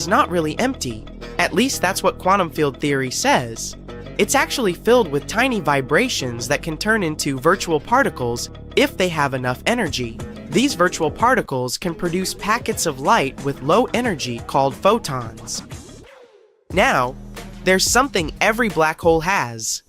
is not really empty. At least that's what quantum field theory says. It's actually filled with tiny vibrations that can turn into virtual particles if they have enough energy. These virtual particles can produce packets of light with low energy called photons. Now, there's something every black hole has: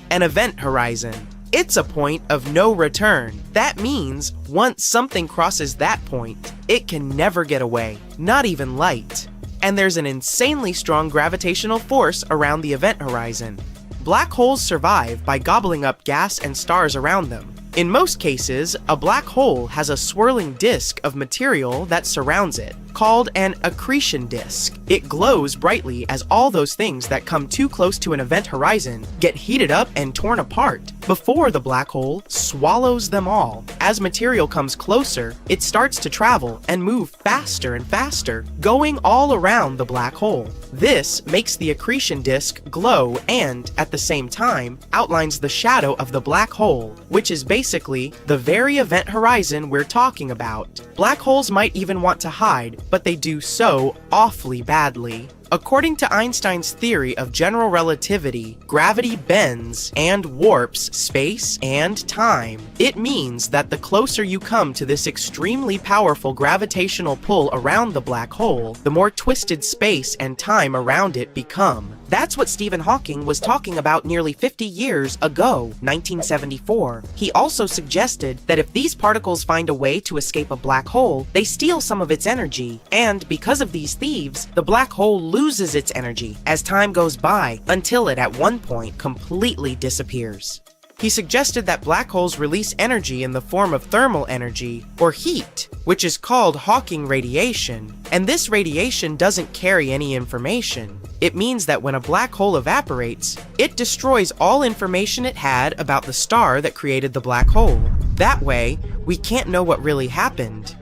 an event horizon. It's a point of no return. That means once something crosses that point, it can never get away, not even light. And there's an insanely strong gravitational force around the event horizon. Black holes survive by gobbling up gas and stars around them. In most cases, a black hole has a swirling disk of material that surrounds it, called an accretion disk. It glows brightly as all those things that come too close to an event horizon get heated up and torn apart before the black hole swallows them all. As material comes closer, it starts to travel and move faster and faster, going all around the black hole. This makes the accretion disk glow and, at the same time, outlines the shadow of the black hole, which is basically the very event horizon we're talking about. Black holes might even want to hide, but they do so awfully badly. According to Einstein's theory of general relativity, gravity bends and warps space and time. It means that the closer you come to this extremely powerful gravitational pull around the black hole, the more twisted space and time around it become. That's what Stephen Hawking was talking about nearly 50 years ago, 1974. He also suggested that if these particles find a way to escape a black hole, they steal some of its energy, and because of these thieves, the black hole loses its energy as time goes by until it at one point completely disappears. He suggested that black holes release energy in the form of thermal energy, or heat, which is called Hawking radiation, and this radiation doesn't carry any information. It means that when a black hole evaporates, it destroys all information it had about the star that created the black hole. That way, we can't know what really happened.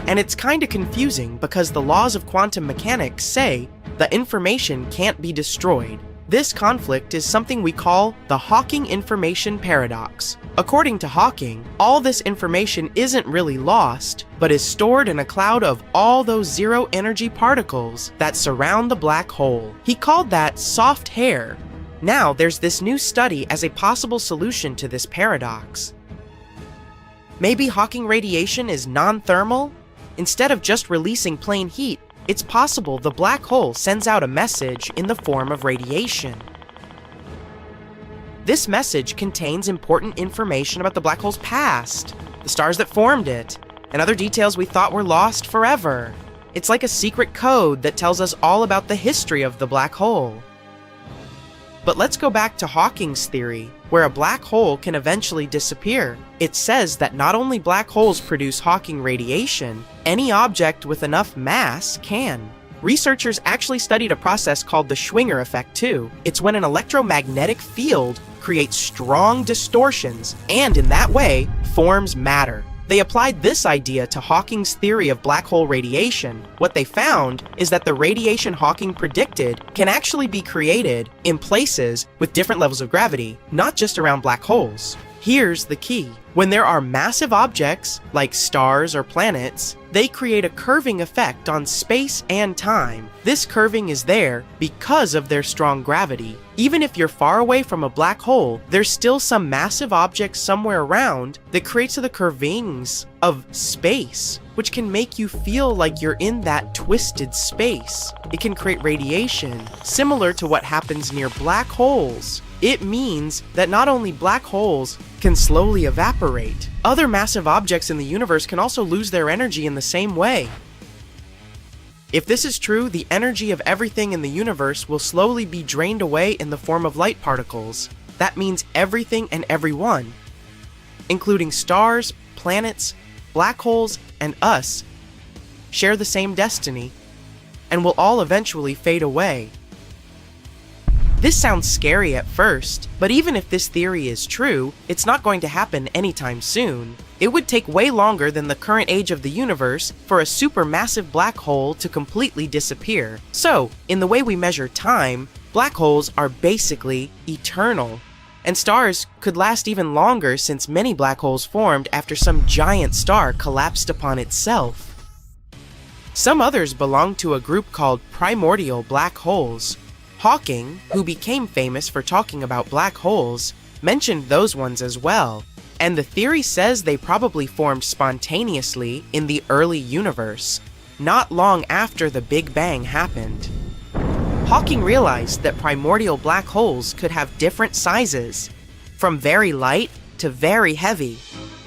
And it's kinda confusing because the laws of quantum mechanics say the information can't be destroyed. This conflict is something we call the Hawking information paradox. According to Hawking, all this information isn't really lost, but is stored in a cloud of all those zero-energy particles that surround the black hole. He called that soft hair. Now there's this new study as a possible solution to this paradox. Maybe Hawking radiation is non-thermal? Instead of just releasing plain heat, it's possible the black hole sends out a message in the form of radiation. This message contains important information about the black hole's past, the stars that formed it, and other details we thought were lost forever. It's like a secret code that tells us all about the history of the black hole. But let's go back to Hawking's theory, where a black hole can eventually disappear. It says that not only black holes produce Hawking radiation, any object with enough mass can. Researchers actually studied a process called the Schwinger effect too. It's when an electromagnetic field creates strong distortions and in that way forms matter. They applied this idea to Hawking's theory of black hole radiation. What they found is that the radiation Hawking predicted can actually be created in places with different levels of gravity, not just around black holes. Here's the key. When there are massive objects, like stars or planets, they create a curving effect on space and time. This curving is there because of their strong gravity. Even if you're far away from a black hole, there's still some massive object somewhere around that creates the curvings of space, which can make you feel like you're in that twisted space. It can create radiation, similar to what happens near black holes. It means that not only black holes can slowly evaporate, other massive objects in the universe can also lose their energy in the same way. If this is true, the energy of everything in the universe will slowly be drained away in the form of light particles. That means everything and everyone, including stars, planets, black holes, and us, share the same destiny, and will all eventually fade away. This sounds scary at first, but even if this theory is true, it's not going to happen anytime soon. It would take way longer than the current age of the universe for a supermassive black hole to completely disappear. So, in the way we measure time, black holes are basically eternal. And stars could last even longer since many black holes formed after some giant star collapsed upon itself. Some others belong to a group called Primordial black holes. Hawking, who became famous for talking about black holes, mentioned those ones as well, and the theory says they probably formed spontaneously in the early universe, not long after the Big Bang happened. Hawking realized that primordial black holes could have different sizes, from very light to very heavy.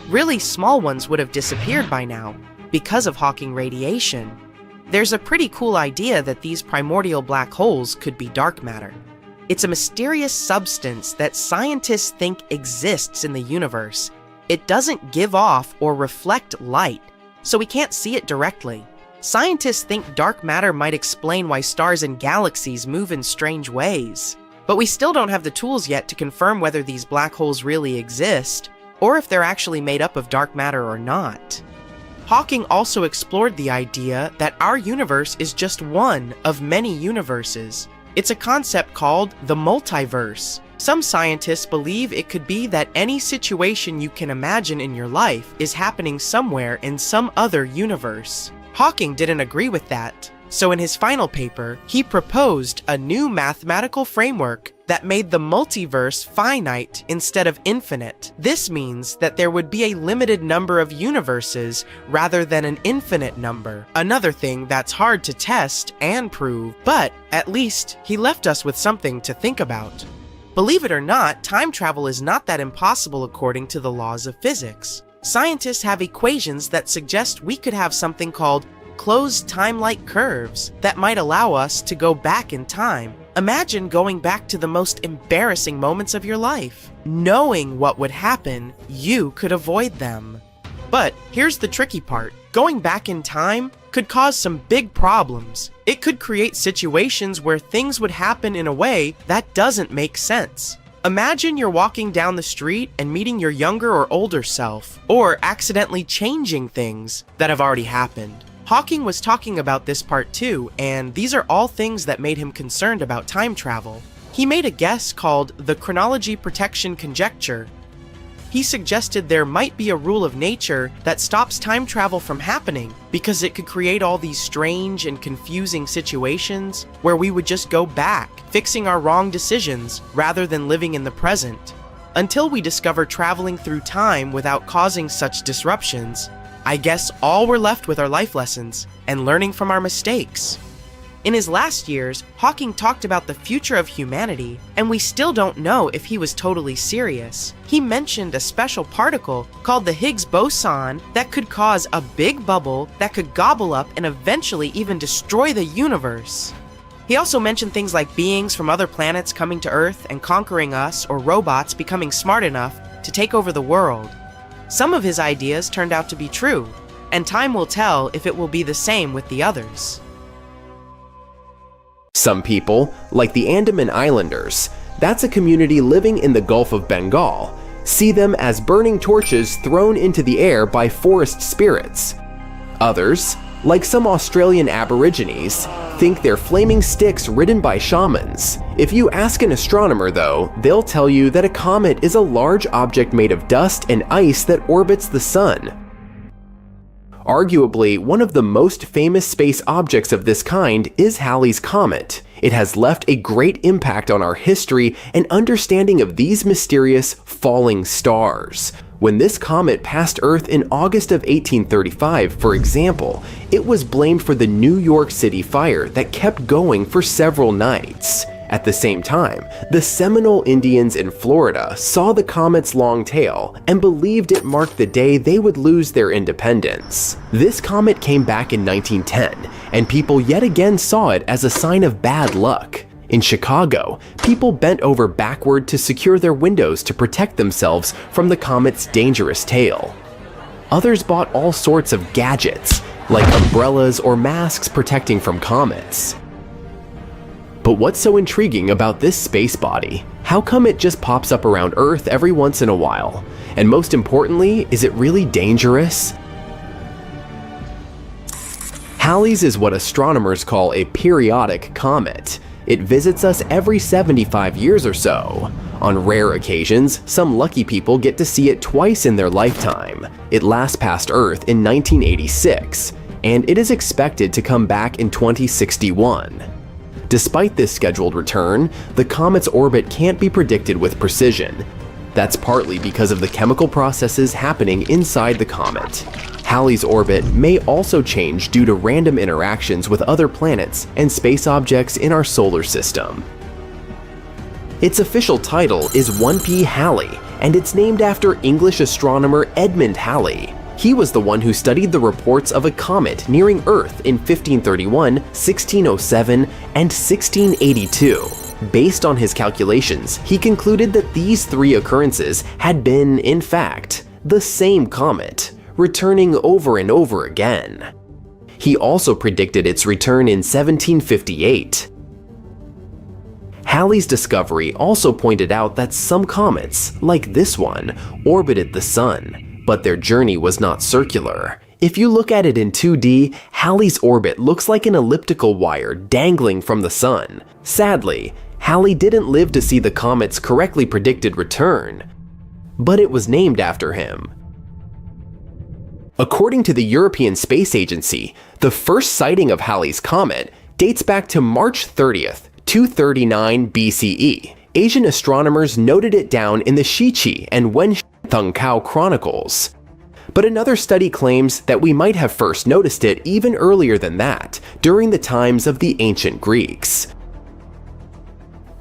Really small ones would have disappeared by now, because of Hawking radiation. There's a pretty cool idea that these primordial black holes could be dark matter. It's a mysterious substance that scientists think exists in the universe. It doesn't give off or reflect light, so we can't see it directly. Scientists think dark matter might explain why stars and galaxies move in strange ways. But we still don't have the tools yet to confirm whether these black holes really exist, or if they're actually made up of dark matter or not. Hawking also explored the idea that our universe is just one of many universes. It's a concept called the multiverse. Some scientists believe it could be that any situation you can imagine in your life is happening somewhere in some other universe. Hawking didn't agree with that, so in his final paper, he proposed a new mathematical framework that made the multiverse finite instead of infinite. This means that there would be a limited number of universes rather than an infinite number. Another thing that's hard to test and prove, but at least he left us with something to think about. Believe it or not, time travel is not that impossible according to the laws of physics. Scientists have equations that suggest we could have something called closed time-like curves that might allow us to go back in time. Imagine going back to the most embarrassing moments of your life. Knowing what would happen, you could avoid them. But here's the tricky part. Going back in time could cause some big problems. It could create situations where things would happen in a way that doesn't make sense. Imagine you're walking down the street and meeting your younger or older self, or accidentally changing things that have already happened. Hawking was talking about this part too, and these are all things that made him concerned about time travel. He made a guess called the chronology protection conjecture. He suggested there might be a rule of nature that stops time travel from happening because it could create all these strange and confusing situations where we would just go back, fixing our wrong decisions rather than living in the present. Until we discover traveling through time without causing such disruptions, I guess all we're left with are life lessons and learning from our mistakes. In his last years, Hawking talked about the future of humanity, and we still don't know if he was totally serious. He mentioned a special particle called the Higgs boson that could cause a big bubble that could gobble up and eventually even destroy the universe. He also mentioned things like beings from other planets coming to Earth and conquering us, or robots becoming smart enough to take over the world. Some of his ideas turned out to be true, and time will tell if it will be the same with the others. Some people, like the Andaman Islanders, that's a community living in the Gulf of Bengal, see them as burning torches thrown into the air by forest spirits. Others, like some Australian Aborigines, think they're flaming sticks ridden by shamans. If you ask an astronomer though, they'll tell you that a comet is a large object made of dust and ice that orbits the sun. Arguably, one of the most famous space objects of this kind is Halley's Comet. It has left a great impact on our history and understanding of these mysterious falling stars. When this comet passed Earth in August of 1835, for example, it was blamed for the New York City fire that kept going for several nights. At the same time, the Seminole Indians in Florida saw the comet's long tail and believed it marked the day they would lose their independence. This comet came back in 1910, and people yet again saw it as a sign of bad luck. In Chicago, people bent over backward to secure their windows to protect themselves from the comet's dangerous tail. Others bought all sorts of gadgets, like umbrellas or masks protecting from comets. But what's so intriguing about this space body? How come it just pops up around Earth every once in a while? And most importantly, is it really dangerous? Halley's is what astronomers call a periodic comet. It visits us every 75 years or so. On rare occasions, some lucky people get to see it twice in their lifetime. It last passed Earth in 1986. and it is expected to come back in 2061. Despite this scheduled return, the comet's orbit can't be predicted with precision. That's partly because of the chemical processes happening inside the comet. Halley's orbit may also change due to random interactions with other planets and space objects in our solar system. Its official title is 1P Halley, and it's named after English astronomer Edmund Halley. He was the one who studied the reports of a comet nearing Earth in 1531, 1607, and 1682. Based on his calculations, he concluded that these three occurrences had been, in fact, the same comet, returning over and over again. He also predicted its return in 1758. Halley's discovery also pointed out that some comets, like this one, orbited the Sun, but their journey was not circular. If you look at it in 2D, Halley's orbit looks like an elliptical wire dangling from the Sun. Sadly, Halley didn't live to see the comet's correctly predicted return, but it was named after him. According to the European Space Agency, the first sighting of Halley's comet dates back to March 30th, 239 BCE. Asian astronomers noted it down in the Shiqi and Wenshengtao chronicles. But another study claims that we might have first noticed it even earlier than that, during the times of the ancient Greeks.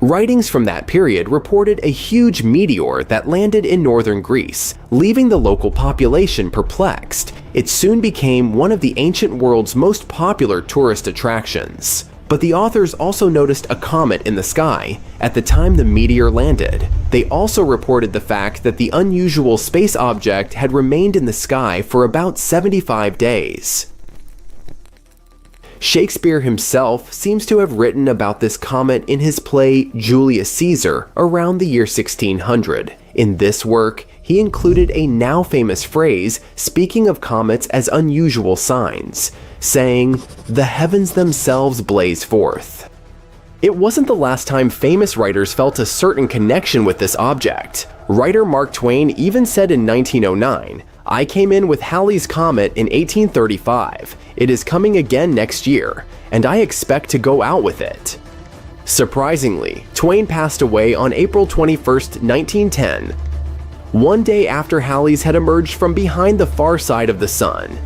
Writings from that period reported a huge meteor that landed in northern Greece, leaving the local population perplexed. It soon became one of the ancient world's most popular tourist attractions. But the authors also noticed a comet in the sky at the time the meteor landed. They also reported the fact that the unusual space object had remained in the sky for about 75 days. Shakespeare himself seems to have written about this comet in his play Julius Caesar around the year 1600. In this work, he included a now famous phrase speaking of comets as unusual signs, saying, "The heavens themselves blaze forth." It wasn't the last time famous writers felt a certain connection with this object. Writer Mark Twain even said in 1909, "I came in with Halley's Comet in 1835. It is coming again next year, and I expect to go out with it." Surprisingly, Twain passed away on April 21st, 1910, one day after Halley's had emerged from behind the far side of the Sun.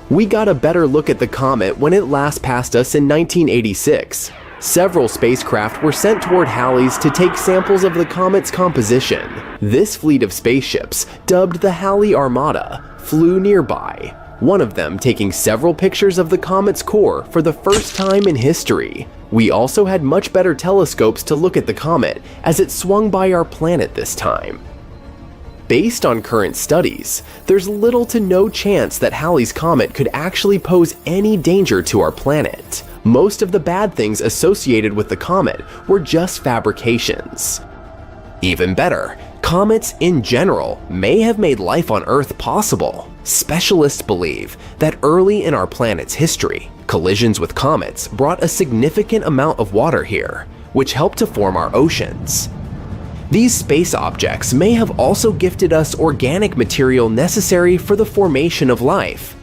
We got a better look at the comet when it last passed us in 1986. Several spacecraft were sent toward Halley's to take samples of the comet's composition. This fleet of spaceships, dubbed the Halley Armada, flew nearby, one of them taking several pictures of the comet's core for the first time in history. We also had much better telescopes to look at the comet as it swung by our planet this time. Based on current studies, there's little to no chance that Halley's Comet could actually pose any danger to our planet. Most of the bad things associated with the comet were just fabrications. Even better, comets in general may have made life on Earth possible. Specialists believe that early in our planet's history, collisions with comets brought a significant amount of water here, which helped to form our oceans. These space objects may have also gifted us organic material necessary for the formation of life.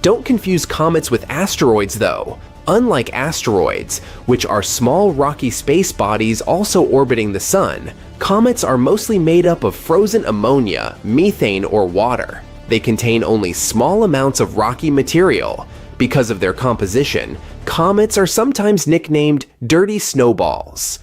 Don't confuse comets with asteroids though. Unlike asteroids, which are small rocky space bodies also orbiting the Sun, comets are mostly made up of frozen ammonia, methane, or water. They contain only small amounts of rocky material. Because of their composition, comets are sometimes nicknamed dirty snowballs.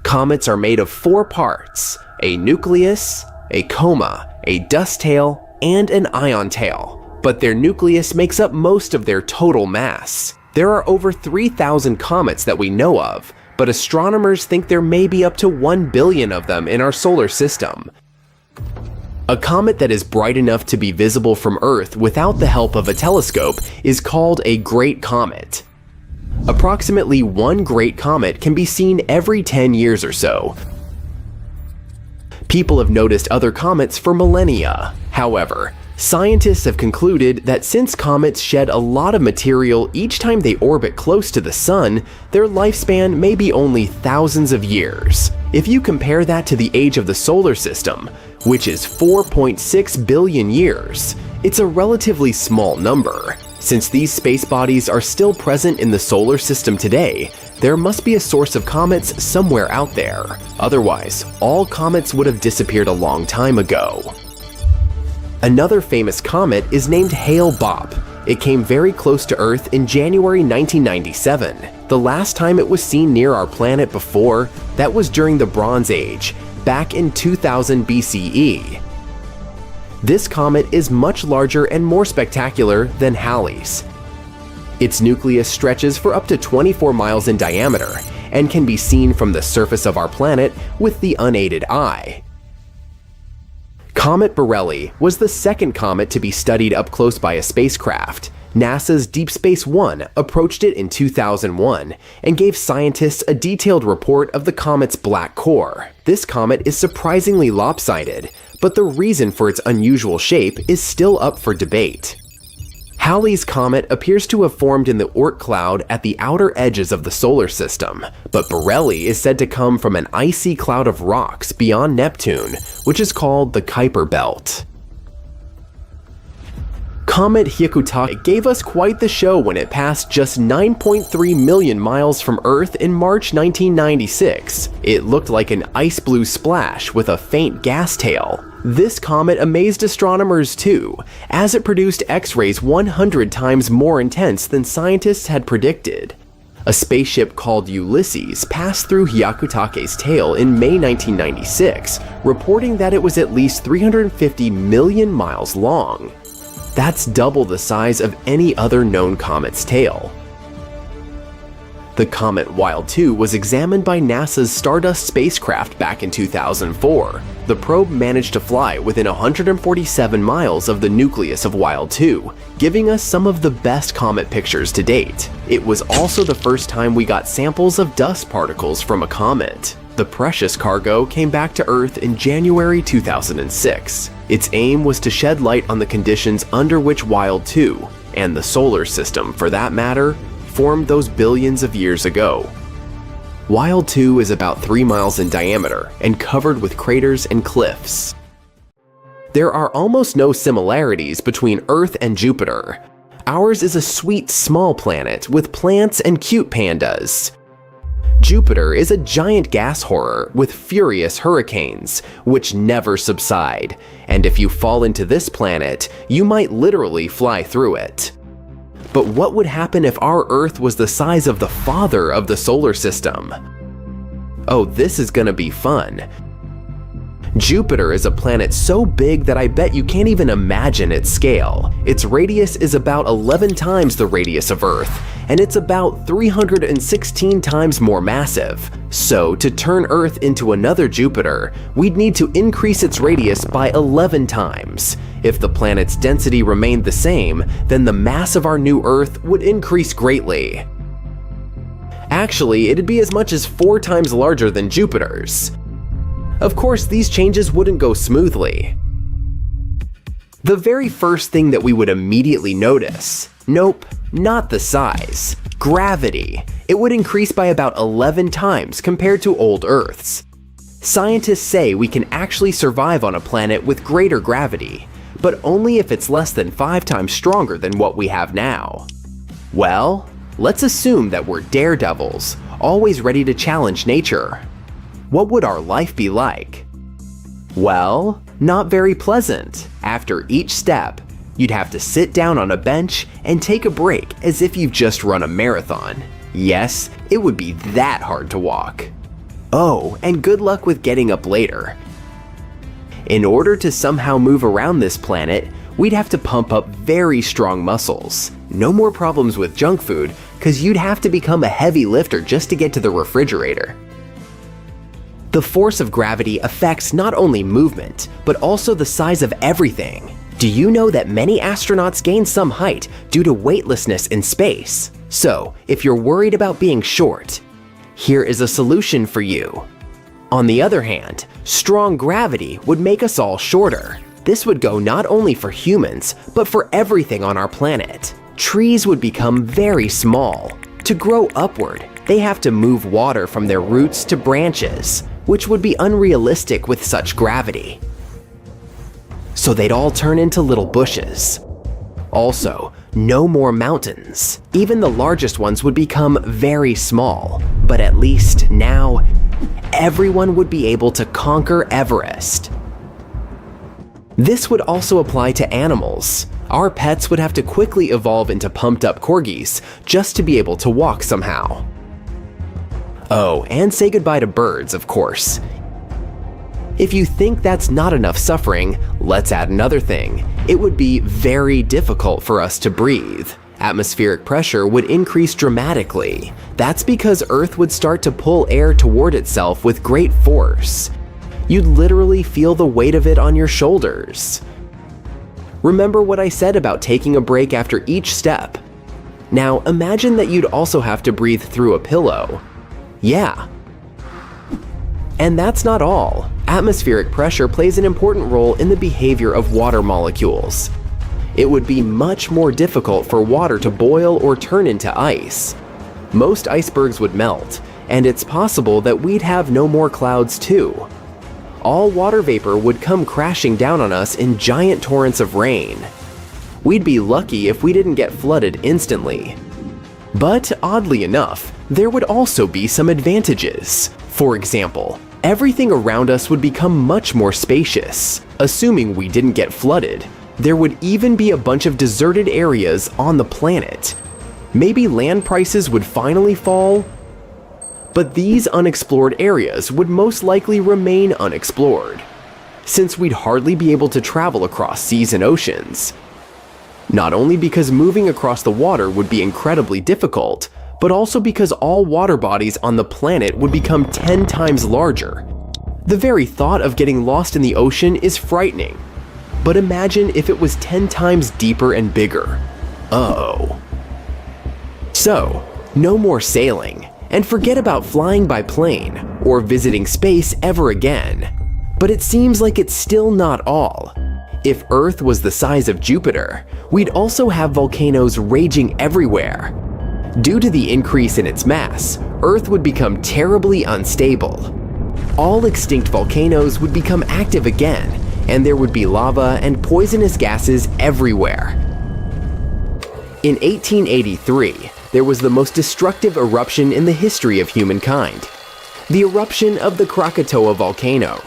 Comets are made of 4 parts: a nucleus, a coma, a dust tail, and an ion tail. But their nucleus makes up most of their total mass. There are over 3,000 comets that we know of, but astronomers think there may be up to 1 billion of them in our solar system. A comet that is bright enough to be visible from Earth without the help of a telescope is called a great comet. Approximately 1 great comet can be seen every 10 years or so. People have noticed other comets for millennia. However, scientists have concluded that since comets shed a lot of material each time they orbit close to the Sun, their lifespan may be only thousands of years. If you compare that to the age of the solar system, which is 4.6 billion years, It's a relatively small number. Since these space bodies are still present in the solar system today, there must be a source of comets somewhere out there. Otherwise, all comets would have disappeared a long time ago. Another famous comet is named Hale-Bopp. It came very close to Earth in January 1997. The last time it was seen near our planet before, that was during the Bronze Age, back in 2000 BCE. This comet is much larger and more spectacular than Halley's. Its nucleus stretches for up to 24 miles in diameter and can be seen from the surface of our planet with the unaided eye. Comet Borrelli was the second comet to be studied up close by a spacecraft. NASA's Deep Space One approached it in 2001 and gave scientists a detailed report of the comet's black core. This comet is surprisingly lopsided, but the reason for its unusual shape is still up for debate. Halley's comet appears to have formed in the Oort cloud at the outer edges of the solar system, but Borrelli is said to come from an icy cloud of rocks beyond Neptune, which is called the Kuiper Belt. Comet Hyakutake gave us quite the show when it passed just 9.3 million miles from Earth in March 1996. It looked like an ice blue splash with a faint gas tail. This comet amazed astronomers too, as it produced X-rays 100 times more intense than scientists had predicted. A spaceship called Ulysses passed through Hyakutake's tail in May 1996, reporting that it was at least 350 million miles long. That's double the size of any other known comet's tail. The comet Wild 2 was examined by NASA's Stardust spacecraft back in 2004. The probe managed to fly within 147 miles of the nucleus of Wild 2, giving us some of the best comet pictures to date. It was also the first time we got samples of dust particles from a comet. The precious cargo came back to Earth in January 2006. Its aim was to shed light on the conditions under which Wild 2, and the solar system for that matter, formed those billions of years ago. Wild 2 is about 3 miles in diameter and covered with craters and cliffs. There are almost no similarities between Earth and Jupiter. Ours is a sweet small planet with plants and cute pandas. Jupiter is a giant gas horror with furious hurricanes, which never subside, and if you fall into this planet, you might literally fly through it. But what would happen if our Earth was the size of the father of the solar system? Oh, this is gonna be fun. Jupiter is a planet so big that I bet you can't even imagine its scale. Its radius is about 11 times the radius of Earth, and it's about 316 times more massive. So, to turn Earth into another Jupiter, we'd need to increase its radius by 11 times. If the planet's density remained the same, then the mass of our new Earth would increase greatly. Actually, it'd be as much as 4 times larger than Jupiter's. Of course, these changes wouldn't go smoothly. The very first thing that we would immediately notice, nope, not the size, gravity. It would increase by about 11 times compared to old Earth's. Scientists say we can actually survive on a planet with greater gravity, but only if it's less than 5 times stronger than what we have now. Well, let's assume that we're daredevils, always ready to challenge nature. What would our life be like? Well, not very pleasant. After each step, you'd have to sit down on a bench and take a break as if you've just run a marathon. Yes, it would be that hard to walk. Oh, and good luck with getting up later. In order to somehow move around this planet, we'd have to pump up very strong muscles. No more problems with junk food, because you'd have to become a heavy lifter just to get to the refrigerator. The force of gravity affects not only movement, but also the size of everything. Do you know that many astronauts gain some height due to weightlessness in space? So, if you're worried about being short, here is a solution for you. On the other hand, strong gravity would make us all shorter. This would go not only for humans, but for everything on our planet. Trees would become very small. To grow upward, they have to move water from their roots to branches, which would be unrealistic with such gravity. so they'd all turn into little bushes. Also, no more mountains. Even the largest ones would become very small, but at least now, everyone would be able to conquer Everest. This would also apply to animals. Our pets would have to quickly evolve into pumped-up corgis just to be able to walk somehow. Oh, and say goodbye to birds, of course. If you think that's not enough suffering, let's add another thing. It would be very difficult for us to breathe. Atmospheric pressure would increase dramatically. That's because Earth would start to pull air toward itself with great force. You'd literally feel the weight of it on your shoulders. Remember what I said about taking a break after each step? Now imagine that you'd also have to breathe through a pillow. Yeah. And that's not all. Atmospheric pressure plays an important role in the behavior of water molecules. It would be much more difficult for water to boil or turn into ice. Most icebergs would melt, and it's possible that we'd have no more clouds too. All water vapor would come crashing down on us in giant torrents of rain. We'd be lucky if we didn't get flooded instantly. But oddly enough, there would also be some advantages. For example, everything around us would become much more spacious. Assuming we didn't get flooded, there would even be a bunch of deserted areas on the planet. Maybe land prices would finally fall? But these unexplored areas would most likely remain unexplored, since we'd hardly be able to travel across seas and oceans. Not only because moving across the water would be incredibly difficult, but also because all water bodies on the planet would become 10 times larger. The very thought of getting lost in the ocean is frightening, but imagine if it was 10 times deeper and bigger. Uh-oh. So, no more sailing, and forget about flying by plane or visiting space ever again. But it seems like it's still not all. If Earth was the size of Jupiter, we'd also have volcanoes raging everywhere. Due to the increase in its mass, Earth would become terribly unstable. All extinct volcanoes would become active again, and there would be lava and poisonous gases everywhere. In 1883, there was the most destructive eruption in the history of humankind, the eruption of the Krakatoa volcano.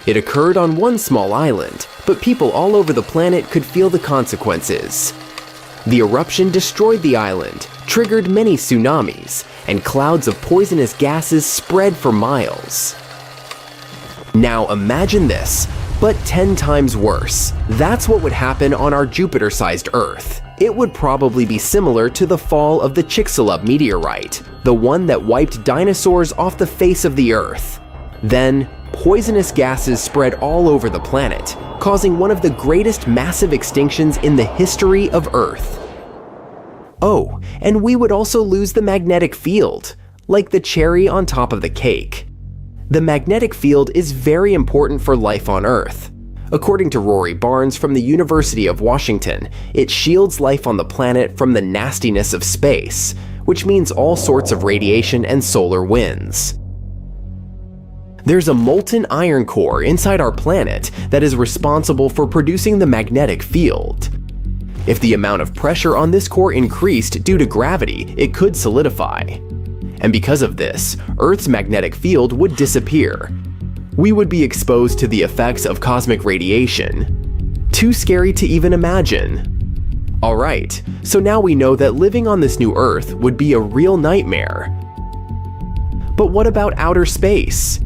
It occurred on one small island, but people all over the planet could feel the consequences. The eruption destroyed the island, triggered many tsunamis, and clouds of poisonous gases spread for miles. Now imagine this, but 10 times worse. That's what would happen on our Jupiter-sized Earth. It would probably be similar to the fall of the Chicxulub meteorite, the one that wiped dinosaurs off the face of the Earth. Then, poisonous gases spread all over the planet, causing one of the greatest massive extinctions in the history of Earth. Oh, and we would also lose the magnetic field, like the cherry on top of the cake. The magnetic field is very important for life on Earth. According to Rory Barnes from the University of Washington, it shields life on the planet from the nastiness of space, which means all sorts of radiation and solar winds. There's a molten iron core inside our planet that is responsible for producing the magnetic field. If the amount of pressure on this core increased due to gravity, it could solidify. And because of this, Earth's magnetic field would disappear. We would be exposed to the effects of cosmic radiation. Too scary to even imagine. Alright, so now we know that living on this new Earth would be a real nightmare. But what about outer space?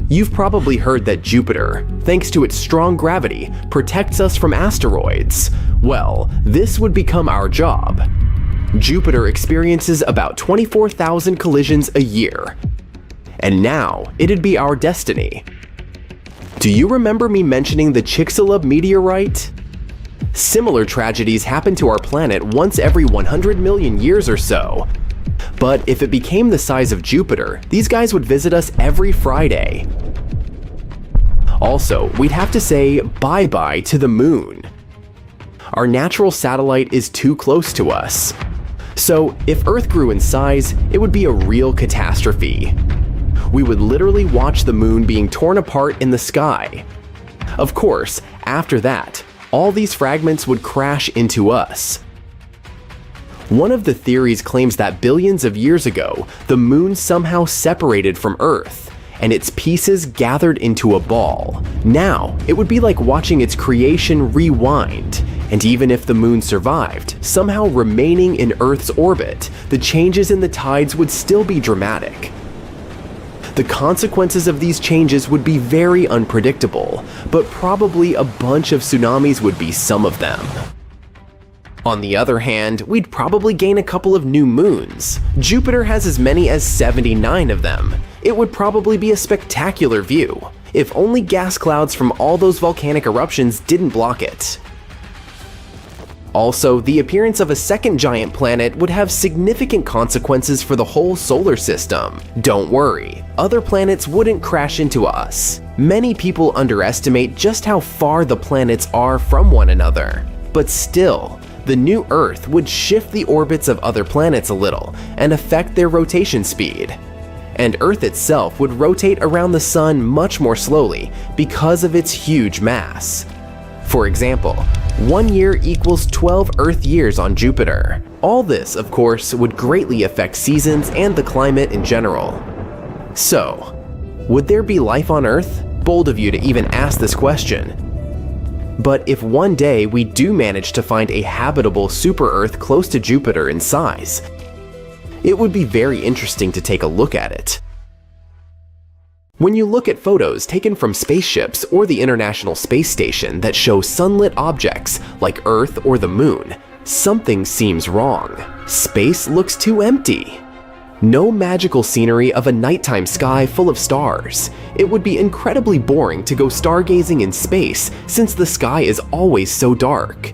You've probably heard that Jupiter, thanks to its strong gravity, protects us from asteroids. Well, this would become our job. Jupiter experiences about 24,000 collisions a year. And now, it'd be our destiny. Do you remember me mentioning the Chicxulub meteorite? Similar tragedies happen to our planet once every 100 million years or so. But if it became the size of Jupiter, these guys would visit us every Friday. Also, we'd have to say bye-bye to the moon. Our natural satellite is too close to us. So, if Earth grew in size, it would be a real catastrophe. We would literally watch the moon being torn apart in the sky. Of course, after that, all these fragments would crash into us. One of the theories claims that billions of years ago, the moon somehow separated from Earth, and its pieces gathered into a ball. Now, it would be like watching its creation rewind, and even if the moon survived, somehow remaining in Earth's orbit, the changes in the tides would still be dramatic. The consequences of these changes would be very unpredictable, but probably a bunch of tsunamis would be some of them. On the other hand, we'd probably gain a couple of new moons. Jupiter has as many as 79 of them. It would probably be a spectacular view, if only gas clouds from all those volcanic eruptions didn't block it. Also, the appearance of a second giant planet would have significant consequences for the whole solar system. Don't worry, other planets wouldn't crash into us. Many people underestimate just how far the planets are from one another. But still, the new Earth would shift the orbits of other planets a little and affect their rotation speed. And Earth itself would rotate around the Sun much more slowly because of its huge mass. For example, 1 year equals 12 Earth years on Jupiter. All this, of course, would greatly affect seasons and the climate in general. So, would there be life on Earth? Bold of you to even ask this question. But if one day we do manage to find a habitable super-Earth close to Jupiter in size, it would be very interesting to take a look at it. When you look at photos taken from spaceships or the International Space Station that show sunlit objects like Earth or the Moon, something seems wrong. Space looks too empty. No magical scenery of a nighttime sky full of stars. It would be incredibly boring to go stargazing in space since the sky is always so dark.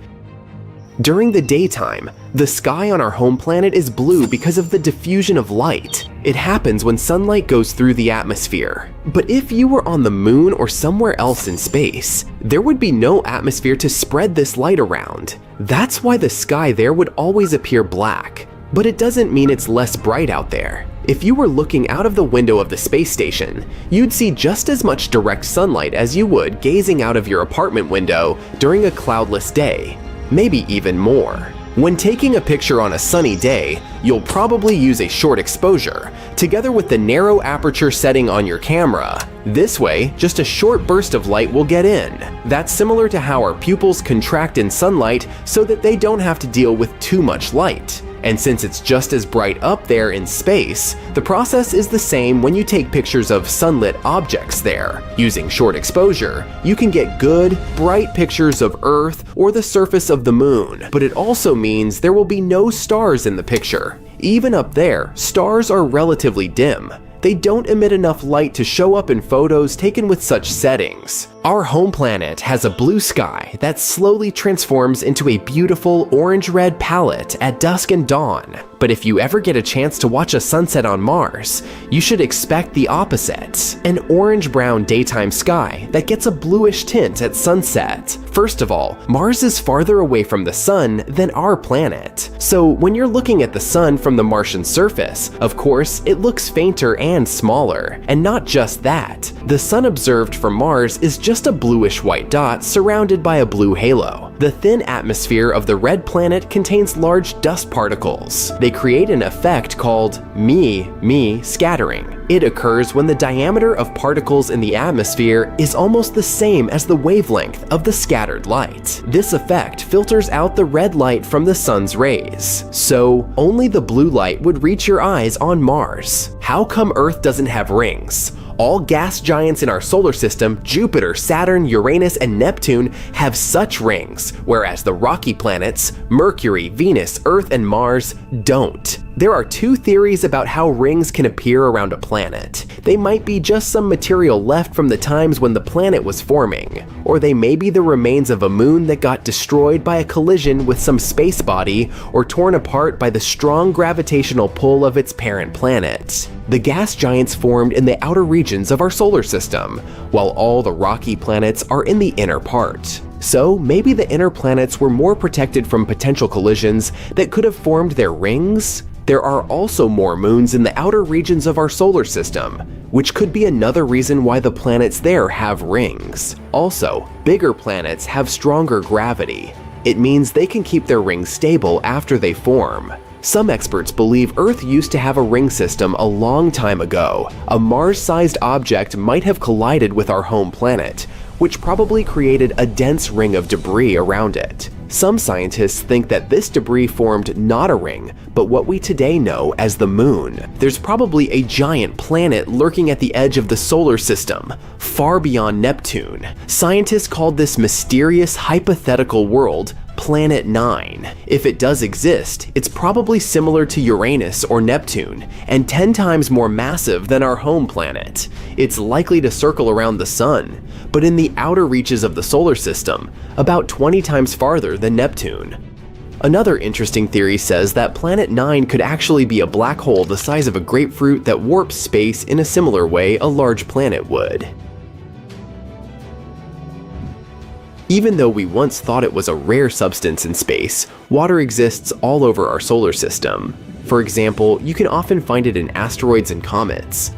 During the daytime, the sky on our home planet is blue because of the diffusion of light. It happens when sunlight goes through the atmosphere. But if you were on the moon or somewhere else in space, there would be no atmosphere to spread this light around. That's why the sky there would always appear black. But it doesn't mean it's less bright out there. If you were looking out of the window of the space station, you'd see just as much direct sunlight as you would gazing out of your apartment window during a cloudless day. Maybe even more. When taking a picture on a sunny day, you'll probably use a short exposure, together with the narrow aperture setting on your camera. This way, just a short burst of light will get in. That's similar to how our pupils contract in sunlight so that they don't have to deal with too much light. And since it's just as bright up there in space, the process is the same when you take pictures of sunlit objects there. Using short exposure, you can get good, bright pictures of Earth or the surface of the moon, but it also means there will be no stars in the picture. Even up there, stars are relatively dim. They don't emit enough light to show up in photos taken with such settings. Our home planet has a blue sky that slowly transforms into a beautiful orange-red palette at dusk and dawn. But if you ever get a chance to watch a sunset on Mars, you should expect the opposite. An orange-brown daytime sky that gets a bluish tint at sunset. First of all, Mars is farther away from the sun than our planet. So when you're looking at the sun from the Martian surface, of course, it looks fainter and smaller. And not just that, the sun observed from Mars is just a bluish-white dot surrounded by a blue halo. The thin atmosphere of the red planet contains large dust particles. They create an effect called me scattering. It occurs when the diameter of particles in the atmosphere is almost the same as the wavelength of the scattered light. This effect filters out the red light from the sun's rays, so only the blue light would reach your eyes on Mars. How come Earth doesn't have rings? All gas giants in our solar system, Jupiter, Saturn, Uranus, and Neptune, have such rings, whereas the rocky planets, Mercury, Venus, Earth, and Mars, don't. There are two theories about how rings can appear around a planet. They might be just some material left from the times when the planet was forming, or they may be the remains of a moon that got destroyed by a collision with some space body or torn apart by the strong gravitational pull of its parent planet. The gas giants formed in the outer regions of our solar system, while all the rocky planets are in the inner part. So maybe the inner planets were more protected from potential collisions that could have formed their rings? There are also more moons in the outer regions of our solar system, which could be another reason why the planets there have rings. Also, bigger planets have stronger gravity. It means they can keep their rings stable after they form. Some experts believe Earth used to have a ring system a long time ago. A Mars-sized object might have collided with our home planet, which probably created a dense ring of debris around it. Some scientists think that this debris formed not a ring, but what we today know as the moon. There's probably a giant planet lurking at the edge of the solar system, far beyond Neptune. Scientists called this mysterious hypothetical world Planet 9. If it does exist, it's probably similar to Uranus or Neptune, and 10 times more massive than our home planet. It's likely to circle around the sun, but in the outer reaches of the solar system, about 20 times farther than Neptune. Another interesting theory says that Planet 9 could actually be a black hole the size of a grapefruit that warps space in a similar way a large planet would. Even though we once thought it was a rare substance in space, water exists all over our solar system. For example, you can often find it in asteroids and comets.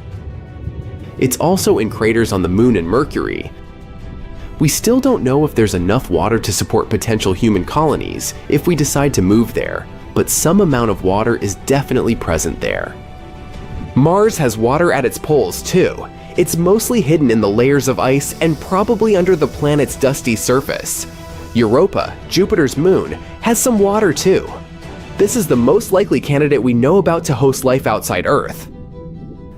It's also in craters on the Moon and Mercury. We still don't know if there's enough water to support potential human colonies if we decide to move there, but some amount of water is definitely present there. Mars has water at its poles too. It's mostly hidden in the layers of ice and probably under the planet's dusty surface. Europa, Jupiter's moon, has some water too. This is the most likely candidate we know about to host life outside Earth.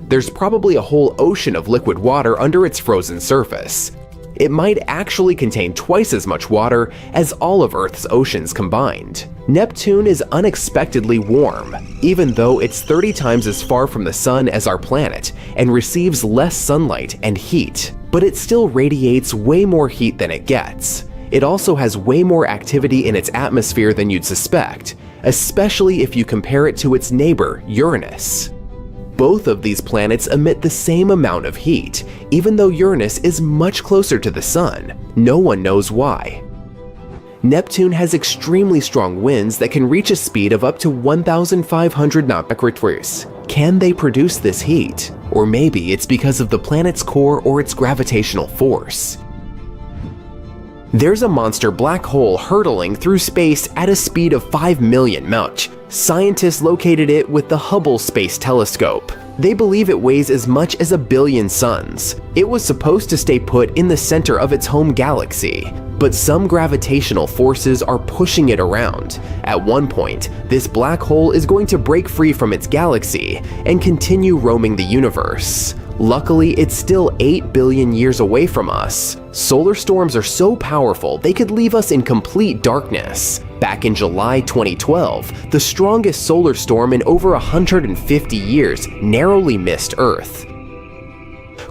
There's probably a whole ocean of liquid water under its frozen surface. It might actually contain twice as much water as all of Earth's oceans combined. Neptune is unexpectedly warm, even though it's 30 times as far from the sun as our planet and receives less sunlight and heat, but it still radiates way more heat than it gets. It also has way more activity in its atmosphere than you'd suspect, especially if you compare it to its neighbor, Uranus. Both of these planets emit the same amount of heat, even though Uranus is much closer to the sun. No one knows why. Neptune has extremely strong winds that can reach a speed of up to 1,500 km/h. Can they produce this heat? Or maybe it's because of the planet's core or its gravitational force. There's a monster black hole hurtling through space at a speed of 5 million Mach. Scientists located it with the Hubble Space Telescope. They believe it weighs as much as 1 billion suns. It was supposed to stay put in the center of its home galaxy, but some gravitational forces are pushing it around. At one point, this black hole is going to break free from its galaxy and continue roaming the universe. Luckily, it's still 8 billion years away from us. Solar storms are so powerful they could leave us in complete darkness. Back in July 2012, the strongest solar storm in over 150 years narrowly missed Earth.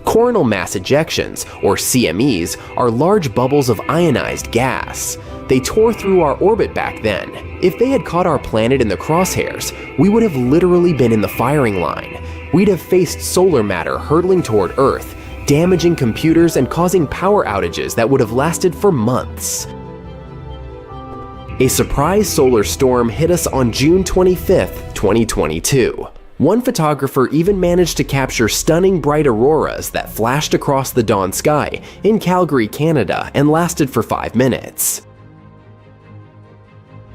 Coronal mass ejections, or CMEs, are large bubbles of ionized gas. They tore through our orbit back then. If they had caught our planet in the crosshairs, we would have literally been in the firing line. We'd have faced solar matter hurtling toward Earth, damaging computers and causing power outages that would have lasted for months. A surprise solar storm hit us on June 25th, 2022. One photographer even managed to capture stunning bright auroras that flashed across the dawn sky in Calgary, Canada, and lasted for 5 minutes.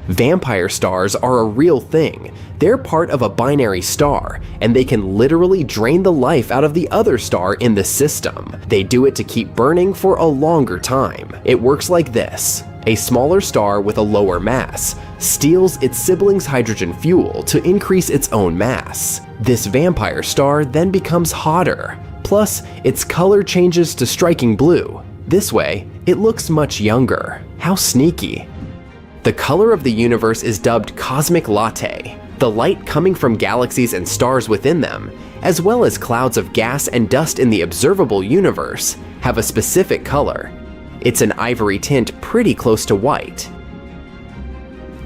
Vampire stars are a real thing. They're part of a binary star, and they can literally drain the life out of the other star in the system. They do it to keep burning for a longer time. It works like this. A smaller star with a lower mass steals its sibling's hydrogen fuel to increase its own mass. This vampire star then becomes hotter. Plus, its color changes to striking blue. This way, it looks much younger. How sneaky. The color of the universe is dubbed cosmic latte. The light coming from galaxies and stars within them, as well as clouds of gas and dust in the observable universe, have a specific color. It's an ivory tint pretty close to white.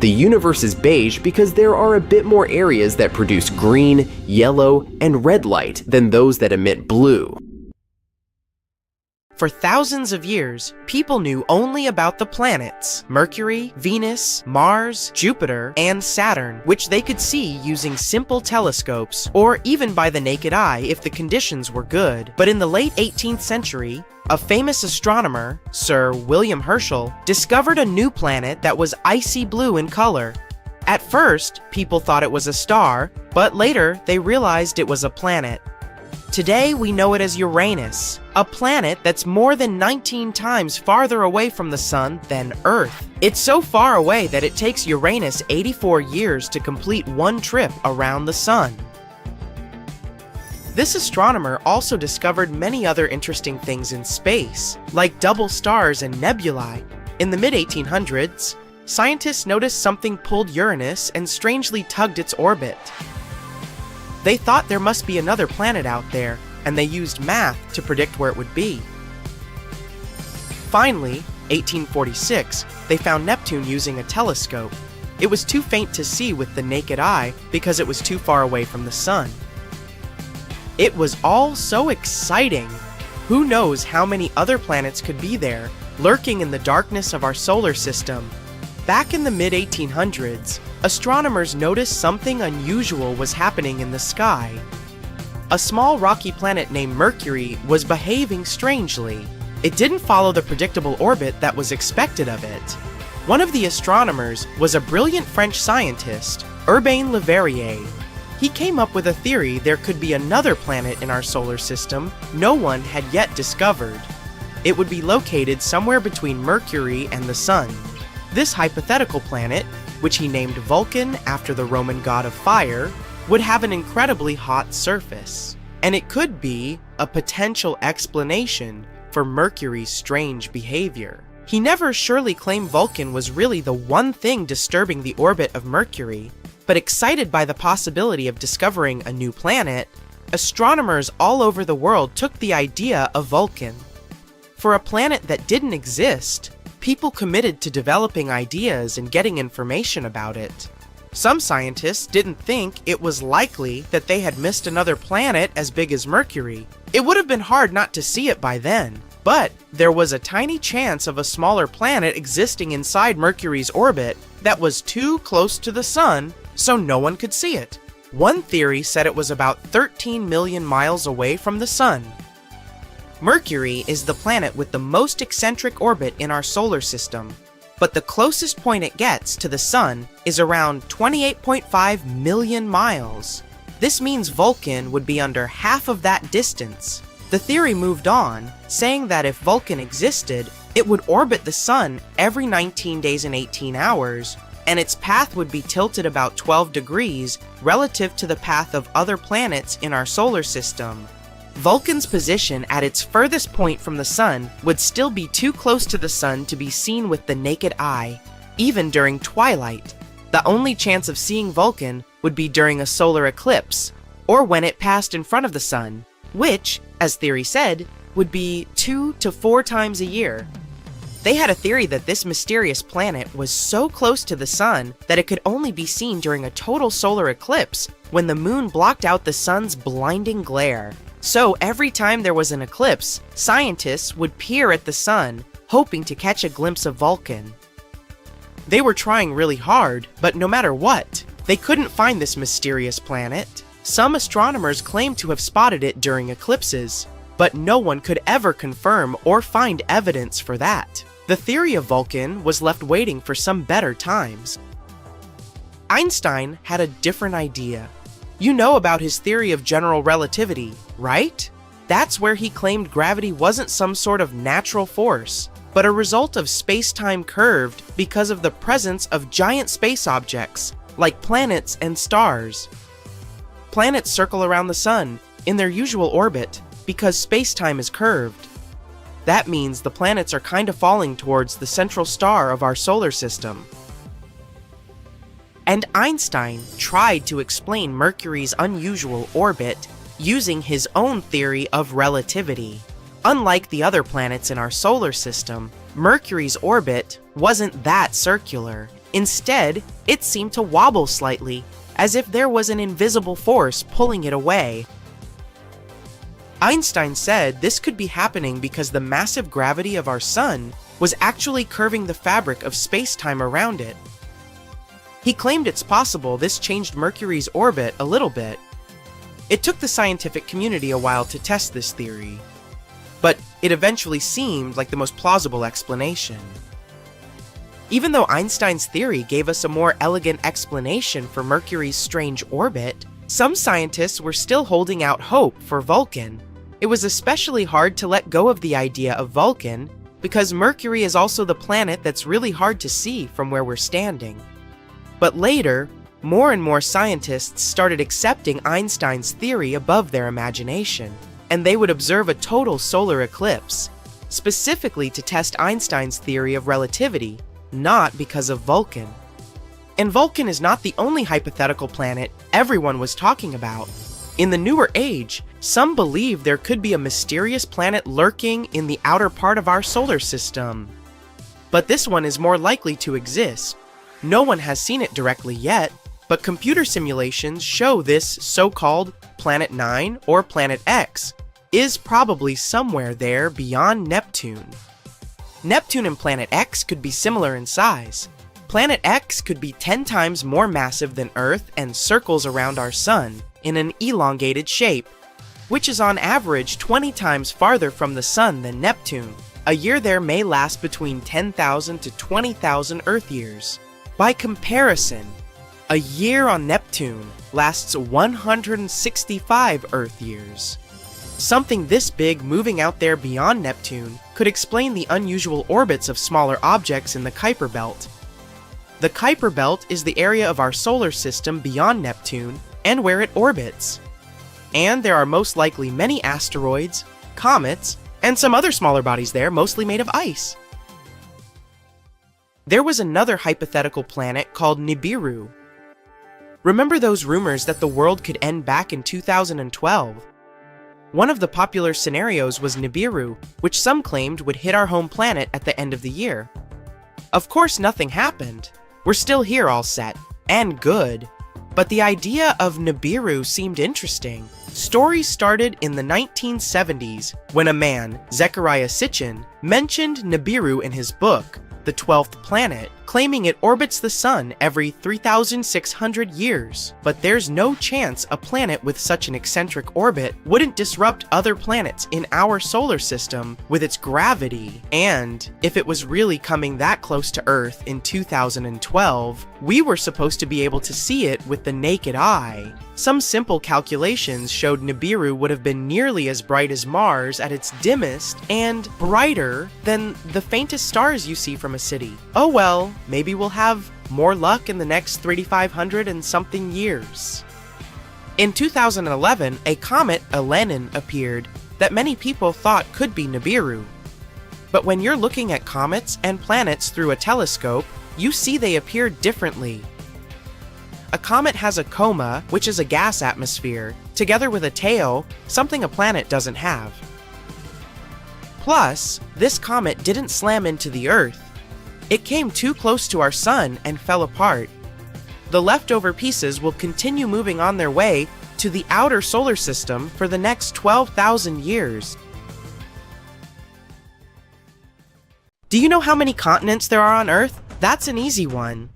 The universe is beige because there are a bit more areas that produce green, yellow, and red light than those that emit blue. For thousands of years, people knew only about the planets, Mercury, Venus, Mars, Jupiter, and Saturn, which they could see using simple telescopes, or even by the naked eye if the conditions were good. But in the late 18th century, a famous astronomer, Sir William Herschel, discovered a new planet that was icy blue in color. At first, people thought it was a star, but later they realized it was a planet. Today, we know it as Uranus, a planet that's more than 19 times farther away from the Sun than Earth. It's so far away that it takes Uranus 84 years to complete one trip around the Sun. This astronomer also discovered many other interesting things in space, like double stars and nebulae. In the mid-1800s, scientists noticed something pulled Uranus and strangely tugged its orbit. They thought there must be another planet out there, and they used math to predict where it would be. Finally, 1846, they found Neptune using a telescope. It was too faint to see with the naked eye because it was too far away from the Sun. It was all so exciting! Who knows how many other planets could be there, lurking in the darkness of our solar system? Back in the mid-1800s, astronomers noticed something unusual was happening in the sky. A small rocky planet named Mercury was behaving strangely. It didn't follow the predictable orbit that was expected of it. One of the astronomers was a brilliant French scientist, Urbain Le Verrier. He came up with a theory there could be another planet in our solar system no one had yet discovered. It would be located somewhere between Mercury and the Sun. This hypothetical planet, which he named Vulcan after the Roman god of fire, would have an incredibly hot surface. And it could be a potential explanation for Mercury's strange behavior. He never surely claimed Vulcan was really the one thing disturbing the orbit of Mercury, but excited by the possibility of discovering a new planet, astronomers all over the world took the idea of Vulcan. For a planet that didn't exist, people committed to developing ideas and getting information about it. Some scientists didn't think it was likely that they had missed another planet as big as Mercury. It would have been hard not to see it by then, but there was a tiny chance of a smaller planet existing inside Mercury's orbit that was too close to the Sun so no one could see it. One theory said it was about 13 million miles away from the Sun. Mercury is the planet with the most eccentric orbit in our solar system, but the closest point it gets to the Sun is around 28.5 million miles. This means Vulcan would be under half of that distance. The theory moved on, saying that if Vulcan existed, it would orbit the Sun every 19 days and 18 hours, and its path would be tilted about 12 degrees relative to the path of other planets in our solar system. Vulcan's position at its furthest point from the Sun would still be too close to the Sun to be seen with the naked eye, even during twilight. The only chance of seeing Vulcan would be during a solar eclipse, or when it passed in front of the Sun, which, as theory said, would be 2 to 4 times a year. They had a theory that this mysterious planet was so close to the Sun that it could only be seen during a total solar eclipse when the Moon blocked out the Sun's blinding glare. So every time there was an eclipse, scientists would peer at the Sun, hoping to catch a glimpse of Vulcan. They were trying really hard, but no matter what, they couldn't find this mysterious planet. Some astronomers claimed to have spotted it during eclipses, but no one could ever confirm or find evidence for that. The theory of Vulcan was left waiting for some better times. Einstein had a different idea. You know about his theory of general relativity, right? That's where he claimed gravity wasn't some sort of natural force, but a result of space-time curved because of the presence of giant space objects, like planets and stars. Planets circle around the Sun in their usual orbit because space-time is curved. That means the planets are kind of falling towards the central star of our solar system. And Einstein tried to explain Mercury's unusual orbit using his own theory of relativity. Unlike the other planets in our solar system, Mercury's orbit wasn't that circular. Instead, it seemed to wobble slightly, as if there was an invisible force pulling it away. Einstein said this could be happening because the massive gravity of our sun was actually curving the fabric of space-time around it. He claimed it's possible this changed Mercury's orbit a little bit. It took the scientific community a while to test this theory, but it eventually seemed like the most plausible explanation. Even though Einstein's theory gave us a more elegant explanation for Mercury's strange orbit, some scientists were still holding out hope for Vulcan. It was especially hard to let go of the idea of Vulcan because Mercury is also the planet that's really hard to see from where we're standing. But later, more and more scientists started accepting Einstein's theory above their imagination, and they would observe a total solar eclipse, specifically to test Einstein's theory of relativity, not because of Vulcan. And Vulcan is not the only hypothetical planet everyone was talking about. In the newer age, some believe there could be a mysterious planet lurking in the outer part of our solar system. But this one is more likely to exist. No one has seen it directly yet, but computer simulations show this so-called Planet 9 or Planet X is probably somewhere there beyond Neptune. Neptune and Planet X could be similar in size. Planet X could be 10 times more massive than Earth and circles around our Sun in an elongated shape, which is on average 20 times farther from the Sun than Neptune. A year there may last between 10,000 to 20,000 Earth years. By comparison, a year on Neptune lasts 165 Earth years. Something this big moving out there beyond Neptune could explain the unusual orbits of smaller objects in the Kuiper Belt. The Kuiper Belt is the area of our solar system beyond Neptune and where it orbits. And there are most likely many asteroids, comets, and some other smaller bodies there, mostly made of ice. There was another hypothetical planet called Nibiru. Remember those rumors that the world could end back in 2012? One of the popular scenarios was Nibiru, which some claimed would hit our home planet at the end of the year. Of course, nothing happened. We're still here all set, and good. But the idea of Nibiru seemed interesting. Stories started in the 1970s when a man, Zecharia Sitchin, mentioned Nibiru in his book, The 12th Planet, claiming it orbits the Sun every 3,600 years. But there's no chance a planet with such an eccentric orbit wouldn't disrupt other planets in our solar system with its gravity. And if it was really coming that close to Earth in 2012, we were supposed to be able to see it with the naked eye. Some simple calculations showed Nibiru would have been nearly as bright as Mars at its dimmest and brighter than the faintest stars you see from a city. Oh well, maybe we'll have more luck in the next 3,500 and something years. In 2011, a comet Elenin appeared that many people thought could be Nibiru. But when you're looking at comets and planets through a telescope, you see they appear differently. A comet has a coma, which is a gas atmosphere, together with a tail, something a planet doesn't have. Plus, this comet didn't slam into the Earth. It came too close to our Sun and fell apart. The leftover pieces will continue moving on their way to the outer solar system for the next 12,000 years. Do you know how many continents there are on Earth? That's an easy one.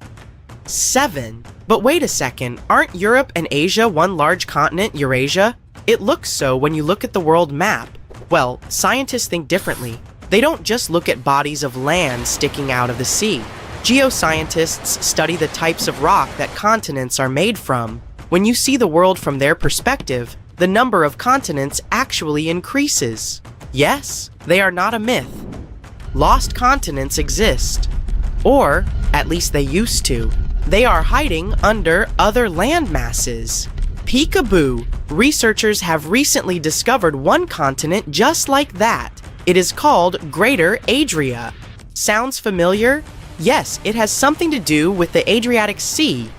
7. But wait a second, aren't Europe and Asia one large continent, Eurasia? It looks so when you look at the world map. Well, scientists think differently. They don't just look at bodies of land sticking out of the sea. Geoscientists study the types of rock that continents are made from. When you see the world from their perspective, the number of continents actually increases. Yes, they are not a myth. Lost continents exist. Or, at least they used to. They are hiding under other land masses. Peekaboo! Researchers have recently discovered one continent just like that. It is called Greater Adria. Sounds familiar? Yes, it has something to do with the Adriatic Sea,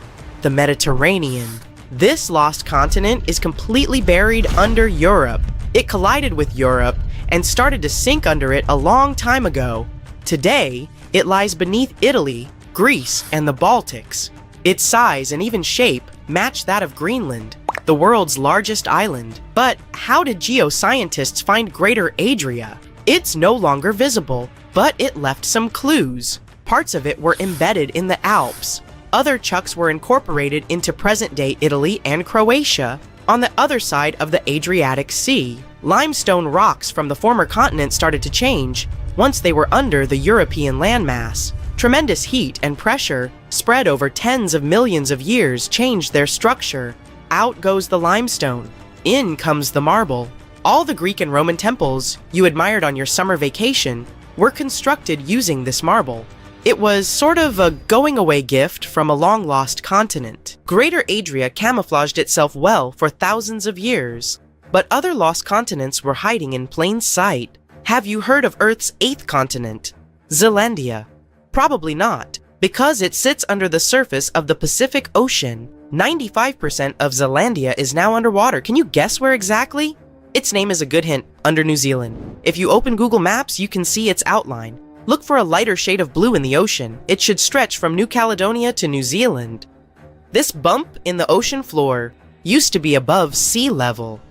the Mediterranean. This lost continent is completely buried under Europe. It collided with Europe and started to sink under it a long time ago. Today, it lies beneath Italy, Greece, and the Baltics. Its size and even shape match that of Greenland. the world's largest island. But how did geoscientists find Greater Adria? It's no longer visible, but it left some clues. Parts of it were embedded in the Alps. Other chunks were incorporated into present-day Italy and Croatia. On the other side of the Adriatic Sea, limestone rocks from the former continent started to change once they were under the European landmass. Tremendous heat and pressure spread over tens of millions of years changed their structure. Out goes the limestone. In comes the marble. All the Greek and Roman temples you admired on your summer vacation were constructed using this marble. It was sort of a going-away gift from a long-lost continent. Greater Adria camouflaged itself well for thousands of years, but other lost continents were hiding in plain sight. Have you heard of Earth's 8th continent, Zealandia? Probably not, because it sits under the surface of the Pacific Ocean. 95% of Zealandia is now underwater. Can you guess where exactly? Its name is a good hint, under New Zealand. If you open Google Maps, you can see its outline. Look for a lighter shade of blue in the ocean. It should stretch from New Caledonia to New Zealand. This bump in the ocean floor used to be above sea level.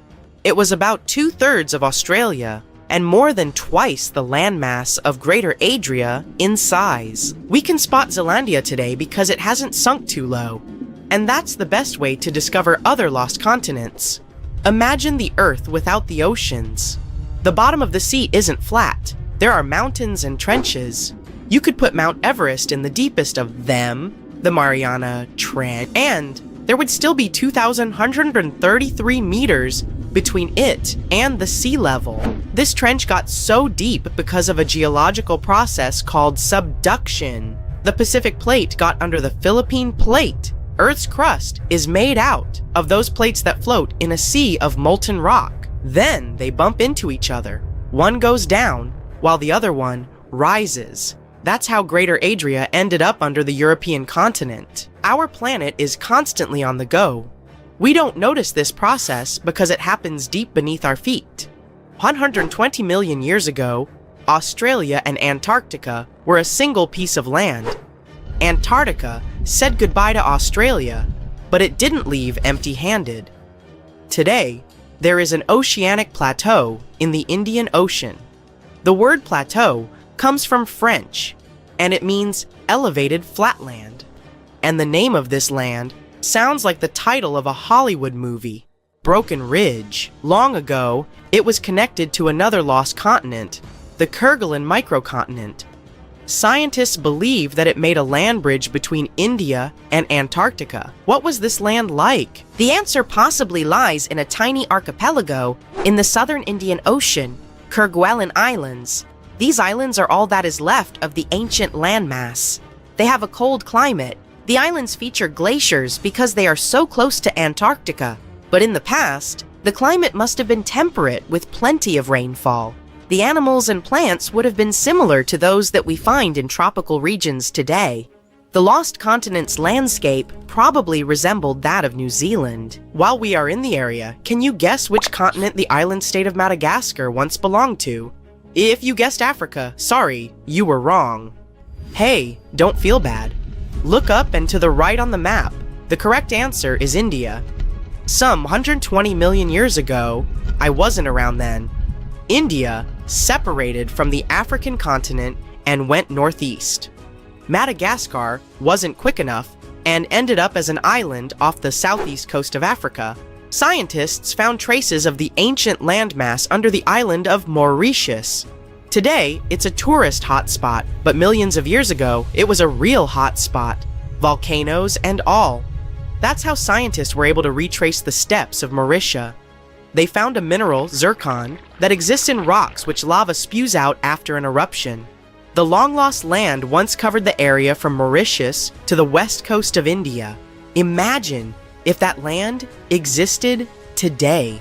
It was about 2/3 of Australia and more than twice the landmass of Greater Adria in size. We can spot Zealandia today because it hasn't sunk too low, and that's the best way to discover other lost continents. Imagine the Earth without the oceans. The bottom of the sea isn't flat. There are mountains and trenches. You could put Mount Everest in the deepest of them, the Mariana Trench, and there would still be 2,133 meters between it and the sea level. This trench got so deep because of a geological process called subduction. The Pacific Plate got under the Philippine Plate. Earth's crust is made out of those plates that float in a sea of molten rock. Then they bump into each other. One goes down, while the other one rises. That's how Greater Adria ended up under the European continent. Our planet is constantly on the go. We don't notice this process because it happens deep beneath our feet. 120 million years ago, Australia and Antarctica were a single piece of land. Antarctica said goodbye to Australia, but it didn't leave empty-handed. Today, there is an oceanic plateau in the Indian Ocean. The word plateau comes from French, and it means elevated flatland. And the name of this land sounds like the title of a Hollywood movie, Broken Ridge. Long ago, it was connected to another lost continent, the Kerguelen microcontinent. Scientists believe that it made a land bridge between India and Antarctica. What was this land like? The answer possibly lies in a tiny archipelago in the southern Indian Ocean, Kerguelen Islands. These islands are all that is left of the ancient landmass. They have a cold climate. The islands feature glaciers because they are so close to Antarctica. But in the past, the climate must have been temperate with plenty of rainfall. The animals and plants would have been similar to those that we find in tropical regions today. The lost continent's landscape probably resembled that of New Zealand. While we are in the area, can you guess which continent the island state of Madagascar once belonged to? If you guessed Africa, sorry, you were wrong. Hey, don't feel bad. Look up and to the right on the map. The correct answer is India. Some 120 million years ago, I wasn't around then, India separated from the African continent and went northeast. Madagascar wasn't quick enough and ended up as an island off the southeast coast of Africa. Scientists found traces of the ancient landmass under the island of Mauritius. Today, it's a tourist hotspot, but millions of years ago, it was a real hotspot, volcanoes and all. That's how scientists were able to retrace the steppes of Mauritius. They found a mineral, zircon, that exists in rocks which lava spews out after an eruption. The long-lost land once covered the area from Mauritius to the west coast of India. Imagine if that land existed today.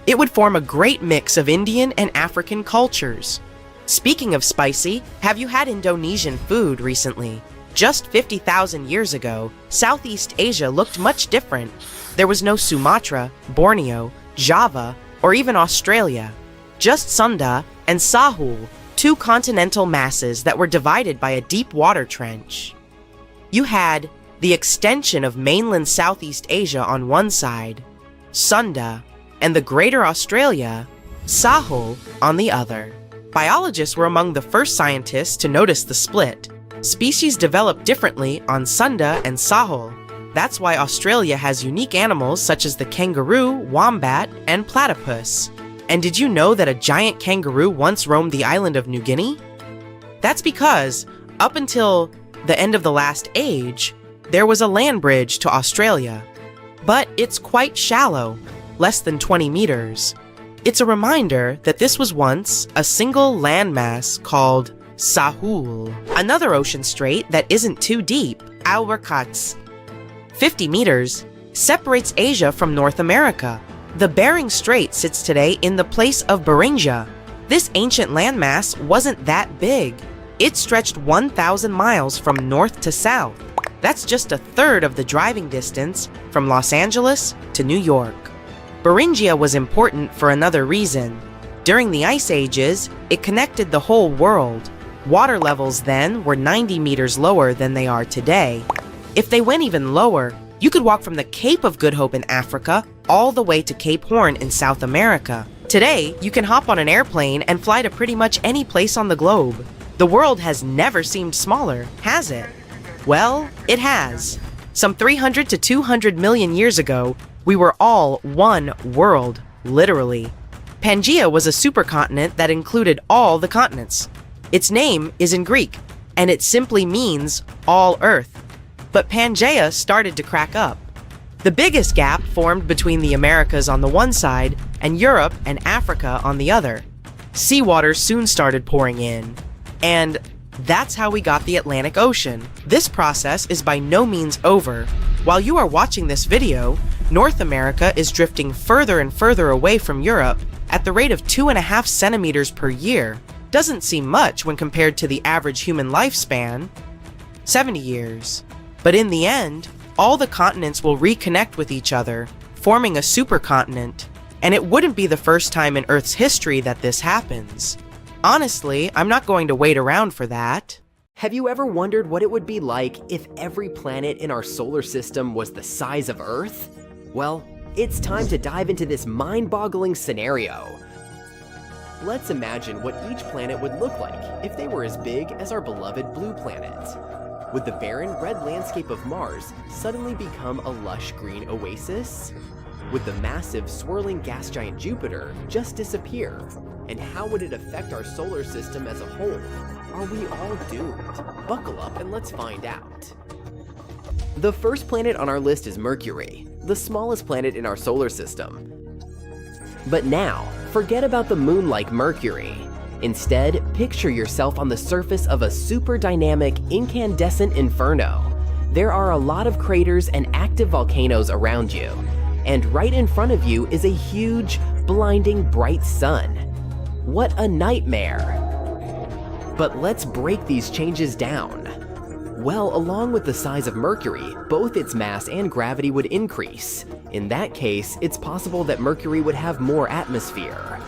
It would form a great mix of Indian and African cultures. Speaking of spicy, have you had Indonesian food recently? Just 50,000 years ago, Southeast Asia looked much different. There was no Sumatra, Borneo, Java, or even Australia. Just Sunda and Sahul, two continental masses that were divided by a deep water trench. You had the extension of mainland Southeast Asia on one side, Sunda, and the Greater Australia, Sahul, on the other. Biologists were among the first scientists to notice the split. Species develop differently on Sunda and Sahul. That's why Australia has unique animals such as the kangaroo, wombat, and platypus. And did you know that a giant kangaroo once roamed the island of New Guinea? That's because, up until the end of the last age, there was a land bridge to Australia. But it's quite shallow, less than 20 meters. It's a reminder that this was once a single landmass called Sahul. Another ocean strait that isn't too deep, Alberkats, 50 meters, separates Asia from North America. The Bering Strait sits today in the place of Beringia. This ancient landmass wasn't that big. It stretched 1,000 miles from north to south. That's just a third of the driving distance from Los Angeles to New York. Beringia was important for another reason. During the Ice Ages, it connected the whole world. Water levels then were 90 meters lower than they are today. If they went even lower, you could walk from the Cape of Good Hope in Africa all the way to Cape Horn in South America. Today, you can hop on an airplane and fly to pretty much any place on the globe. The world has never seemed smaller, has it? Well, it has. Some 300 to 200 million years ago, we were all one world, literally. Pangaea was a supercontinent that included all the continents. Its name is in Greek, and it simply means all Earth. But Pangaea started to crack up. The biggest gap formed between the Americas on the one side and Europe and Africa on the other. Seawater soon started pouring in, and that's how we got the Atlantic Ocean. This process is by no means over. While you are watching this video, North America is drifting further and further away from Europe at the rate of 2.5 centimeters per year. Doesn't seem much when compared to the average human lifespan, 70 years. But in the end, all the continents will reconnect with each other, forming a supercontinent. And it wouldn't be the first time in Earth's history that this happens. Honestly, I'm not going to wait around for that. Have you ever wondered what it would be like if every planet in our solar system was the size of Earth? Well, it's time to dive into this mind-boggling scenario. Let's imagine what each planet would look like if they were as big as our beloved blue planet. Would the barren red landscape of Mars suddenly become a lush green oasis? Would the massive swirling gas giant Jupiter just disappear? And how would it affect our solar system as a whole? Are we all doomed? Buckle up and let's find out. The first planet on our list is Mercury, the smallest planet in our solar system. But now, forget about the moon like Mercury. Instead, picture yourself on the surface of a super dynamic, incandescent inferno. There are a lot of craters and active volcanoes around you, and right in front of you is a huge, blinding bright sun. What a nightmare! But let's break these changes down. Well, along with the size of Mercury, both its mass and gravity would increase. In that case, it's possible that Mercury would have more atmosphere.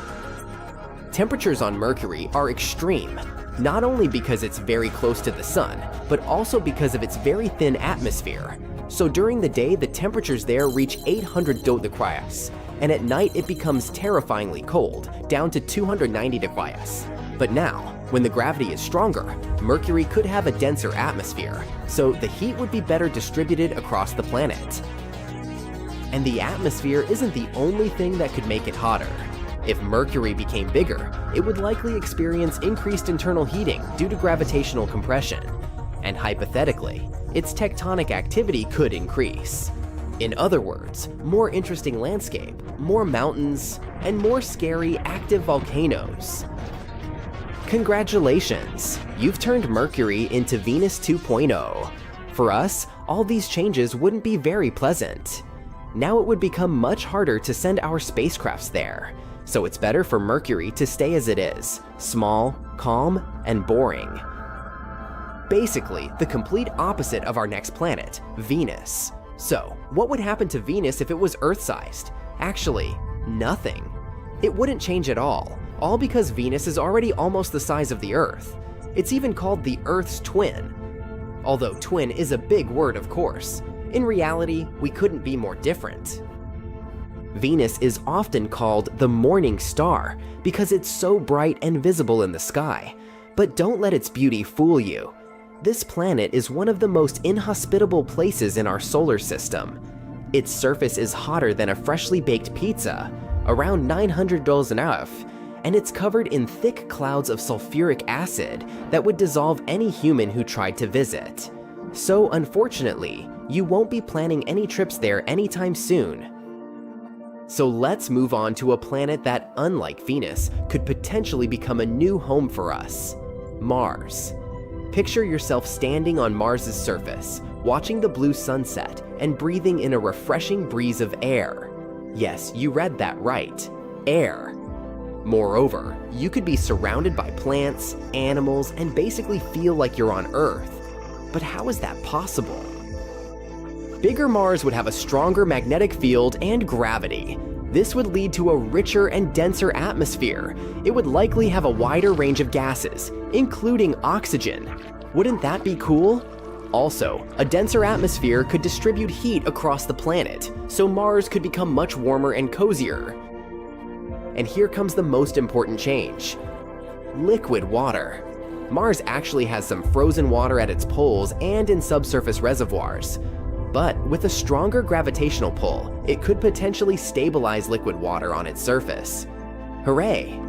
Temperatures on Mercury are extreme, not only because it's very close to the sun, but also because of its very thin atmosphere. So during the day, the temperatures there reach 800 degrees, and at night it becomes terrifyingly cold, down to 290 degrees. But now, when the gravity is stronger, Mercury could have a denser atmosphere, so the heat would be better distributed across the planet. And the atmosphere isn't the only thing that could make it hotter. If Mercury became bigger, it would likely experience increased internal heating due to gravitational compression. And hypothetically, its tectonic activity could increase. In other words, more interesting landscape, more mountains, and more scary active volcanoes. Congratulations! You've turned Mercury into Venus 2.0. For us, all these changes wouldn't be very pleasant. Now it would become much harder to send our spacecrafts there. So it's better for Mercury to stay as it is, small, calm, and boring. Basically, the complete opposite of our next planet, Venus. So, what would happen to Venus if it was Earth-sized? Actually, nothing. It wouldn't change at all because Venus is already almost the size of the Earth. It's even called the Earth's twin. Although twin is a big word, of course. In reality, we couldn't be more different. Venus is often called the morning star because it's so bright and visible in the sky. But don't let its beauty fool you. This planet is one of the most inhospitable places in our solar system. Its surface is hotter than a freshly baked pizza, around 900 F, and it's covered in thick clouds of sulfuric acid that would dissolve any human who tried to visit. So unfortunately, you won't be planning any trips there anytime soon. So let's move on to a planet that, unlike Venus, could potentially become a new home for us: Mars. Picture yourself standing on Mars's surface, watching the blue sunset and breathing in a refreshing breeze of air. Yes, you read that right, air. Moreover, you could be surrounded by plants, animals, and basically feel like you're on Earth. But how is that possible? Bigger Mars would have a stronger magnetic field and gravity. This would lead to a richer and denser atmosphere. It would likely have a wider range of gases, including oxygen. Wouldn't that be cool? Also, a denser atmosphere could distribute heat across the planet, so Mars could become much warmer and cozier. And here comes the most important change: liquid water. Mars actually has some frozen water at its poles and in subsurface reservoirs. But with a stronger gravitational pull, it could potentially stabilize liquid water on its surface. Hooray!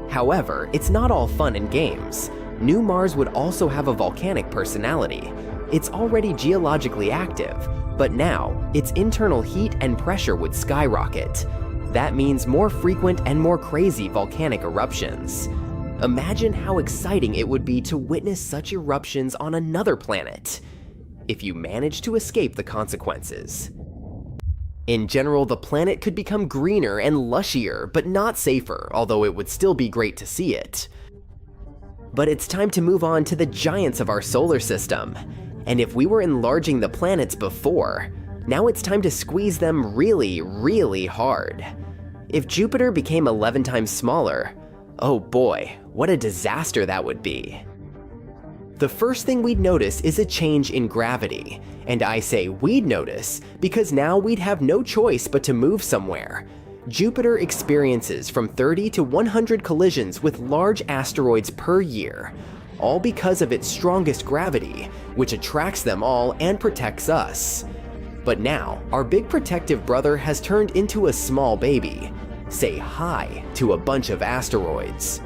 However, it's not all fun and games. New Mars would also have a volcanic personality. It's already geologically active, but now its internal heat and pressure would skyrocket. That means more frequent and more crazy volcanic eruptions. Imagine how exciting it would be to witness such eruptions on another planet, if you manage to escape the consequences. In general, the planet could become greener and lushier, but not safer, although it would still be great to see it. But it's time to move on to the giants of our solar system. And if we were enlarging the planets before, now it's time to squeeze them really, really hard. If Jupiter became 11 times smaller, oh boy, what a disaster that would be. The first thing we'd notice is a change in gravity. And I say we'd notice because now we'd have no choice but to move somewhere. Jupiter experiences from 30 to 100 collisions with large asteroids per year, all because of its strongest gravity, which attracts them all and protects us. But now, our big protective brother has turned into a small baby. Say hi to a bunch of asteroids.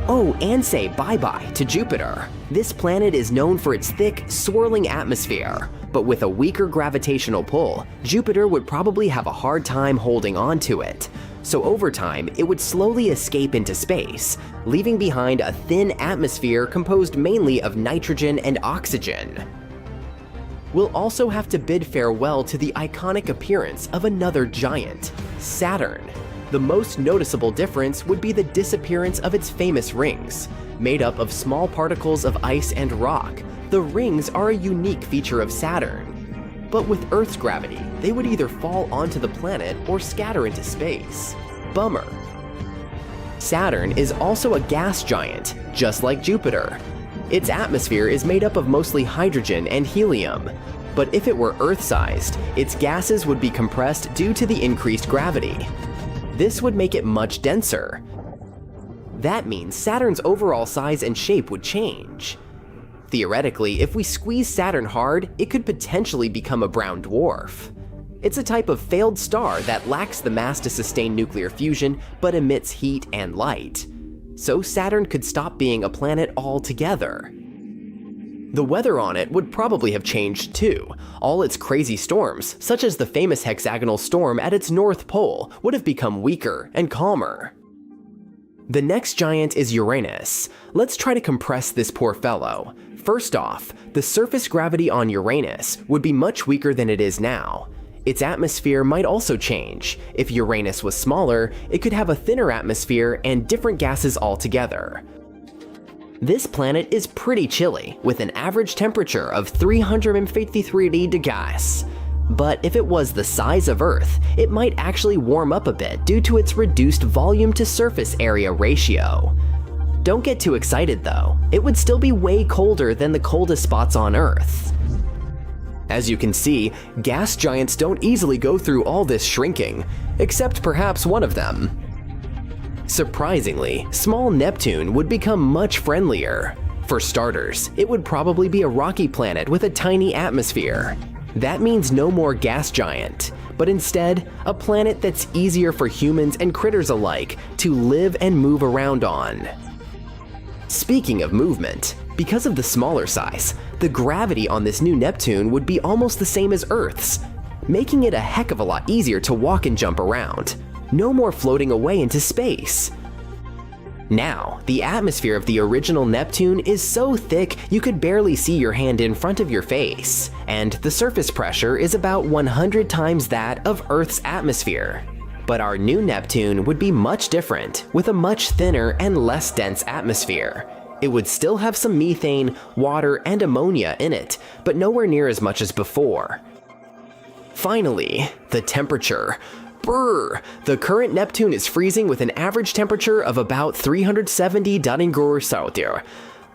Oh, and say bye-bye to Jupiter. This planet is known for its thick, swirling atmosphere, but with a weaker gravitational pull, Jupiter would probably have a hard time holding on to it. So over time, it would slowly escape into space, leaving behind a thin atmosphere composed mainly of nitrogen and oxygen. We'll also have to bid farewell to the iconic appearance of another giant, Saturn. The most noticeable difference would be the disappearance of its famous rings. Made up of small particles of ice and rock, the rings are a unique feature of Saturn. But with Earth's gravity, they would either fall onto the planet or scatter into space. Bummer. Saturn is also a gas giant, just like Jupiter. Its atmosphere is made up of mostly hydrogen and helium. But if it were Earth-sized, its gases would be compressed due to the increased gravity. This would make it much denser. That means Saturn's overall size and shape would change. Theoretically, if we squeeze Saturn hard, it could potentially become a brown dwarf. It's a type of failed star that lacks the mass to sustain nuclear fusion, but emits heat and light. So Saturn could stop being a planet altogether. The weather on it would probably have changed too. All its crazy storms, such as the famous hexagonal storm at its north pole, would have become weaker and calmer. The next giant is Uranus. Let's try to compress this poor fellow. First off, the surface gravity on Uranus would be much weaker than it is now. Its atmosphere might also change. If Uranus was smaller, it could have a thinner atmosphere and different gases altogether. This planet is pretty chilly, with an average temperature of 353 degrees. But if it was the size of Earth, it might actually warm up a bit due to its reduced volume to surface area ratio. Don't get too excited though, it would still be way colder than the coldest spots on Earth. As you can see, gas giants don't easily go through all this shrinking, except perhaps one of them. Surprisingly, small Neptune would become much friendlier. For starters, it would probably be a rocky planet with a tiny atmosphere. That means no more gas giant, but instead, a planet that's easier for humans and critters alike to live and move around on. Speaking of movement, because of the smaller size, the gravity on this new Neptune would be almost the same as Earth's, making it a heck of a lot easier to walk and jump around. No more floating away into space. Now, the atmosphere of the original Neptune is so thick you could barely see your hand in front of your face, and the surface pressure is about 100 times that of Earth's atmosphere. But our new Neptune would be much different, with a much thinner and less dense atmosphere. It would still have some methane, water, and ammonia in it, but nowhere near as much as before. Finally, the temperature. Brr! The current Neptune is freezing with an average temperature of about 370 °C.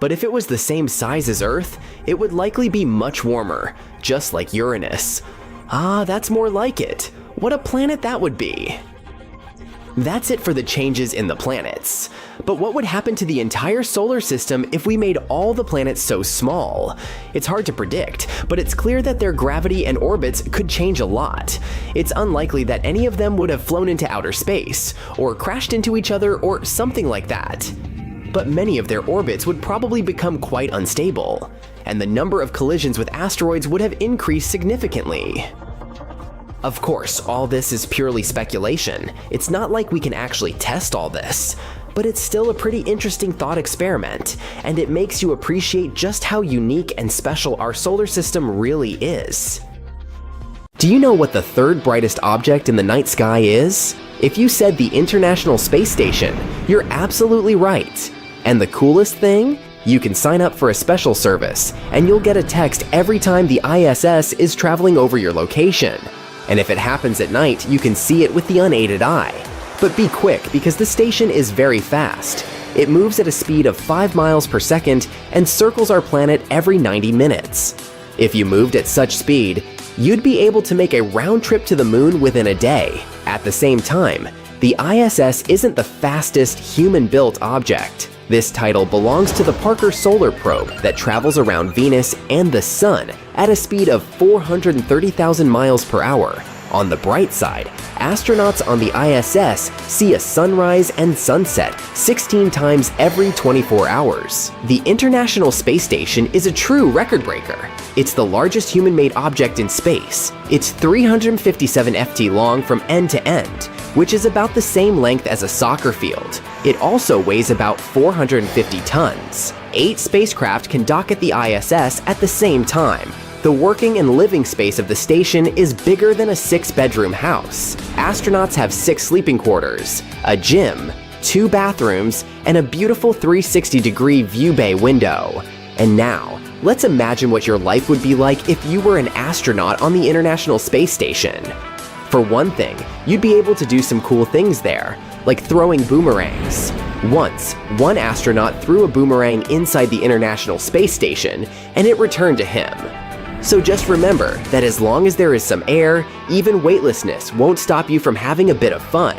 But if it was the same size as Earth, it would likely be much warmer, just like Uranus. Ah, that's more like it. What a planet that would be! That's it for the changes in the planets. But what would happen to the entire solar system if we made all the planets so small? It's hard to predict, but it's clear that their gravity and orbits could change a lot. It's unlikely that any of them would have flown into outer space, or crashed into each other, or something like that. But many of their orbits would probably become quite unstable, and the number of collisions with asteroids would have increased significantly. Of course, all this is purely speculation. It's not like we can actually test all this, but it's still a pretty interesting thought experiment, and it makes you appreciate just how unique and special our solar system really is. Do you know what the third brightest object in the night sky is? If you said the International Space Station, you're absolutely right. And the coolest thing? You can sign up for a special service, and you'll get a text every time the ISS is traveling over your location. And if it happens at night, you can see it with the unaided eye. But be quick, because the station is very fast. It moves at a speed of 5 miles per second and circles our planet every 90 minutes. If you moved at such speed, you'd be able to make a round trip to the moon within a day. At the same time, the ISS isn't the fastest human-built object. This title belongs to the Parker Solar Probe that travels around Venus and the Sun at a speed of 430,000 miles per hour. On the bright side, astronauts on the ISS see a sunrise and sunset 16 times every 24 hours. The International Space Station is a true record breaker. It's the largest human-made object in space. It's 357 ft long from end to end, which is about the same length as a soccer field. It also weighs about 450 tons. 8 spacecraft can dock at the ISS at the same time. The working and living space of the station is bigger than a 6-bedroom house. Astronauts have 6 sleeping quarters, a gym, 2 bathrooms, and a beautiful 360-degree view bay window. And now, let's imagine what your life would be like if you were an astronaut on the International Space Station. For one thing, you'd be able to do some cool things there, like throwing boomerangs. Once, one astronaut threw a boomerang inside the International Space Station, and it returned to him. So just remember that as long as there is some air, even weightlessness won't stop you from having a bit of fun.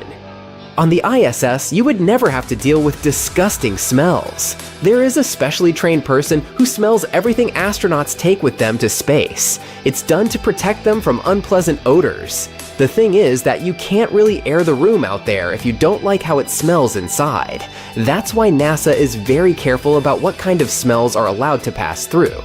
On the ISS, you would never have to deal with disgusting smells. There is a specially trained person who smells everything astronauts take with them to space. It's done to protect them from unpleasant odors. The thing is that you can't really air the room out there if you don't like how it smells inside. That's why NASA is very careful about what kind of smells are allowed to pass through.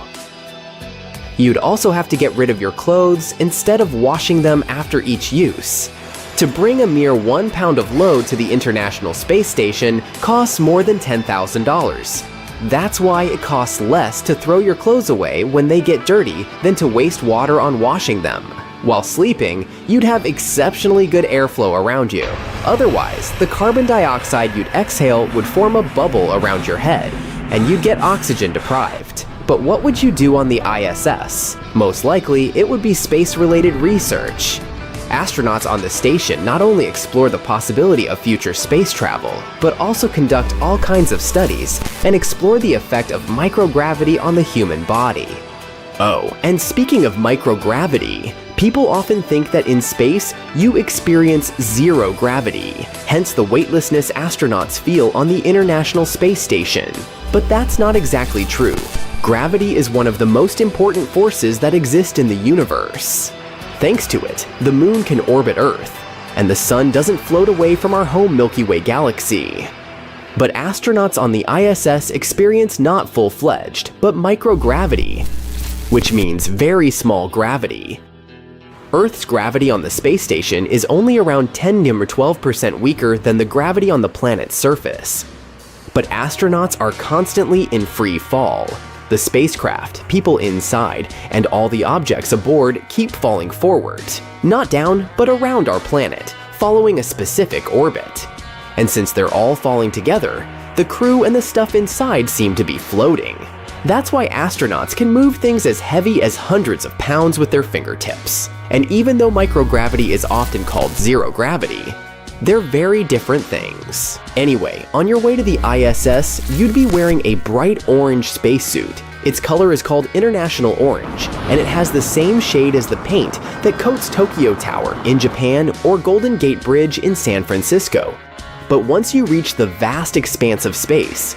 You'd also have to get rid of your clothes instead of washing them after each use. To bring a mere 1 pound of load to the International Space Station costs more than $10,000. That's why it costs less to throw your clothes away when they get dirty than to waste water on washing them. While sleeping, you'd have exceptionally good airflow around you. Otherwise, the carbon dioxide you'd exhale would form a bubble around your head, and you'd get oxygen deprived. But what would you do on the ISS? Most likely, it would be space-related research. Astronauts on the station not only explore the possibility of future space travel, but also conduct all kinds of studies and explore the effect of microgravity on the human body. Oh, and speaking of microgravity, people often think that in space, you experience zero gravity, hence the weightlessness astronauts feel on the International Space Station. But that's not exactly true. Gravity is one of the most important forces that exist in the universe. Thanks to it, the moon can orbit Earth, and the sun doesn't float away from our home Milky Way galaxy. But astronauts on the ISS experience not full-fledged, but microgravity, which means very small gravity. Earth's gravity on the space station is only around 10 or 12% weaker than the gravity on the planet's surface. But astronauts are constantly in free fall. The spacecraft, people inside, and all the objects aboard keep falling forward. Not down, but around our planet, following a specific orbit. And since they're all falling together, the crew and the stuff inside seem to be floating. That's why astronauts can move things as heavy as hundreds of pounds with their fingertips. And even though microgravity is often called zero gravity, they're very different things. Anyway, on your way to the ISS, you'd be wearing a bright orange spacesuit. Its color is called International Orange, and it has the same shade as the paint that coats Tokyo Tower in Japan or Golden Gate Bridge in San Francisco. But once you reach the vast expanse of space,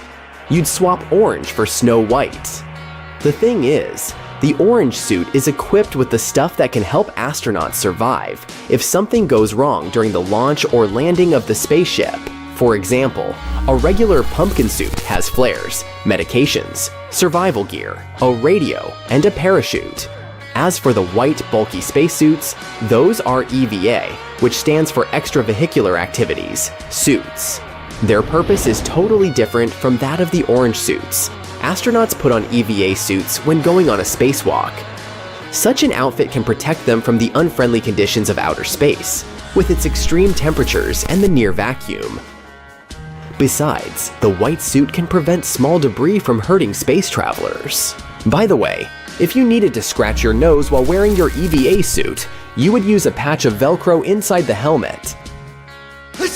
you'd swap orange for Snow White. The thing is, the orange suit is equipped with the stuff that can help astronauts survive if something goes wrong during the launch or landing of the spaceship. For example, a regular pumpkin suit has flares, medications, survival gear, a radio, and a parachute. As for the white, bulky spacesuits, those are EVA, which stands for extravehicular activities, suits. Their purpose is totally different from that of the orange suits. Astronauts put on EVA suits when going on a spacewalk. Such an outfit can protect them from the unfriendly conditions of outer space, with its extreme temperatures and the near vacuum. Besides, the white suit can prevent small debris from hurting space travelers. By the way, if you needed to scratch your nose while wearing your EVA suit, you would use a patch of Velcro inside the helmet.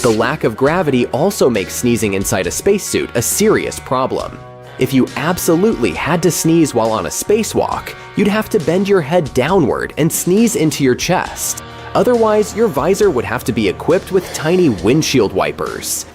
The lack of gravity also makes sneezing inside a spacesuit a serious problem. If you absolutely had to sneeze while on a spacewalk, you'd have to bend your head downward and sneeze into your chest. Otherwise, your visor would have to be equipped with tiny windshield wipers.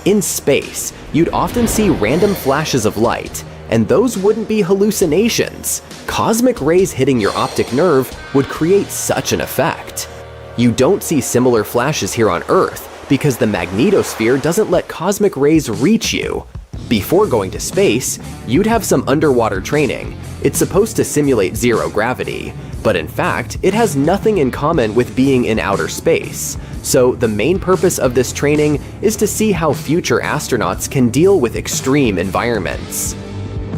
In space, you'd often see random flashes of light, and those wouldn't be hallucinations. Cosmic rays hitting your optic nerve would create such an effect. You don't see similar flashes here on Earth because the magnetosphere doesn't let cosmic rays reach you. Before going to space, you'd have some underwater training. It's supposed to simulate zero gravity, but in fact, it has nothing in common with being in outer space. So the main purpose of this training is to see how future astronauts can deal with extreme environments.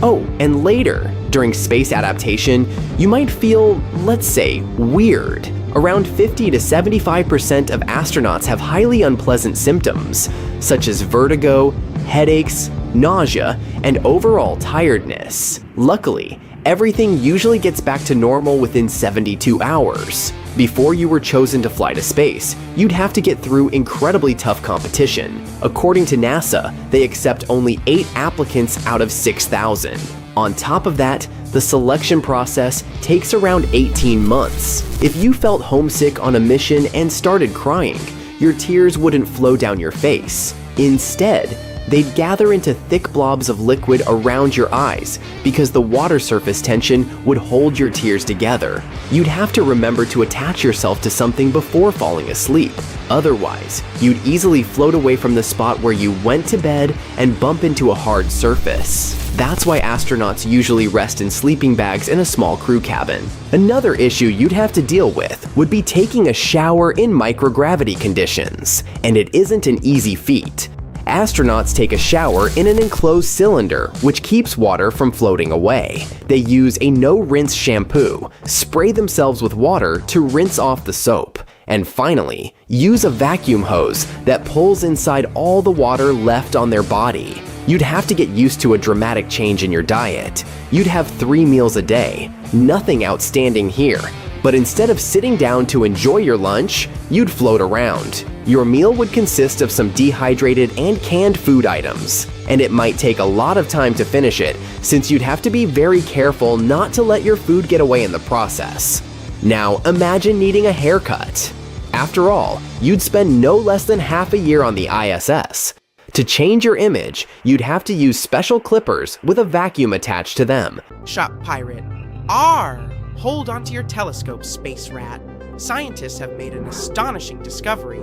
Oh, and later, during space adaptation, you might feel, let's say, weird. Around 50 to 75% of astronauts have highly unpleasant symptoms, such as vertigo, headaches, nausea, and overall tiredness. Luckily, everything usually gets back to normal within 72 hours. Before you were chosen to fly to space, you'd have to get through incredibly tough competition. According to NASA, they accept only 8 applicants out of 6,000. On top of that, the selection process takes around 18 months. If you felt homesick on a mission and started crying, your tears wouldn't flow down your face. Instead, they'd gather into thick blobs of liquid around your eyes because the water surface tension would hold your tears together. You'd have to remember to attach yourself to something before falling asleep. Otherwise, you'd easily float away from the spot where you went to bed and bump into a hard surface. That's why astronauts usually rest in sleeping bags in a small crew cabin. Another issue you'd have to deal with would be taking a shower in microgravity conditions, and it isn't an easy feat. Astronauts take a shower in an enclosed cylinder, which keeps water from floating away. They use a no-rinse shampoo, spray themselves with water to rinse off the soap, and finally, use a vacuum hose that pulls inside all the water left on their body. You'd have to get used to a dramatic change in your diet. You'd have 3 meals a day. Nothing outstanding here. But instead of sitting down to enjoy your lunch, you'd float around. Your meal would consist of some dehydrated and canned food items, and it might take a lot of time to finish it, since you'd have to be very careful not to let your food get away in the process. Now imagine needing a haircut. After all, you'd spend no less than half a year on the ISS. To change your image, you'd have to use special clippers with a vacuum attached to them. Shop pirate. R. Hold onto your telescope, space rat. Scientists have made an astonishing discovery.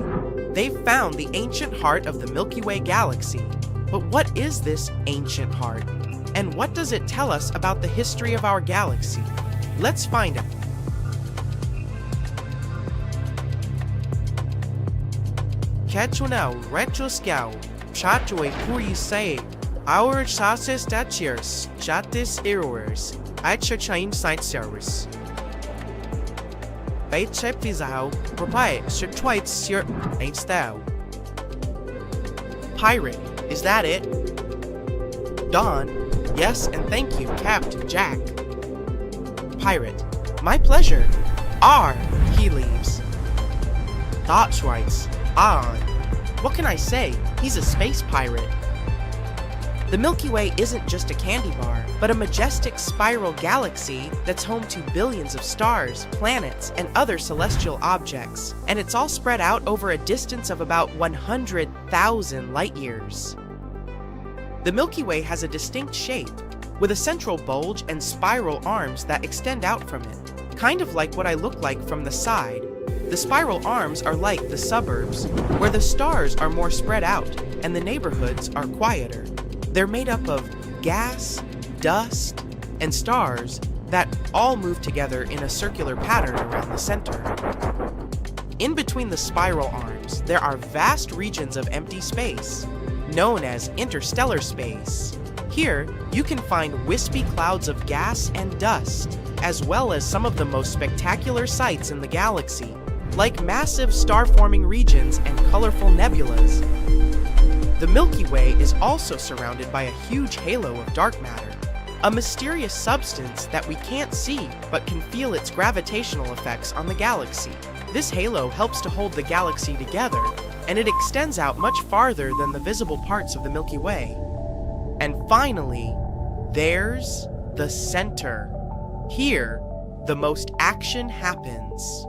They've found the ancient heart of the Milky Way galaxy. But what is this ancient heart? And what does it tell us about the history of our galaxy? Let's find out. Ketchunau retroskau, chatue puri say, our chassis statues, chatis errors, I chain site service. Bait chep visau, propai, shirtwite sir, ain't style. Pirate, is that it? Don, yes, and thank you, Captain Jack. Pirate, my pleasure. R, he leaves. That's right. On. What can I say? He's a space pirate. The Milky Way isn't just a candy bar, but a majestic spiral galaxy that's home to billions of stars, planets, and other celestial objects, and it's all spread out over a distance of about 100,000 light-years. The Milky Way has a distinct shape, with a central bulge and spiral arms that extend out from it, kind of like what I look like from the side. The spiral arms are like the suburbs, where the stars are more spread out and the neighborhoods are quieter. They're made up of gas, dust, and stars that all move together in a circular pattern around the center. In between the spiral arms, there are vast regions of empty space, known as interstellar space. Here, you can find wispy clouds of gas and dust, as well as some of the most spectacular sights in the galaxy, like massive star-forming regions and colorful nebulas. The Milky Way is also surrounded by a huge halo of dark matter, a mysterious substance that we can't see but can feel its gravitational effects on the galaxy. This halo helps to hold the galaxy together, and it extends out much farther than the visible parts of the Milky Way. And finally, there's the center. Here, the most action happens.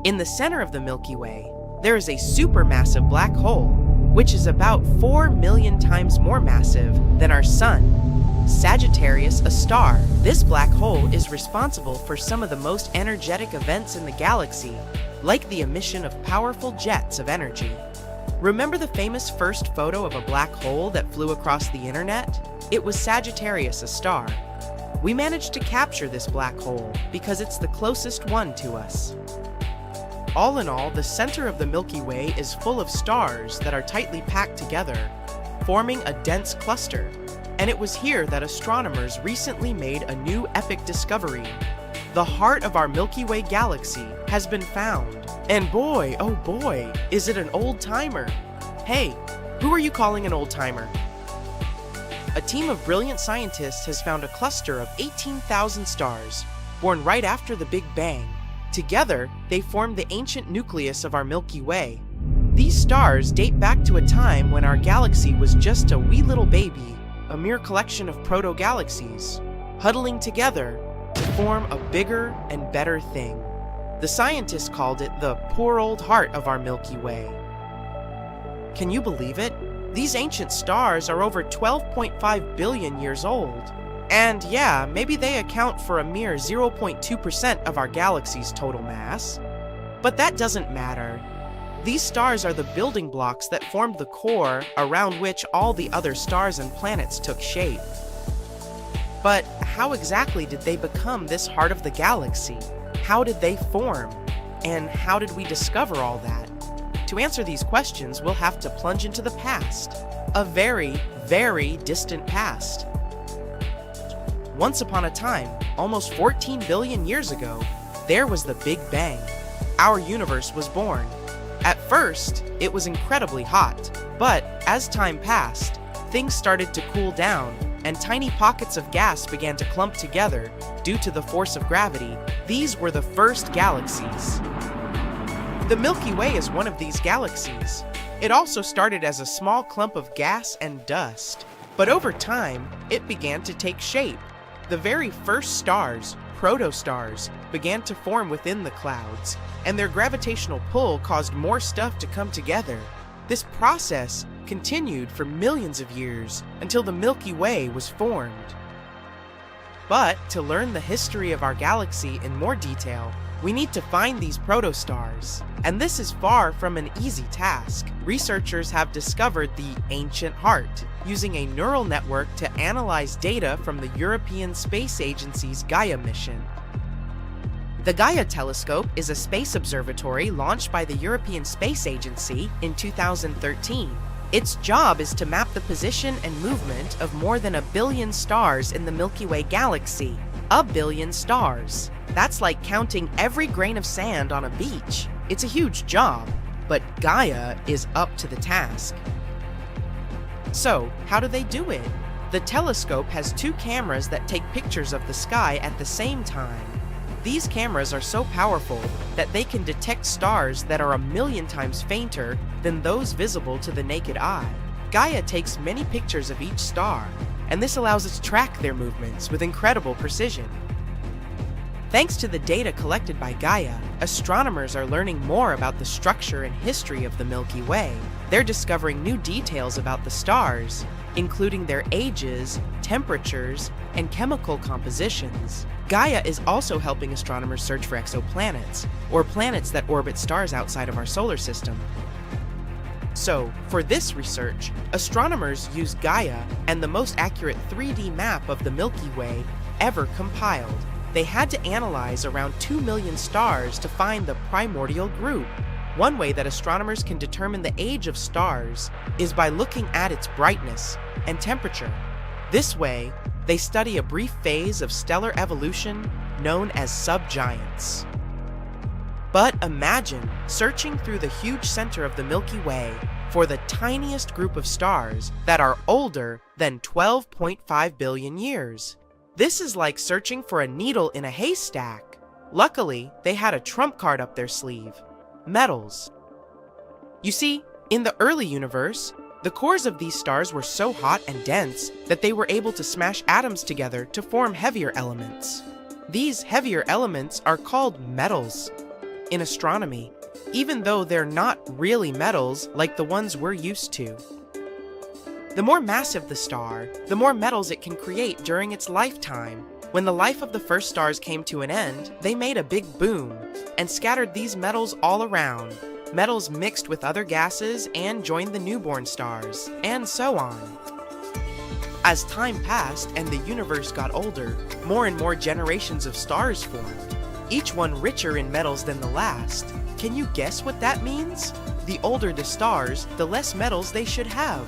In the center of the Milky Way, there is a supermassive black hole, which is about 4 million times more massive than our Sun. Sagittarius, a star. This black hole is responsible for some of the most energetic events in the galaxy, like the emission of powerful jets of energy. Remember the famous first photo of a black hole that flew across the internet? It was Sagittarius, a star. We managed to capture this black hole because it's the closest one to us. All in all, the center of the Milky Way is full of stars that are tightly packed together, forming a dense cluster. And it was here that astronomers recently made a new epic discovery. The heart of our Milky Way galaxy has been found. And boy, oh boy, is it an old-timer. Hey, who are you calling an old-timer? A team of brilliant scientists has found a cluster of 18,000 stars, born right after the Big Bang. Together, they form the ancient nucleus of our Milky Way. These stars date back to a time when our galaxy was just a wee little baby, a mere collection of proto-galaxies, huddling together to form a bigger and better thing. The scientists called it the poor old heart of our Milky Way. Can you believe it? These ancient stars are over 12.5 billion years old. And yeah, maybe they account for a mere 0.2% of our galaxy's total mass. But that doesn't matter. These stars are the building blocks that formed the core around which all the other stars and planets took shape. But how exactly did they become this heart of the galaxy? How did they form? And how did we discover all that? To answer these questions, we'll have to plunge into the past. A very, very distant past. Once upon a time, almost 14 billion years ago, there was the Big Bang. Our universe was born. At first, it was incredibly hot, but as time passed, things started to cool down, and tiny pockets of gas began to clump together due to the force of gravity, these were the first galaxies. The Milky Way is one of these galaxies. It also started as a small clump of gas and dust, but over time, it began to take shape. The very first stars, protostars, began to form within the clouds, and their gravitational pull caused more stuff to come together. This process continued for millions of years until the Milky Way was formed. But to learn the history of our galaxy in more detail, we need to find these protostars. And this is far from an easy task. Researchers have discovered the ancient heart, using a neural network to analyze data from the European Space Agency's Gaia mission. The Gaia telescope is a space observatory launched by the European Space Agency in 2013. Its job is to map the position and movement of more than 1 billion stars in the Milky Way galaxy. 1 billion stars. That's like counting every grain of sand on a beach. It's a huge job, but Gaia is up to the task. So, how do they do it? The telescope has 2 cameras that take pictures of the sky at the same time. These cameras are so powerful that they can detect stars that are 1 million times fainter than those visible to the naked eye. Gaia takes many pictures of each star, and this allows us to track their movements with incredible precision. Thanks to the data collected by Gaia, astronomers are learning more about the structure and history of the Milky Way. They're discovering new details about the stars, including their ages, temperatures, and chemical compositions. Gaia is also helping astronomers search for exoplanets, or planets that orbit stars outside of our solar system. So, for this research, astronomers used Gaia and the most accurate 3D map of the Milky Way ever compiled. They had to analyze around 2 million stars to find the primordial group. One way that astronomers can determine the age of stars is by looking at its brightness and temperature. This way, they study a brief phase of stellar evolution known as subgiants. But imagine searching through the huge center of the Milky Way for the tiniest group of stars that are older than 12.5 billion years. This is like searching for a needle in a haystack. Luckily, they had a trump card up their sleeve: metals. You see, in the early universe, the cores of these stars were so hot and dense that they were able to smash atoms together to form heavier elements. These heavier elements are called metals in astronomy, even though they're not really metals like the ones we're used to. The more massive the star, the more metals it can create during its lifetime. When the life of the first stars came to an end, they made a big boom and scattered these metals all around. Metals mixed with other gases and joined the newborn stars, and so on. As time passed and the universe got older, more and more generations of stars formed, each one richer in metals than the last. Can you guess what that means? The older the stars, the less metals they should have.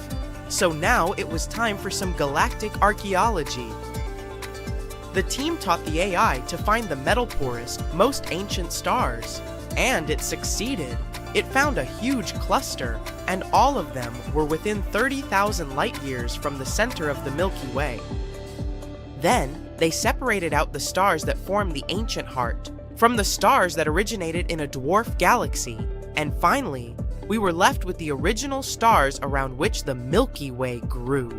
So now it was time for some galactic archaeology. The team taught the AI to find the metal-poorest, most ancient stars, and it succeeded. It found a huge cluster, and all of them were within 30,000 light-years from the center of the Milky Way. Then, they separated out the stars that formed the ancient heart from the stars that originated in a dwarf galaxy, and finally, we were left with the original stars around which the Milky Way grew.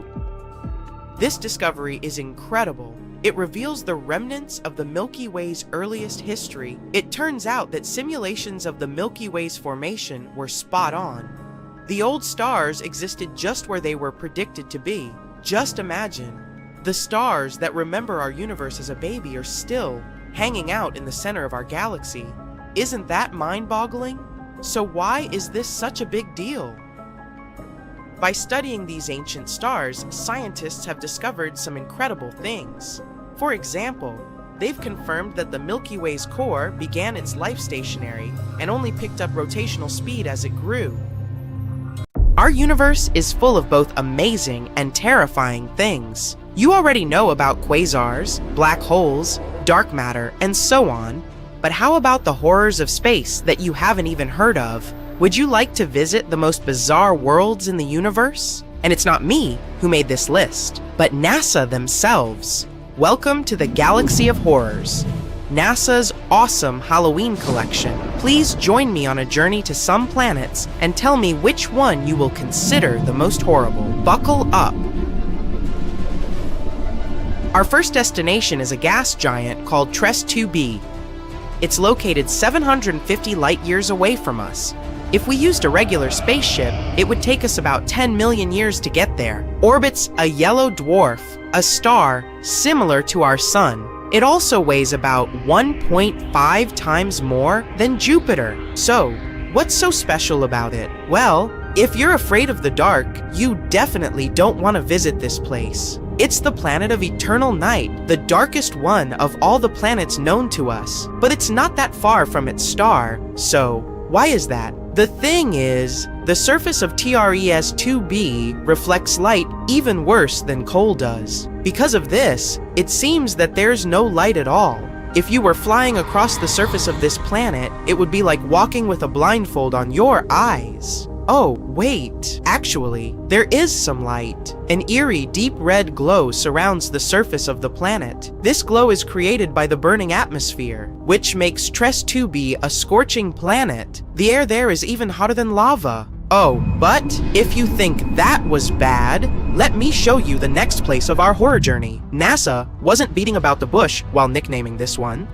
This discovery is incredible. It reveals the remnants of the Milky Way's earliest history. It turns out that simulations of the Milky Way's formation were spot on. The old stars existed just where they were predicted to be. Just imagine, the stars that remember our universe as a baby are still hanging out in the center of our galaxy. Isn't that mind-boggling? So why is this such a big deal? By studying these ancient stars, scientists have discovered some incredible things. For example, they've confirmed that the Milky Way's core began its life stationary and only picked up rotational speed as it grew. Our universe is full of both amazing and terrifying things. You already know about quasars, black holes, dark matter, and so on. But how about the horrors of space that you haven't even heard of? Would you like to visit the most bizarre worlds in the universe? And it's not me who made this list. but NASA themselves. Welcome to the Galaxy of Horrors, NASA's awesome Halloween collection. Please join me on a journey to some planets and tell me which one you will consider the most horrible. Buckle up. Our first destination is a gas giant called TRES 2b. It's located 750 light-years away from us. If we used a regular spaceship, it would take us about 10 million years to get there. Orbits a yellow dwarf, a star similar to our Sun. It also weighs about 1.5 times more than Jupiter. So, what's so special about it? Well, if you're afraid of the dark, you definitely don't want to visit this place. It's the planet of eternal night, the darkest one of all the planets known to us. But it's not that far from its star, so why is that? The thing is, the surface of TRES 2b reflects light even worse than coal does. Because of this, it seems that there's no light at all. If you were flying across the surface of this planet, it would be like walking with a blindfold on your eyes. Oh, wait. Actually, there is some light. An eerie, deep red glow surrounds the surface of the planet. This glow is created by the burning atmosphere, which makes TRES 2b a scorching planet. The air there is even hotter than lava. Oh, but if you think that was bad, let me show you the next place of our horror journey. NASA wasn't beating about the bush while nicknaming this one.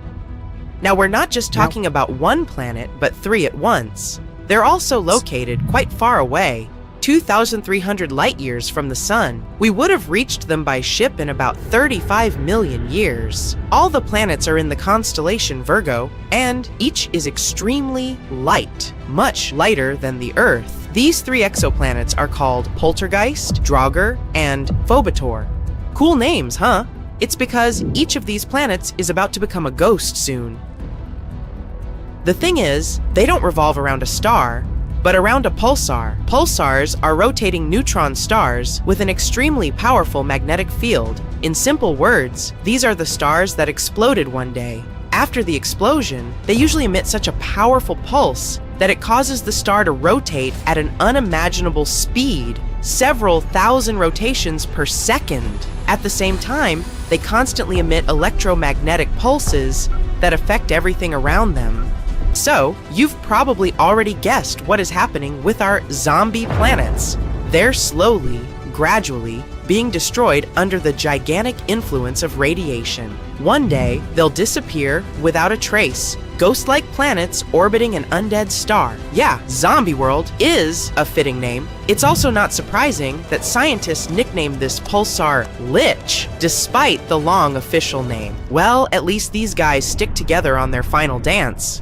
Now, we're not just talking about one planet, but three at once. They're also located quite far away, 2,300 light-years from the Sun. We would have reached them by ship in about 35 million years. All the planets are in the constellation Virgo, and each is extremely light, much lighter than the Earth. These three exoplanets are called Poltergeist, Draugr, and Phobator. Cool names, huh? It's because each of these planets is about to become a ghost soon. The thing is, they don't revolve around a star, but around a pulsar. Pulsars are rotating neutron stars with an extremely powerful magnetic field. In simple words, these are the stars that exploded one day. After the explosion, they usually emit such a powerful pulse that it causes the star to rotate at an unimaginable speed, several thousand rotations per second. At the same time, they constantly emit electromagnetic pulses that affect everything around them. So, you've probably already guessed what is happening with our zombie planets. They're slowly, gradually, being destroyed under the gigantic influence of radiation. One day, they'll disappear without a trace, ghost-like planets orbiting an undead star. Yeah, Zombie World is a fitting name. It's also not surprising that scientists nicknamed this pulsar Lich, despite the long official name. Well, at least these guys stick together on their final dance.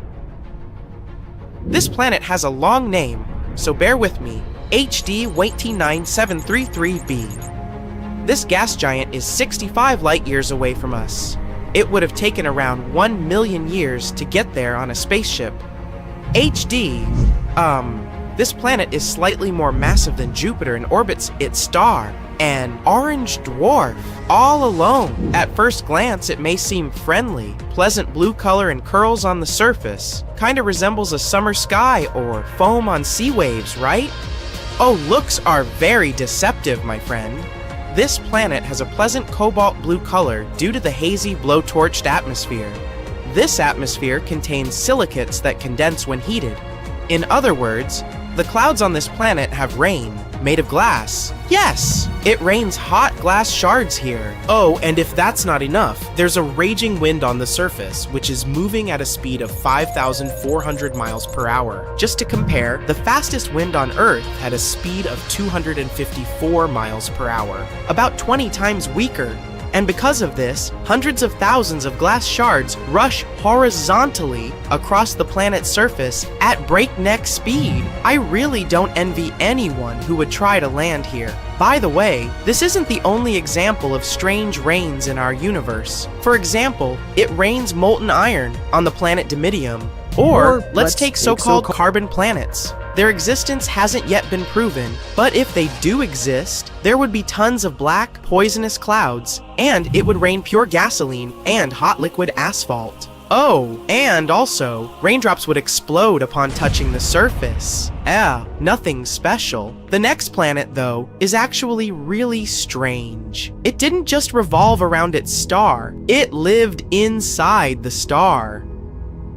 This planet has a long name, so bear with me. HD 18733b. This gas giant is 65 light-years away from us. It would have taken around 1 million years to get there on a spaceship. This planet is slightly more massive than Jupiter and orbits its star, an orange dwarf, all alone. At first glance, it may seem friendly. Pleasant blue color and curls on the surface. Kinda resembles a summer sky or foam on sea waves, right? Oh, looks are very deceptive, my friend. This planet has a pleasant cobalt blue color due to the hazy blowtorched atmosphere. This atmosphere contains silicates that condense when heated. In other words, the clouds on this planet have rain, made of glass. Yes, it rains hot glass shards here. Oh, and if that's not enough, there's a raging wind on the surface, which is moving at a speed of 5,400 miles per hour. Just to compare, the fastest wind on Earth had a speed of 254 miles per hour, about 20 times weaker. And because of this, hundreds of thousands of glass shards rush horizontally across the planet's surface at breakneck speed. I really don't envy anyone who would try to land here. By the way, this isn't the only example of strange rains in our universe. For example, it rains molten iron on the planet Dimidium. Or let's take so-called carbon planets. Their existence hasn't yet been proven, but if they do exist, there would be tons of black, poisonous clouds, and it would rain pure gasoline and hot liquid asphalt. Oh, and also, raindrops would explode upon touching the surface. Nothing special. The next planet, though, is actually really strange. It didn't just revolve around its star, it lived inside the star.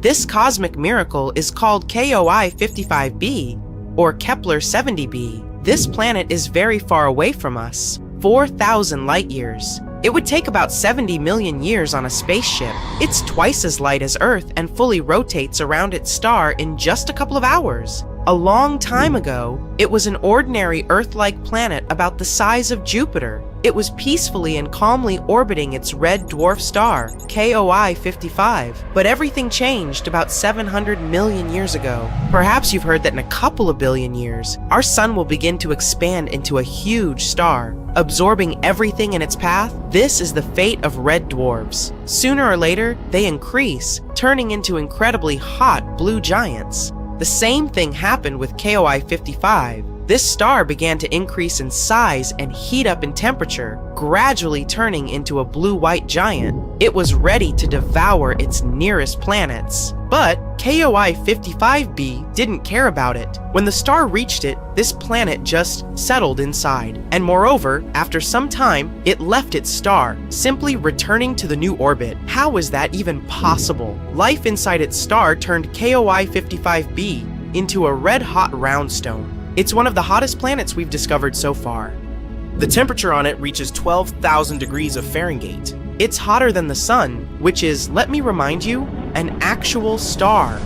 This cosmic miracle is called KOI 55b, or Kepler 70b. This planet is very far away from us, 4,000 light years. It would take about 70 million years on a spaceship. It's twice as light as Earth and fully rotates around its star in just a couple of hours. A long time ago, it was an ordinary Earth-like planet about the size of Jupiter. It was peacefully and calmly orbiting its red dwarf star, KOI 55. But everything changed about 700 million years ago. Perhaps you've heard that in a couple of billion years, our sun will begin to expand into a huge star, absorbing everything in its path. This is the fate of red dwarfs. Sooner or later, they increase, turning into incredibly hot blue giants. The same thing happened with KOI 55. This star began to increase in size and heat up in temperature, gradually turning into a blue-white giant. It was ready to devour its nearest planets. But KOI 55b didn't care about it. When the star reached it, this planet just settled inside. And moreover, after some time, it left its star, simply returning to the new orbit. How is that even possible? Life inside its star turned KOI 55b into a red-hot roundstone. It's one of the hottest planets we've discovered so far. The temperature on it reaches 12,000 degrees of Fahrenheit. It's hotter than the sun, which is, let me remind you, an actual star.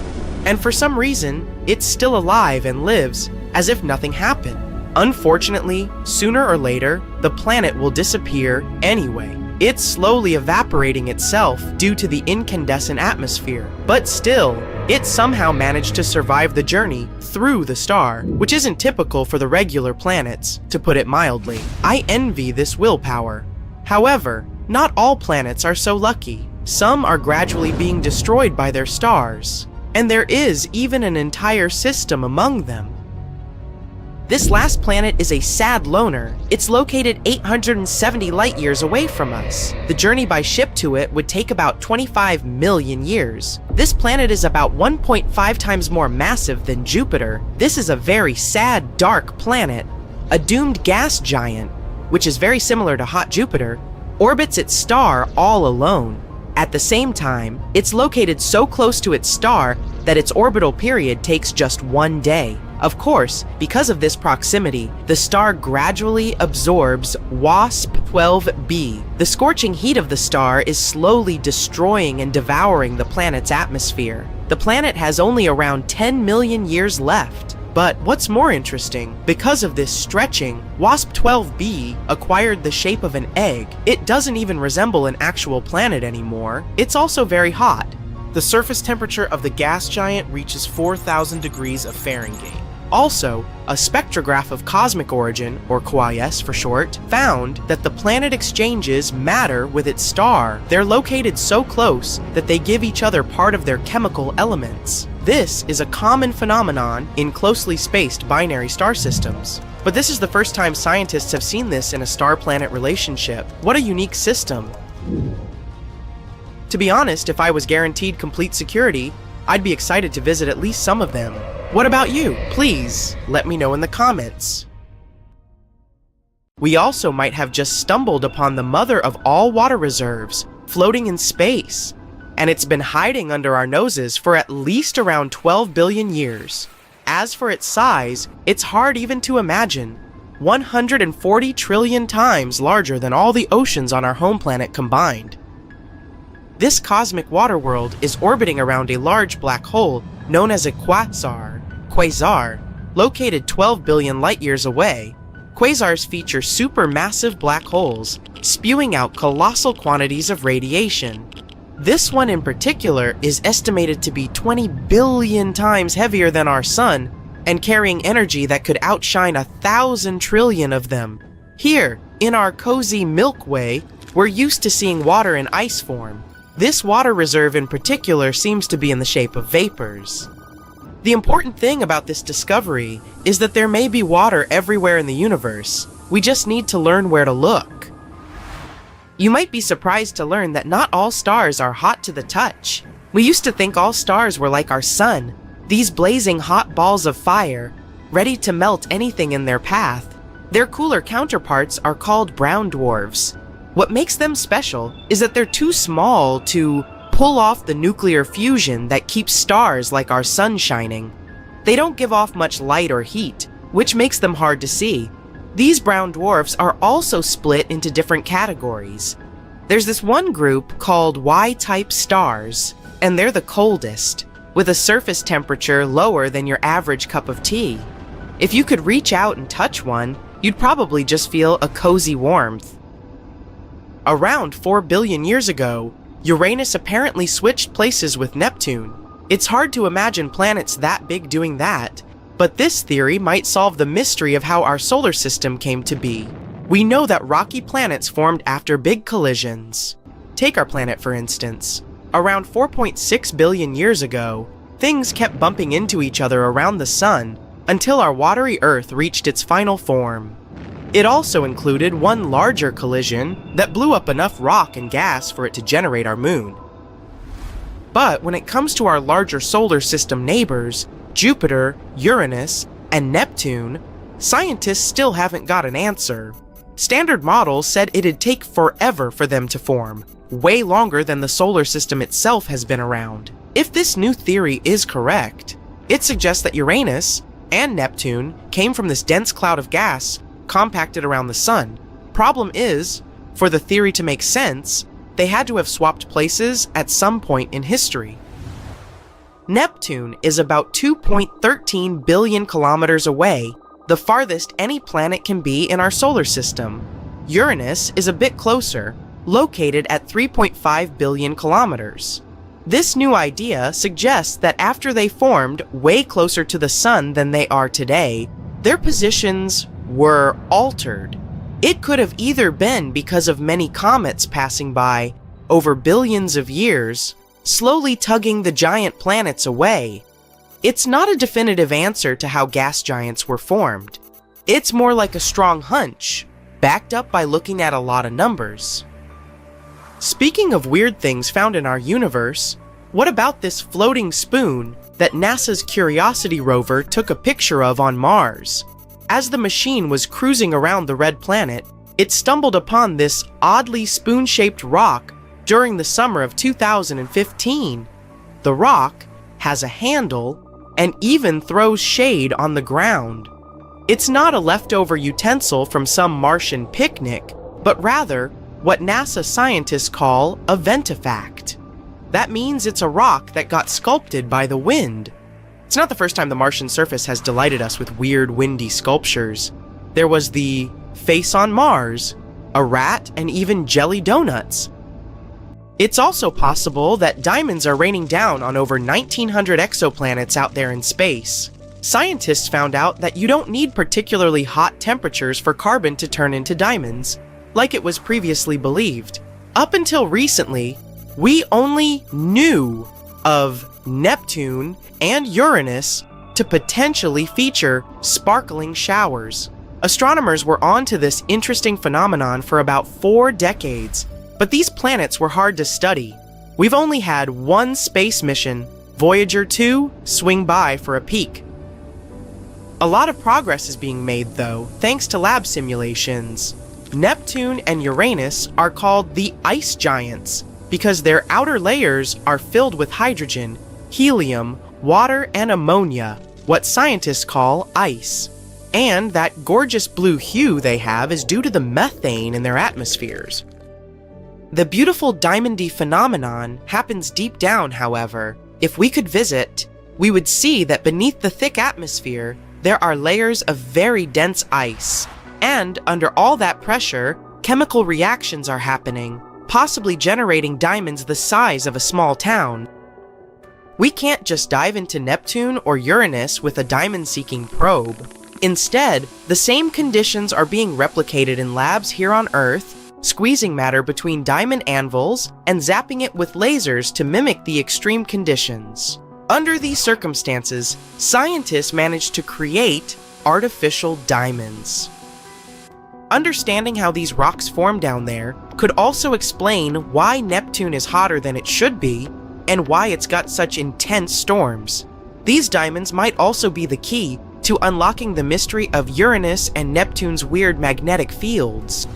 And for some reason, it's still alive and lives as if nothing happened. Unfortunately, sooner or later, the planet will disappear anyway. It's slowly evaporating itself due to the incandescent atmosphere. But still, it somehow managed to survive the journey through the star, which isn't typical for the regular planets, to put it mildly. I envy this willpower. However, not all planets are so lucky. Some are gradually being destroyed by their stars, and there is even an entire system among them. This last planet is a sad loner. It's located 870 light years away from us. The journey by ship to it would take about 25 million years. This planet is about 1.5 times more massive than Jupiter. This is a very sad, dark planet. A doomed gas giant, which is very similar to hot Jupiter, orbits its star all alone. At the same time, it's located so close to its star that its orbital period takes just 1 day. Of course, because of this proximity, the star gradually absorbs WASP-12b. The scorching heat of the star is slowly destroying and devouring the planet's atmosphere. The planet has only around 10 million years left. But what's more interesting, because of this stretching, WASP-12b acquired the shape of an egg. It doesn't even resemble an actual planet anymore. It's also very hot. The surface temperature of the gas giant reaches 4,000 degrees of Fahrenheit. Also, a spectrograph of cosmic origin, or QIS for short, found that the planet exchanges matter with its star. They're located so close that they give each other part of their chemical elements. This is a common phenomenon in closely spaced binary star systems. But this is the first time scientists have seen this in a star-planet relationship. What a unique system. To be honest, if I was guaranteed complete security, I'd be excited to visit at least some of them. What about you? Please let me know in the comments. We also might have just stumbled upon the mother of all water reserves, floating in space, and it's been hiding under our noses for at least around 12 billion years. As for its size, it's hard even to imagine. 140 trillion times larger than all the oceans on our home planet combined. This cosmic water world is orbiting around a large black hole known as a quasar, located 12 billion light years away. Quasars feature supermassive black holes, spewing out colossal quantities of radiation. This one in particular is estimated to be 20 billion times heavier than our sun, and carrying energy that could outshine 1,000 trillion of them. Here, in our cozy Milky Way, we're used to seeing water in ice form. This water reserve in particular seems to be in the shape of vapors. The important thing about this discovery is that there may be water everywhere in the universe. We just need to learn where to look. You might be surprised to learn that not all stars are hot to the touch. We used to think all stars were like our sun, these blazing hot balls of fire, ready to melt anything in their path. Their cooler counterparts are called brown dwarfs. What makes them special is that they're too small to pull off the nuclear fusion that keeps stars like our sun shining. They don't give off much light or heat, which makes them hard to see. These brown dwarfs are also split into different categories. There's this one group called Y-type stars, and they're the coldest, with a surface temperature lower than your average cup of tea. If you could reach out and touch one, you'd probably just feel a cozy warmth. Around 4 billion years ago, Uranus apparently switched places with Neptune. It's hard to imagine planets that big doing that, but this theory might solve the mystery of how our solar system came to be. We know that rocky planets formed after big collisions. Take our planet, for instance. Around 4.6 billion years ago, things kept bumping into each other around the sun until our watery Earth reached its final form. It also included one larger collision that blew up enough rock and gas for it to generate our moon. But when it comes to our larger solar system neighbors, Jupiter, Uranus, and Neptune, scientists still haven't got an answer. Standard models said it'd take forever for them to form, way longer than the solar system itself has been around. If this new theory is correct, it suggests that Uranus and Neptune came from this dense cloud of gas compacted around the sun. Problem is, for the theory to make sense, they had to have swapped places at some point in history. Neptune is about 2.13 billion kilometers away, the farthest any planet can be in our solar system. Uranus is a bit closer, located at 3.5 billion kilometers. This new idea suggests that after they formed way closer to the sun than they are today, their positions were altered. It could have either been because of many comets passing by over billions of years, slowly tugging the giant planets away. It's not a definitive answer to how gas giants were formed. It's more like a strong hunch, backed up by looking at a lot of numbers. Speaking of weird things found in our universe, what about this floating spoon that NASA's Curiosity rover took a picture of on Mars? As the machine was cruising around the red planet, it stumbled upon this oddly spoon-shaped rock during the summer of 2015. The rock has a handle and even throws shade on the ground. It's not a leftover utensil from some Martian picnic, but rather what NASA scientists call a ventifact. That means it's a rock that got sculpted by the wind. It's not the first time the Martian surface has delighted us with weird, windy sculptures. There was the face on Mars, a rat, and even jelly donuts. It's also possible that diamonds are raining down on over 1,900 exoplanets out there in space. Scientists found out that you don't need particularly hot temperatures for carbon to turn into diamonds, like it was previously believed. Up until recently, we only knew of Neptune and Uranus to potentially feature sparkling showers. Astronomers were onto this interesting phenomenon for about 4 decades, but these planets were hard to study. We've only had one space mission, Voyager 2, swing by for a peek. A lot of progress is being made though, thanks to lab simulations. Neptune and Uranus are called the ice giants because their outer layers are filled with hydrogen, helium, water, and ammonia, what scientists call ice. And that gorgeous blue hue they have is due to the methane in their atmospheres. The beautiful diamondy phenomenon happens deep down, however. If we could visit, we would see that beneath the thick atmosphere, there are layers of very dense ice. And under all that pressure, chemical reactions are happening, possibly generating diamonds the size of a small town. We can't just dive into Neptune or Uranus with a diamond-seeking probe. Instead, the same conditions are being replicated in labs here on Earth, squeezing matter between diamond anvils and zapping it with lasers to mimic the extreme conditions. Under these circumstances, scientists managed to create artificial diamonds. Understanding how these rocks form down there could also explain why Neptune is hotter than it should be, and why it's got such intense storms. These diamonds might also be the key to unlocking the mystery of Uranus and Neptune's weird magnetic fields.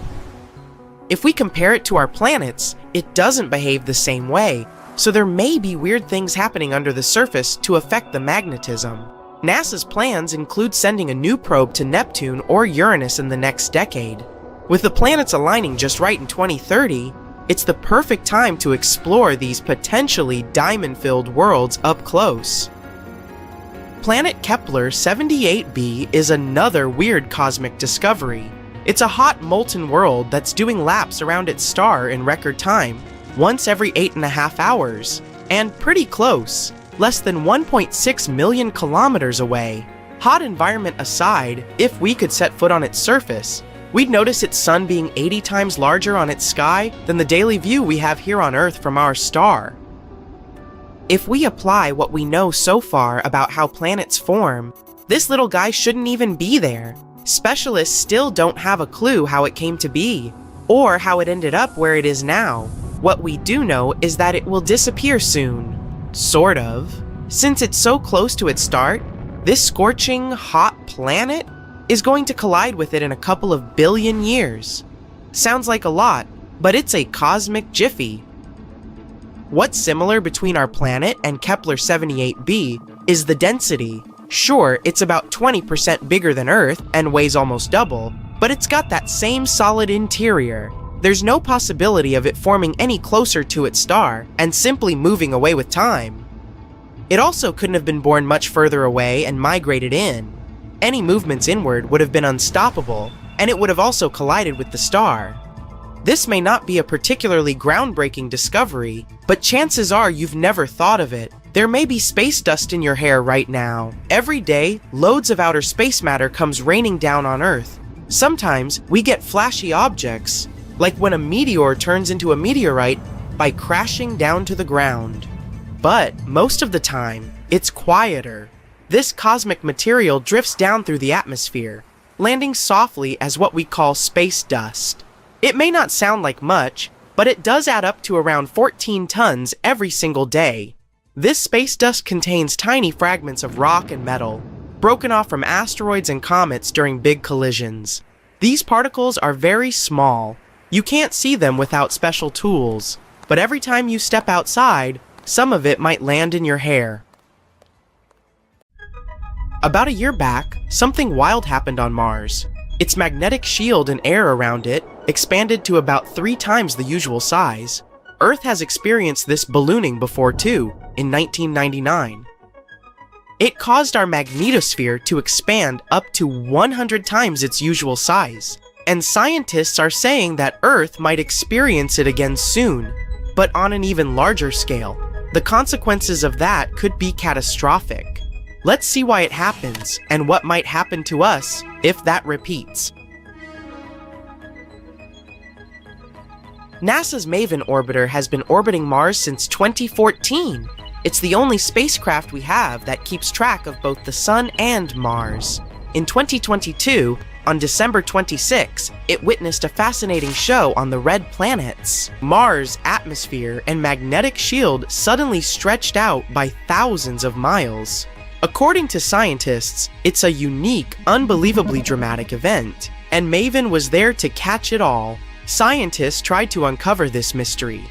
If we compare it to our planets, it doesn't behave the same way, so there may be weird things happening under the surface to affect the magnetism. NASA's plans include sending a new probe to Neptune or Uranus in the next decade. With the planets aligning just right in 2030, it's the perfect time to explore these potentially diamond-filled worlds up close. Planet Kepler 78b is another weird cosmic discovery. It's a hot, molten world that's doing laps around its star in record time, once every 8.5 hours, and pretty close, less than 1.6 million kilometers away. Hot environment aside, if we could set foot on its surface, we'd notice its sun being 80 times larger on its sky than the daily view we have here on Earth from our star. If we apply what we know so far about how planets form, this little guy shouldn't even be there. Specialists still don't have a clue how it came to be, or how it ended up where it is now. What we do know is that it will disappear soon. Sort of. Since it's so close to its start, this scorching, hot planet is going to collide with it in a couple of billion years. Sounds like a lot, but it's a cosmic jiffy. What's similar between our planet and Kepler 78b is the density. Sure, it's about 20% bigger than Earth and weighs almost double, but it's got that same solid interior. There's no possibility of it forming any closer to its star and simply moving away with time. It also couldn't have been born much further away and migrated in. Any movements inward would have been unstoppable, and it would have also collided with the star. This may not be a particularly groundbreaking discovery, but chances are you've never thought of it. There may be space dust in your hair right now. Every day, loads of outer space matter comes raining down on Earth. Sometimes we get flashy objects, like when a meteor turns into a meteorite by crashing down to the ground. But most of the time, it's quieter. This cosmic material drifts down through the atmosphere, landing softly as what we call space dust. It may not sound like much, but it does add up to around 14 tons every single day. This space dust contains tiny fragments of rock and metal, broken off from asteroids and comets during big collisions. These particles are very small. You can't see them without special tools, but every time you step outside, some of it might land in your hair. About a year back, something wild happened on Mars. Its magnetic shield and air around it expanded to about 3 times the usual size. Earth has experienced this ballooning before too, in 1999. It caused our magnetosphere to expand up to 100 times its usual size, and scientists are saying that Earth might experience it again soon, but on an even larger scale. The consequences of that could be catastrophic. Let's see why it happens, and what might happen to us if that repeats. NASA's MAVEN orbiter has been orbiting Mars since 2014. It's the only spacecraft we have that keeps track of both the Sun and Mars. In 2022, on December 26, it witnessed a fascinating show on the red planets. Mars' atmosphere and magnetic shield suddenly stretched out by thousands of miles. According to scientists, it's a unique, unbelievably dramatic event, and MAVEN was there to catch it all. Scientists tried to uncover this mystery.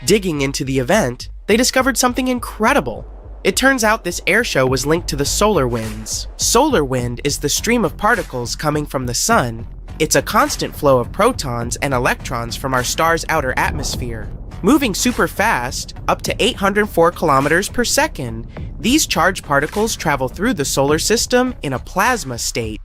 Digging into the event, they discovered something incredible. It turns out this airshow was linked to the solar winds. Solar wind is the stream of particles coming from the sun. It's a constant flow of protons and electrons from our star's outer atmosphere. Moving super fast, up to 804 kilometers per second, these charged particles travel through the solar system in a plasma state.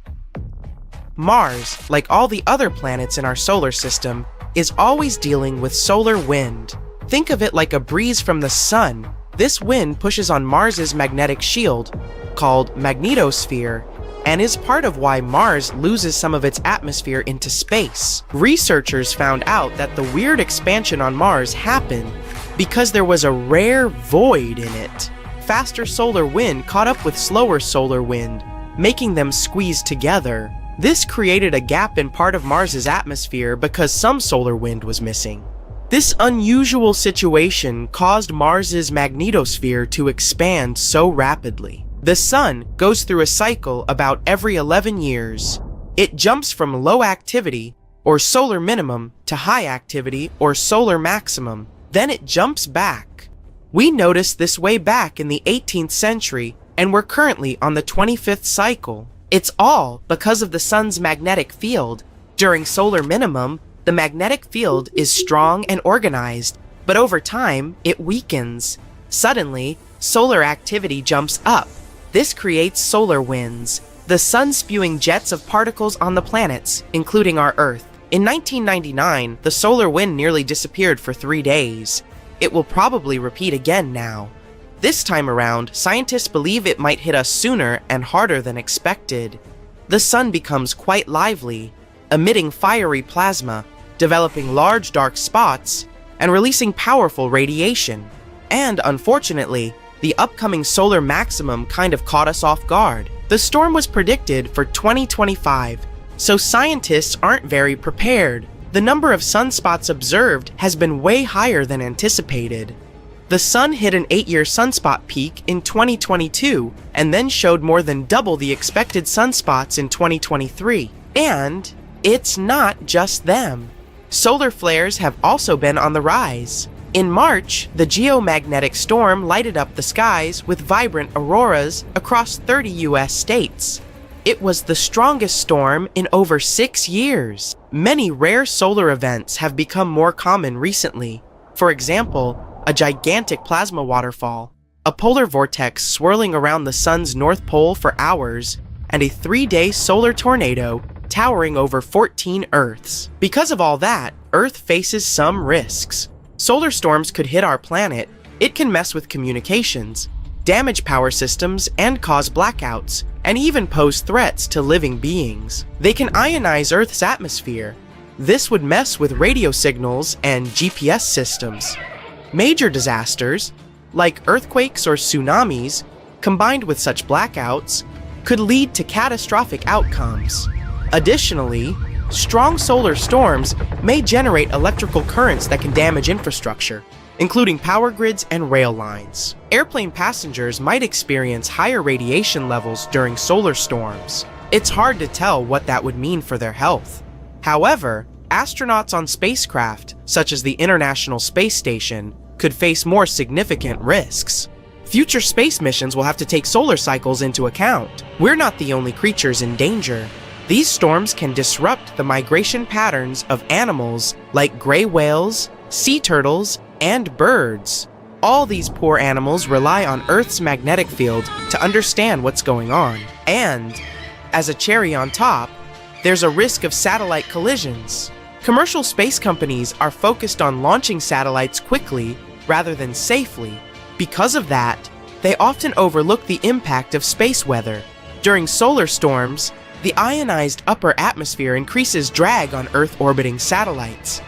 Mars, like all the other planets in our solar system, is always dealing with solar wind. Think of it like a breeze from the sun. This wind pushes on Mars's magnetic shield, called magnetosphere, and is part of why Mars loses some of its atmosphere into space. Researchers found out that the weird expansion on Mars happened because there was a rare void in it. Faster solar wind caught up with slower solar wind, making them squeeze together. This created a gap in part of Mars's atmosphere because some solar wind was missing. This unusual situation caused Mars's magnetosphere to expand so rapidly. The Sun goes through a cycle about every 11 years. It jumps from low activity, or solar minimum, to high activity, or solar maximum. Then it jumps back. We noticed this way back in the 18th century, and we're currently on the 25th cycle. It's all because of the Sun's magnetic field. During solar minimum, the magnetic field is strong and organized, but over time, it weakens. Suddenly, solar activity jumps up. This creates solar winds, the Sun spewing jets of particles on the planets, including our Earth. In 1999, the solar wind nearly disappeared for 3 days. It will probably repeat again now. This time around, scientists believe it might hit us sooner and harder than expected. The Sun becomes quite lively, emitting fiery plasma, developing large dark spots, and releasing powerful radiation. And unfortunately, the upcoming solar maximum kind of caught us off guard. The storm was predicted for 2025, so scientists aren't very prepared. The number of sunspots observed has been way higher than anticipated. The Sun hit an 8-year sunspot peak in 2022, and then showed more than double the expected sunspots in 2023. And it's not just them. Solar flares have also been on the rise. In March, the geomagnetic storm lighted up the skies with vibrant auroras across 30 US states. It was the strongest storm in over 6 years. Many rare solar events have become more common recently. For example, a gigantic plasma waterfall, a polar vortex swirling around the Sun's North Pole for hours, and a 3-day solar tornado towering over 14 Earths. Because of all that, Earth faces some risks. Solar storms could hit our planet. It can mess with communications, damage power systems, and cause blackouts, and even pose threats to living beings. They can ionize Earth's atmosphere. This would mess with radio signals and GPS systems. Major disasters, like earthquakes or tsunamis, combined with such blackouts, could lead to catastrophic outcomes. Additionally, strong solar storms may generate electrical currents that can damage infrastructure, including power grids and rail lines. Airplane passengers might experience higher radiation levels during solar storms. It's hard to tell what that would mean for their health. However, astronauts on spacecraft, such as the International Space Station, could face more significant risks. Future space missions will have to take solar cycles into account. We're not the only creatures in danger. These storms can disrupt the migration patterns of animals like gray whales, sea turtles, and birds. All these poor animals rely on Earth's magnetic field to understand what's going on. And, as a cherry on top, there's a risk of satellite collisions. Commercial space companies are focused on launching satellites quickly rather than safely. Because of that, they often overlook the impact of space weather. During solar storms, the ionized upper atmosphere increases drag on Earth-orbiting satellites.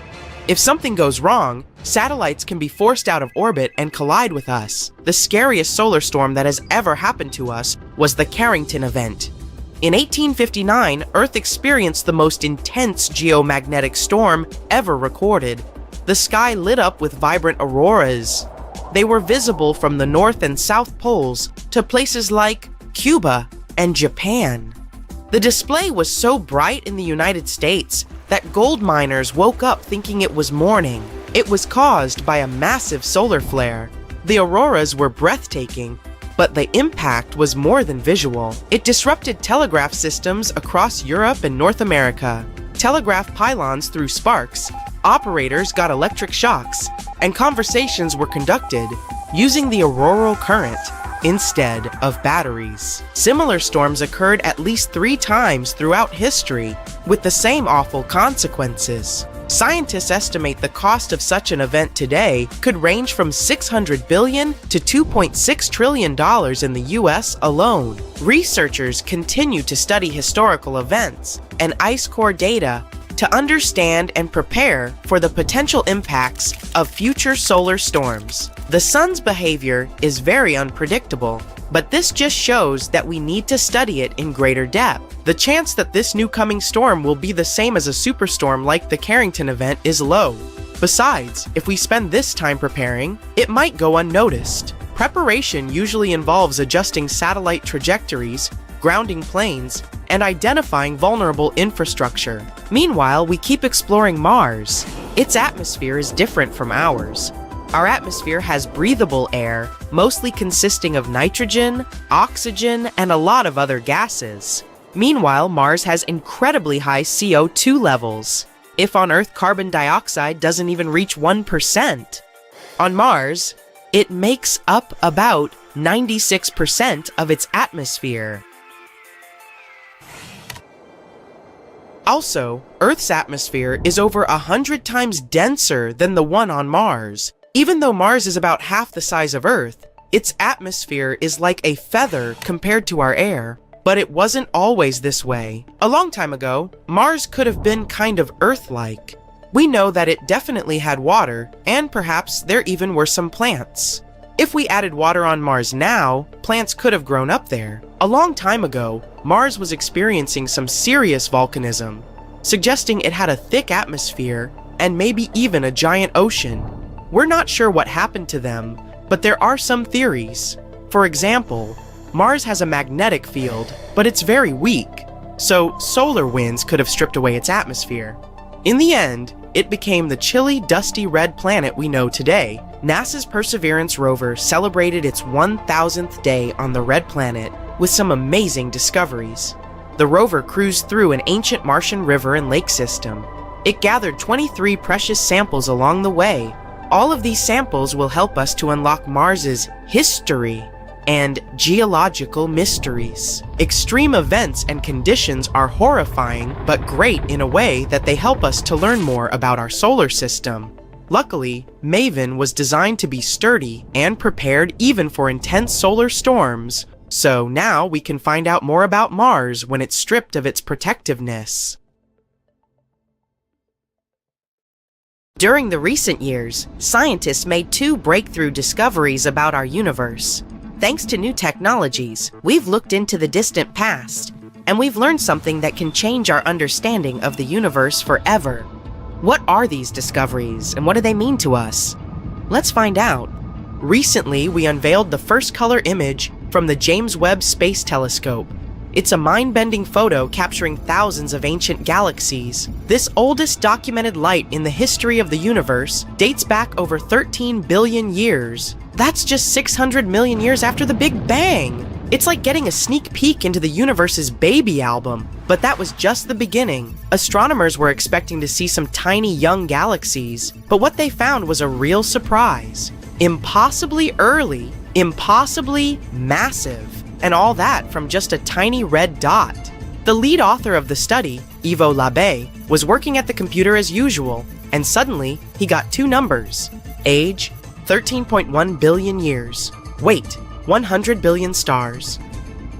If something goes wrong, satellites can be forced out of orbit and collide with us. The scariest solar storm that has ever happened to us was the Carrington event. In 1859, Earth experienced the most intense geomagnetic storm ever recorded. The sky lit up with vibrant auroras. They were visible from the North and South Poles to places like Cuba and Japan. The display was so bright in the United States that gold miners woke up thinking it was morning. It was caused by a massive solar flare. The auroras were breathtaking, but the impact was more than visual. It disrupted telegraph systems across Europe and North America. Telegraph pylons threw sparks, operators got electric shocks, and conversations were conducted using the auroral current instead of batteries. Similar storms occurred at least 3 times throughout history, with the same awful consequences. Scientists estimate the cost of such an event today could range from $600 billion to $2.6 trillion in the US alone. Researchers continue to study historical events and ice core data to understand and prepare for the potential impacts of future solar storms. The Sun's behavior is very unpredictable, but this just shows that we need to study it in greater depth. The chance that this new coming storm will be the same as a superstorm like the Carrington event is low, Besides, if we spend this time preparing, it might go unnoticed. Preparation usually involves adjusting satellite trajectories, grounding planes, and identifying vulnerable infrastructure. Meanwhile, we keep exploring Mars. Its atmosphere is different from ours. Our atmosphere has breathable air, mostly consisting of nitrogen, oxygen, and a lot of other gases. Meanwhile, Mars has incredibly high CO2 levels. If on Earth carbon dioxide doesn't even reach 1%. On Mars, it makes up about 96% of its atmosphere. Also, Earth's atmosphere is over 100 times denser than the one on Mars. Even though Mars is about half the size of Earth, its atmosphere is like a feather compared to our air. But it wasn't always this way. A long time ago, Mars could have been kind of Earth-like. We know that it definitely had water, and perhaps there even were some plants. If we added water on Mars now, plants could have grown up there. A long time ago, Mars was experiencing some serious volcanism, suggesting it had a thick atmosphere and maybe even a giant ocean. We're not sure what happened to them, but there are some theories. For example, Mars has a magnetic field, but it's very weak, so solar winds could have stripped away its atmosphere. In the end, it became the chilly, dusty red planet we know today. NASA's Perseverance rover celebrated its 1,000th day on the red planet with some amazing discoveries. The rover cruised through an ancient Martian river and lake system. It gathered 23 precious samples along the way. All of these samples will help us to unlock Mars's history and geological mysteries. Extreme events and conditions are horrifying, but great in a way that they help us to learn more about our solar system. Luckily, MAVEN was designed to be sturdy and prepared even for intense solar storms, so now we can find out more about Mars when it's stripped of its protectiveness. During the recent years, scientists made 2 breakthrough discoveries about our universe. Thanks to new technologies, we've looked into the distant past, and we've learned something that can change our understanding of the universe forever. What are these discoveries, and what do they mean to us? Let's find out. Recently, we unveiled the first color image from the James Webb Space Telescope. It's a mind-bending photo capturing thousands of ancient galaxies. This oldest documented light in the history of the universe dates back over 13 billion years. That's just 600 million years after the Big Bang! It's like getting a sneak peek into the universe's baby album. But that was just the beginning. Astronomers were expecting to see some tiny young galaxies, but what they found was a real surprise. Impossibly early, impossibly massive. And all that from just a tiny red dot. The lead author of the study, Ivo Labbé, was working at the computer as usual, and suddenly he got 2 numbers. Age, 13.1 billion years. Weight, 100 billion stars.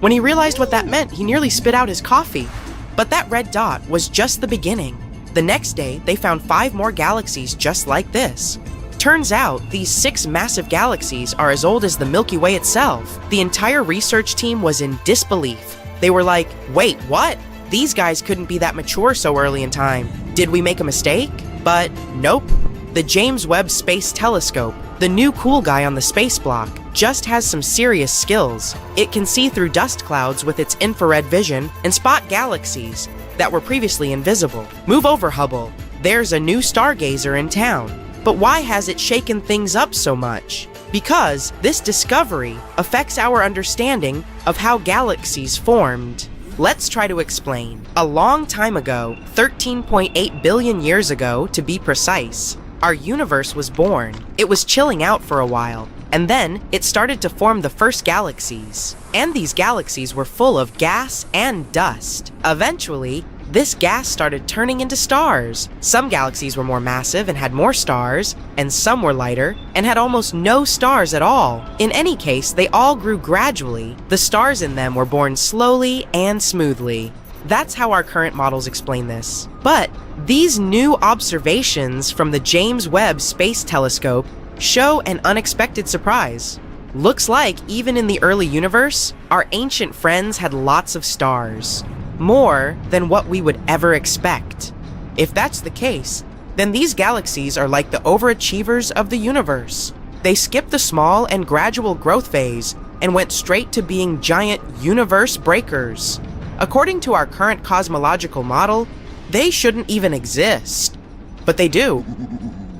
When he realized what that meant, he nearly spit out his coffee. But that red dot was just the beginning. The next day, they found 5 more galaxies just like this. Turns out, these 6 massive galaxies are as old as the Milky Way itself. The entire research team was in disbelief. They were like, wait, what? These guys couldn't be that mature so early in time. Did we make a mistake? But nope. The James Webb Space Telescope, the new cool guy on the space block, just has some serious skills. It can see through dust clouds with its infrared vision and spot galaxies that were previously invisible. Move over, Hubble. There's a new stargazer in town. But why has it shaken things up so much? Because this discovery affects our understanding of how galaxies formed. Let's try to explain. A long time ago, 13.8 billion years ago to be precise, our universe was born. It was chilling out for a while, and then it started to form the first galaxies. And these galaxies were full of gas and dust. Eventually, this gas started turning into stars. Some galaxies were more massive and had more stars, and some were lighter and had almost no stars at all. In any case, they all grew gradually. The stars in them were born slowly and smoothly. That's how our current models explain this. But these new observations from the James Webb Space Telescope show an unexpected surprise. Looks like even in the early universe, our ancient friends had lots of stars. More than what we would ever expect. If that's the case, then these galaxies are like the overachievers of the universe. They skipped the small and gradual growth phase and went straight to being giant universe breakers. According to our current cosmological model, they shouldn't even exist. But they do.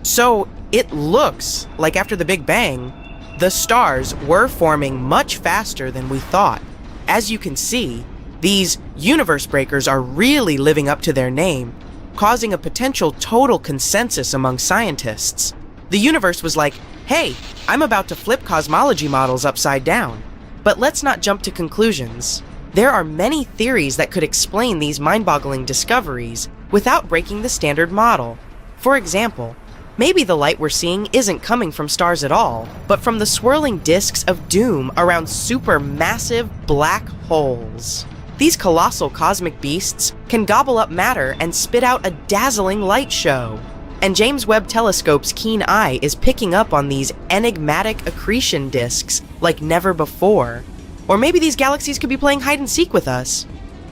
So it looks like after the Big Bang, the stars were forming much faster than we thought. As you can see, these universe breakers are really living up to their name, causing a potential total consensus among scientists. The universe was like, hey, I'm about to flip cosmology models upside down. But let's not jump to conclusions. There are many theories that could explain these mind-boggling discoveries without breaking the standard model. For example, maybe the light we're seeing isn't coming from stars at all, but from the swirling disks of doom around supermassive black holes. These colossal cosmic beasts can gobble up matter and spit out a dazzling light show. And James Webb Telescope's keen eye is picking up on these enigmatic accretion disks like never before. Or maybe these galaxies could be playing hide and seek with us.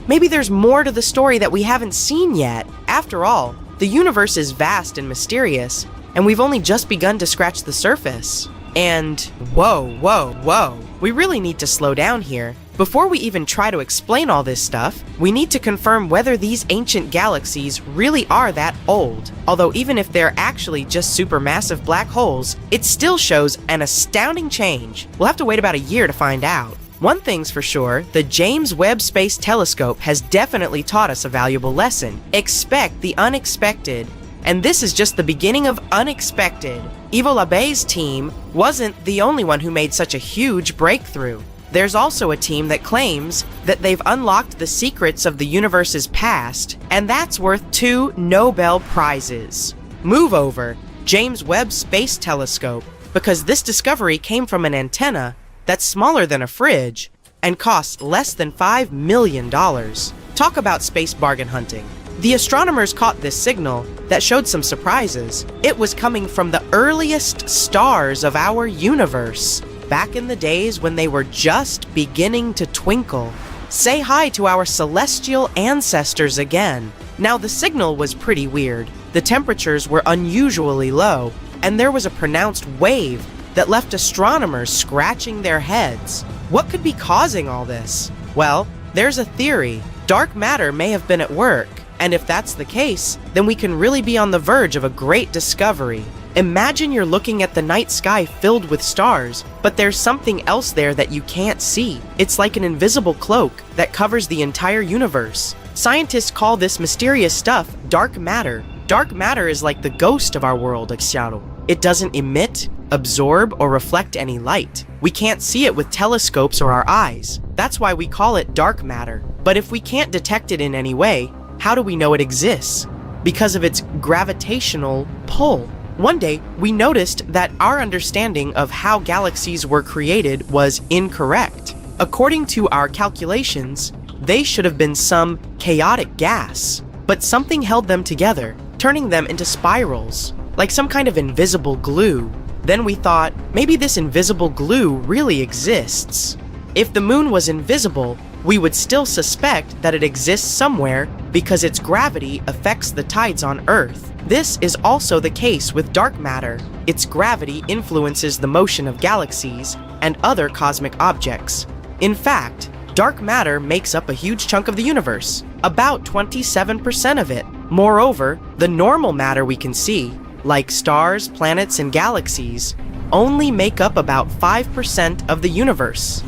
Maybe there's more to the story that we haven't seen yet. After all, the universe is vast and mysterious, and we've only just begun to scratch the surface. And whoa, we really need to slow down here. Before we even try to explain all this stuff, we need to confirm whether these ancient galaxies really are that old. Although even if they're actually just supermassive black holes, it still shows an astounding change. We'll have to wait about a year to find out. One thing's for sure, the James Webb Space Telescope has definitely taught us a valuable lesson. Expect the unexpected. And this is just the beginning of unexpected. Ivo Labé's team wasn't the only one who made such a huge breakthrough. There's also a team that claims that they've unlocked the secrets of the universe's past, and that's worth 2 Nobel Prizes. Move over, James Webb Space Telescope, because this discovery came from an antenna that's smaller than a fridge and costs less than $5 million. Talk about space bargain hunting. The astronomers caught this signal that showed some surprises. It was coming from the earliest stars of our universe, back in the days when they were just beginning to twinkle. Say hi to our celestial ancestors again. Now, the signal was pretty weird. The temperatures were unusually low, and there was a pronounced wave that left astronomers scratching their heads. What could be causing all this? Well, there's a theory. Dark matter may have been at work, and if that's the case, then we can really be on the verge of a great discovery. Imagine you're looking at the night sky filled with stars, but there's something else there that you can't see. It's like an invisible cloak that covers the entire universe. Scientists call this mysterious stuff dark matter. Dark matter is like the ghost of our world, Xiaro. It doesn't emit, absorb, or reflect any light. We can't see it with telescopes or our eyes. That's why we call it dark matter. But if we can't detect it in any way, how do we know it exists? Because of its gravitational pull. One day, we noticed that our understanding of how galaxies were created was incorrect. According to our calculations, they should have been some chaotic gas, but something held them together, turning them into spirals, like some kind of invisible glue. Then we thought, maybe this invisible glue really exists. If the moon was invisible, we would still suspect that it exists somewhere because its gravity affects the tides on Earth. This is also the case with dark matter. Its gravity influences the motion of galaxies and other cosmic objects. In fact, dark matter makes up a huge chunk of the universe, about 27% of it. Moreover, the normal matter we can see, like stars, planets, and galaxies, only make up about 5% of the universe.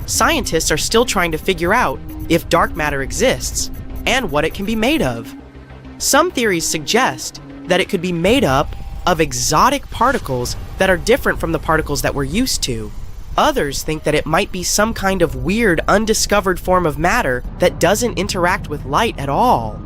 Scientists are still trying to figure out if dark matter exists and what it can be made of. Some theories suggest that it could be made up of exotic particles that are different from the particles that we're used to. Others think that it might be some kind of weird, undiscovered form of matter that doesn't interact with light at all.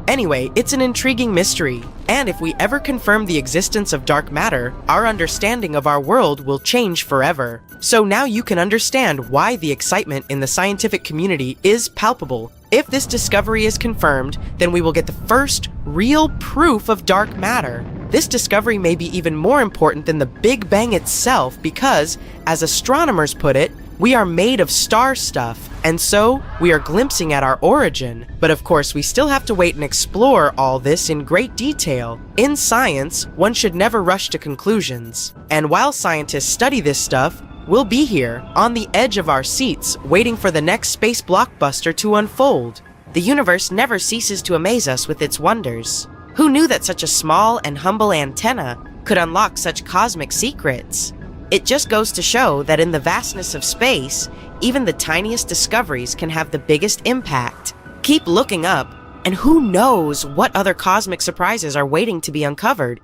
Anyway, it's an intriguing mystery, and if we ever confirm the existence of dark matter, our understanding of our world will change forever. So now you can understand why the excitement in the scientific community is palpable. If this discovery is confirmed, then we will get the first real proof of dark matter. This discovery may be even more important than the Big Bang itself because, as astronomers put it, We are made of star stuff, and so we are glimpsing at our origin. But of course, we still have to wait and explore all this in great detail. In science, one should never rush to conclusions. And while scientists study this stuff, we'll be here, on the edge of our seats, waiting for the next space blockbuster to unfold. The universe never ceases to amaze us with its wonders. Who knew that such a small and humble antenna could unlock such cosmic secrets? It just goes to show that in the vastness of space, even the tiniest discoveries can have the biggest impact. Keep looking up, and who knows what other cosmic surprises are waiting to be uncovered.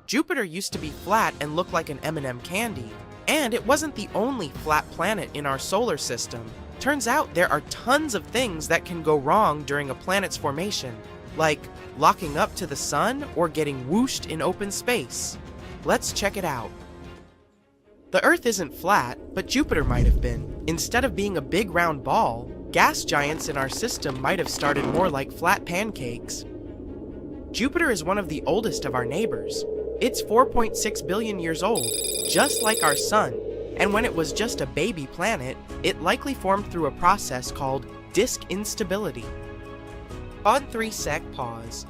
Jupiter used to be flat and look like an M&M candy. And it wasn't the only flat planet in our solar system. Turns out there are tons of things that can go wrong during a planet's formation, like locking up to the sun or getting whooshed in open space. Let's check it out. The Earth isn't flat, but Jupiter might have been. Instead of being a big round ball, gas giants in our system might have started more like flat pancakes. Jupiter is one of the oldest of our neighbors. It's 4.6 billion years old, just like our Sun, and when it was just a baby planet, it likely formed through a process called disk instability. On 3-sec pause.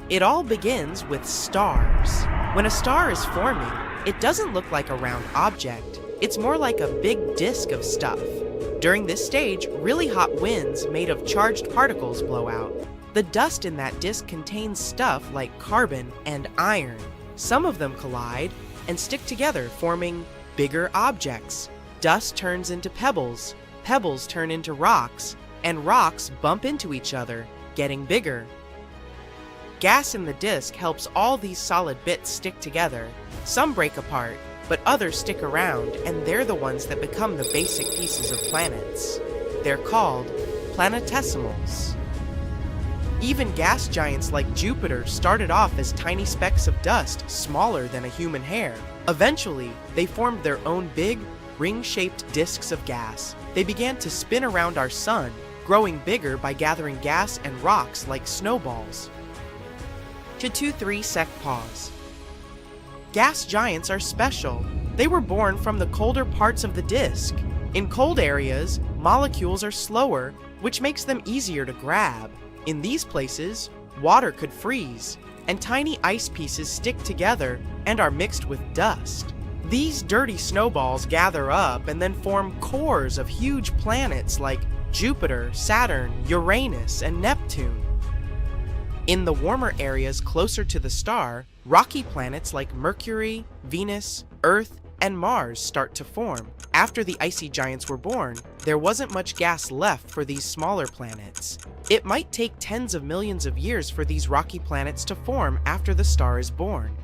It all begins with stars. When a star is forming, it doesn't look like a round object. It's more like a big disk of stuff. During this stage, really hot winds made of charged particles blow out. The dust in that disk contains stuff like carbon and iron. Some of them collide and stick together, forming bigger objects. Dust turns into pebbles, pebbles turn into rocks, and rocks bump into each other, getting bigger. Gas in the disk helps all these solid bits stick together. Some break apart, but others stick around, and they're the ones that become the basic pieces of planets. They're called planetesimals. Even gas giants like Jupiter started off as tiny specks of dust smaller than a human hair. Eventually, they formed their own big, ring-shaped disks of gas. They began to spin around our sun, growing bigger by gathering gas and rocks like snowballs. To 2-3-sec pause. Gas giants are special. They were born from the colder parts of the disk. In cold areas, molecules are slower, which makes them easier to grab. In these places, water could freeze, and tiny ice pieces stick together and are mixed with dust. These dirty snowballs gather up and then form cores of huge planets like Jupiter, Saturn, Uranus, and Neptune. In the warmer areas closer to the star, rocky planets like Mercury, Venus, Earth, and Mars start to form. After the icy giants were born, there wasn't much gas left for these smaller planets. It might take tens of millions of years for these rocky planets to form after the star is born.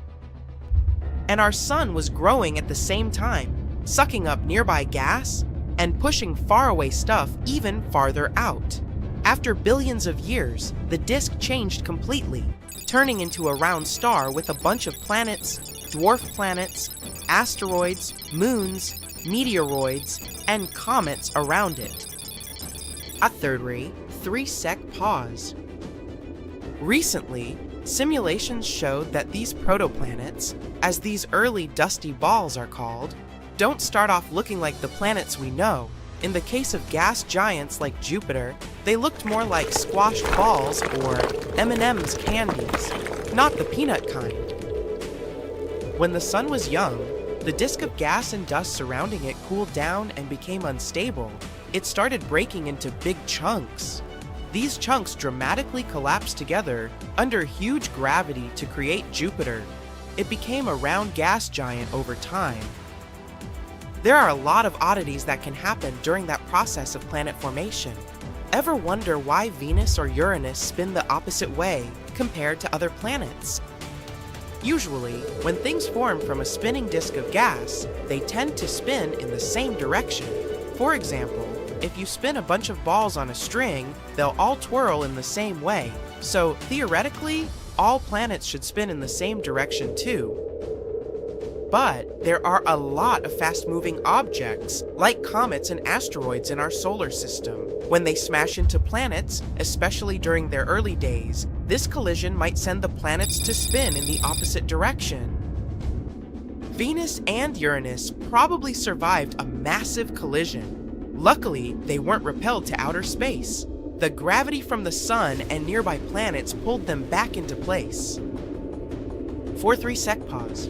And our sun was growing at the same time, sucking up nearby gas and pushing faraway stuff even farther out. After billions of years, the disk changed completely, turning into a round star with a bunch of planets, dwarf planets, asteroids, moons, meteoroids, and comets around it. A 3-sec pause. Recently, simulations showed that these protoplanets, as these early dusty balls are called, don't start off looking like the planets we know. In the case of gas giants like Jupiter, they looked more like squashed balls or M&M's candies, not the peanut kind. When the sun was young, the disk of gas and dust surrounding it cooled down and became unstable. It started breaking into big chunks. These chunks dramatically collapsed together under huge gravity to create Jupiter. It became a round gas giant over time. There are a lot of oddities that can happen during that process of planet formation. Ever wonder why Venus or Uranus spin the opposite way compared to other planets? Usually, when things form from a spinning disk of gas, they tend to spin in the same direction. For example, if you spin a bunch of balls on a string, they'll all twirl in the same way. So, theoretically, all planets should spin in the same direction too. But there are a lot of fast-moving objects, like comets and asteroids in our solar system. When they smash into planets, especially during their early days, this collision might send the planets to spin in the opposite direction. Venus and Uranus probably survived a massive collision. Luckily, they weren't repelled to outer space. The gravity from the sun and nearby planets pulled them back into place. 4-3-sec pause.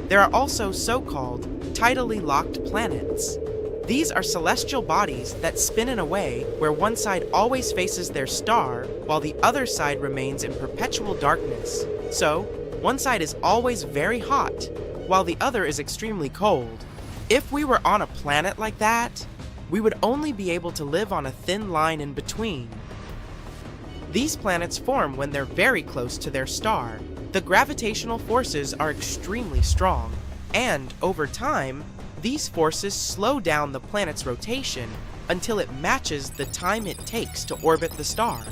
There are also so-called tidally locked planets. These are celestial bodies that spin in a way where one side always faces their star while the other side remains in perpetual darkness. So, one side is always very hot while the other is extremely cold. If we were on a planet like that, we would only be able to live on a thin line in between. These planets form when they're very close to their star. The gravitational forces are extremely strong, and over time, these forces slow down the planet's rotation until it matches the time it takes to orbit the star.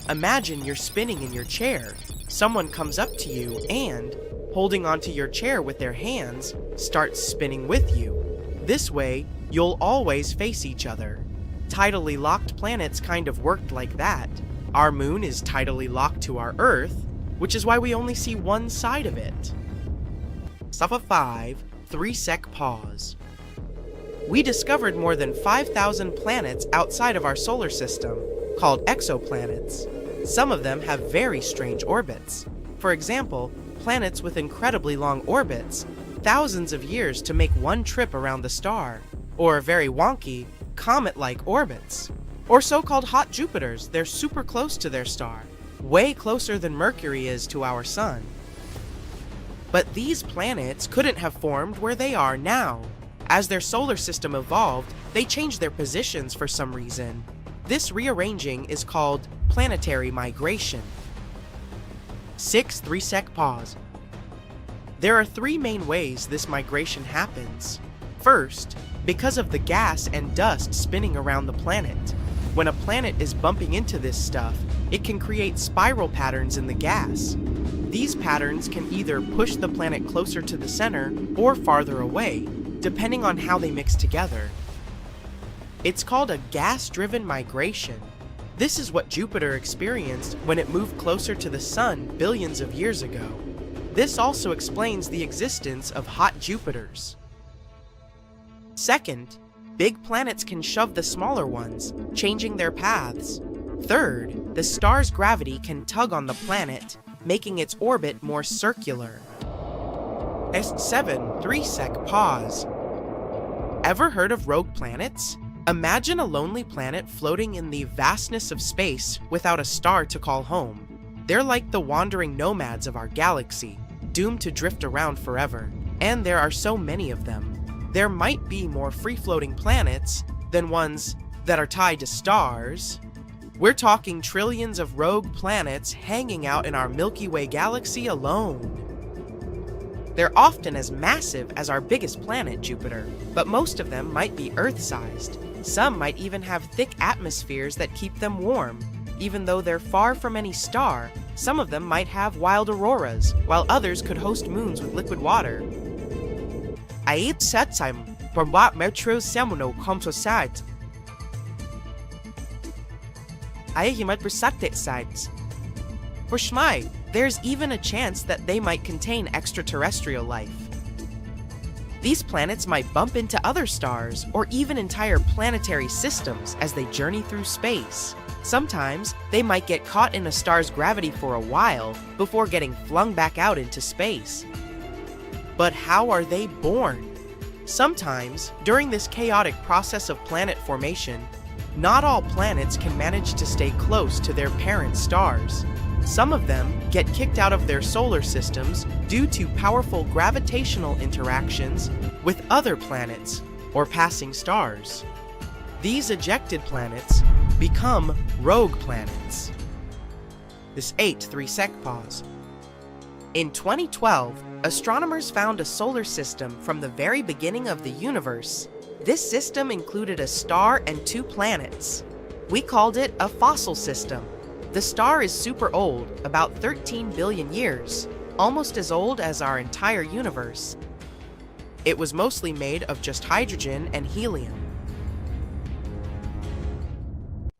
Imagine you're spinning in your chair. Someone comes up to you and, holding onto your chair with their hands, starts spinning with you. This way, you'll always face each other. Tidally locked planets kind of worked like that. Our moon is tidally locked to our Earth, which is why we only see one side of it. Suffer 5, 3-sec pause. We discovered more than 5,000 planets outside of our solar system, called exoplanets. Some of them have very strange orbits. For example, planets with incredibly long orbits, thousands of years to make one trip around the star, or very wonky, comet-like orbits. Or so-called hot Jupiters, they're super close to their star, way closer than Mercury is to our sun. But these planets couldn't have formed where they are now. As their solar system evolved, they changed their positions for some reason. This rearranging is called planetary migration. 6 3-sec pause. There are 3 main ways this migration happens. First, because of the gas and dust spinning around the planet. When a planet is bumping into this stuff, it can create spiral patterns in the gas. These patterns can either push the planet closer to the center or farther away, depending on how they mix together. It's called a gas-driven migration. This is what Jupiter experienced when it moved closer to the Sun billions of years ago. This also explains the existence of hot Jupiters. Second, big planets can shove the smaller ones, changing their paths. Third, the star's gravity can tug on the planet, making its orbit more circular. S7 3-sec pause. Ever heard of rogue planets? Imagine a lonely planet floating in the vastness of space without a star to call home. They're like the wandering nomads of our galaxy, doomed to drift around forever. And there are so many of them. There might be more free-floating planets than ones that are tied to stars. We're talking trillions of rogue planets hanging out in our Milky Way galaxy alone. They're often as massive as our biggest planet, Jupiter, but most of them might be Earth-sized. Some might even have thick atmospheres that keep them warm. Even though they're far from any star, some of them might have wild auroras, while others could host moons with liquid water. Ait satsam from what metro seminal composite. He might persistent sites. For Schmy, there's even a chance that they might contain extraterrestrial life. These planets might bump into other stars or even entire planetary systems as they journey through space. Sometimes, they might get caught in a star's gravity for a while before getting flung back out into space. But how are they born? Sometimes, during this chaotic process of planet formation, not all planets can manage to stay close to their parent stars. Some of them get kicked out of their solar systems due to powerful gravitational interactions with other planets or passing stars. These ejected planets become rogue planets. This 8 3-sec pause. In 2012, astronomers found a solar system from the very beginning of the universe. This system included a star and 2 planets. We called it a fossil system. The star is super old, about 13 billion years, almost as old as our entire universe. It was mostly made of just hydrogen and helium.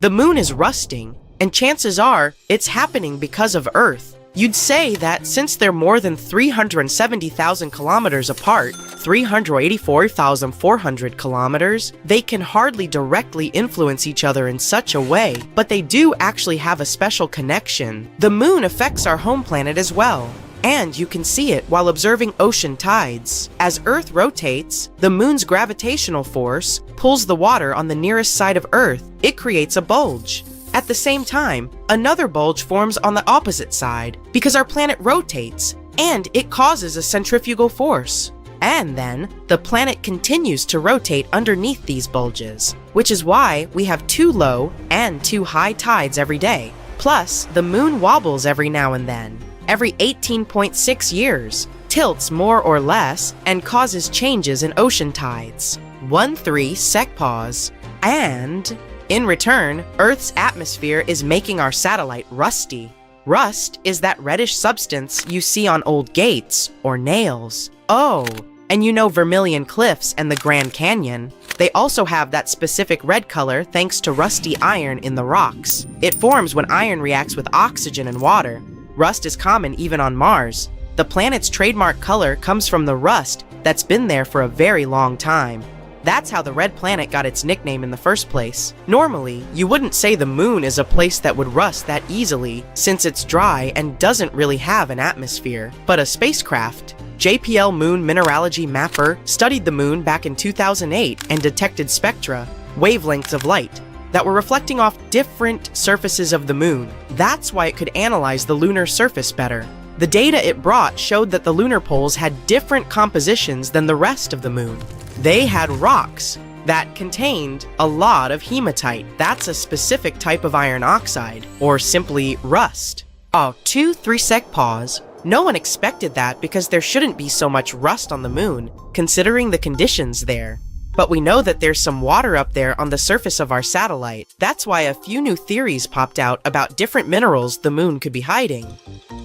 The moon is rusting, and chances are it's happening because of Earth. You'd say that since they're more than 370,000 kilometers apart, 384,400 kilometers, they can hardly directly influence each other in such a way, but they do actually have a special connection. The moon affects our home planet as well, and you can see it while observing ocean tides. As Earth rotates, the moon's gravitational force pulls the water on the nearest side of Earth. It creates a bulge. At the same time, another bulge forms on the opposite side because our planet rotates, and it causes a centrifugal force. And then, the planet continues to rotate underneath these bulges, which is why we have 2 low and 2 high tides every day. Plus, the moon wobbles every now and then, every 18.6 years, tilts more or less, and causes changes in ocean tides. 1-3 sekpause, and in return, Earth's atmosphere is making our satellite rusty. Rust is that reddish substance you see on old gates or nails. Oh, and you know Vermilion Cliffs and the Grand Canyon. They also have that specific red color thanks to rusty iron in the rocks. It forms when iron reacts with oxygen and water. Rust is common even on Mars. The planet's trademark color comes from the rust that's been there for a very long time. That's how the red planet got its nickname in the first place. Normally, you wouldn't say the moon is a place that would rust that easily, since it's dry and doesn't really have an atmosphere. But a spacecraft, JPL Moon Mineralogy Mapper, studied the moon back in 2008 and detected spectra, wavelengths of light, that were reflecting off different surfaces of the moon. That's why it could analyze the lunar surface better. The data it brought showed that the lunar poles had different compositions than the rest of the moon. They had rocks that contained a lot of hematite. That's a specific type of iron oxide, or simply rust. Oh, 2-3 sekpause. No one expected that because there shouldn't be so much rust on the moon, considering the conditions there. But we know that there's some water up there on the surface of our satellite. That's why a few new theories popped out about different minerals the moon could be hiding.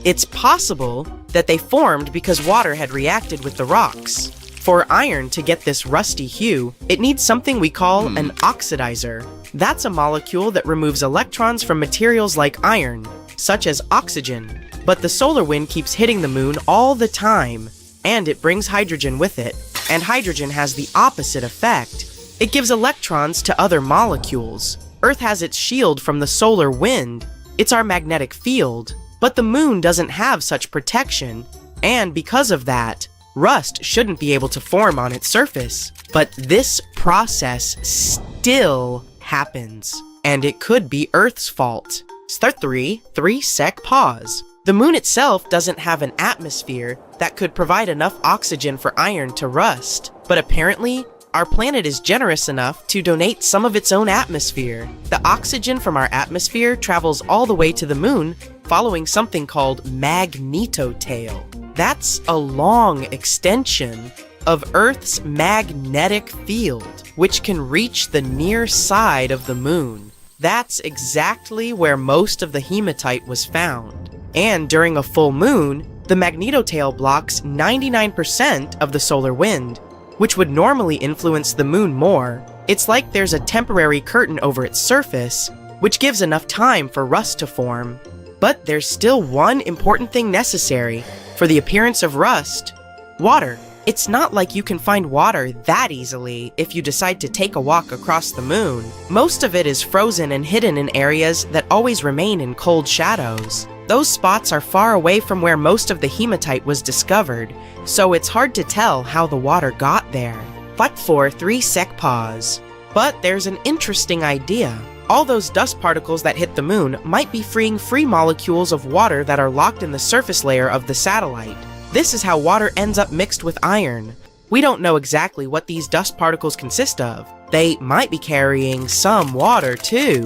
It's possible that they formed because water had reacted with the rocks. For iron to get this rusty hue, it needs something we call an oxidizer. That's a molecule that removes electrons from materials like iron, such as oxygen. But the solar wind keeps hitting the moon all the time, and it brings hydrogen with it. And hydrogen has the opposite effect. It gives electrons to other molecules. Earth has its shield from the solar wind. It's our magnetic field. But the moon doesn't have such protection, and because of that, rust shouldn't be able to form on its surface. But this process still happens, and it could be Earth's fault. Start 3 sekpause. The moon itself doesn't have an atmosphere that could provide enough oxygen for iron to rust, but apparently, our planet is generous enough to donate some of its own atmosphere. The oxygen from our atmosphere travels all the way to the moon, following something called magnetotail. That's a long extension of Earth's magnetic field, which can reach the near side of the moon. That's exactly where most of the hematite was found. And during a full moon, the magnetotail blocks 99% of the solar wind, which would normally influence the moon more. It's like there's a temporary curtain over its surface, which gives enough time for rust to form. But there's still one important thing necessary for the appearance of rust: water. It's not like you can find water that easily if you decide to take a walk across the moon. Most of it is frozen and hidden in areas that always remain in cold shadows. Those spots are far away from where most of the hematite was discovered, so it's hard to tell how the water got there. But for 3 sekpause. But there's an interesting idea. All those dust particles that hit the moon might be freeing free molecules of water that are locked in the surface layer of the satellite. This is how water ends up mixed with iron. We don't know exactly what these dust particles consist of. They might be carrying some water too.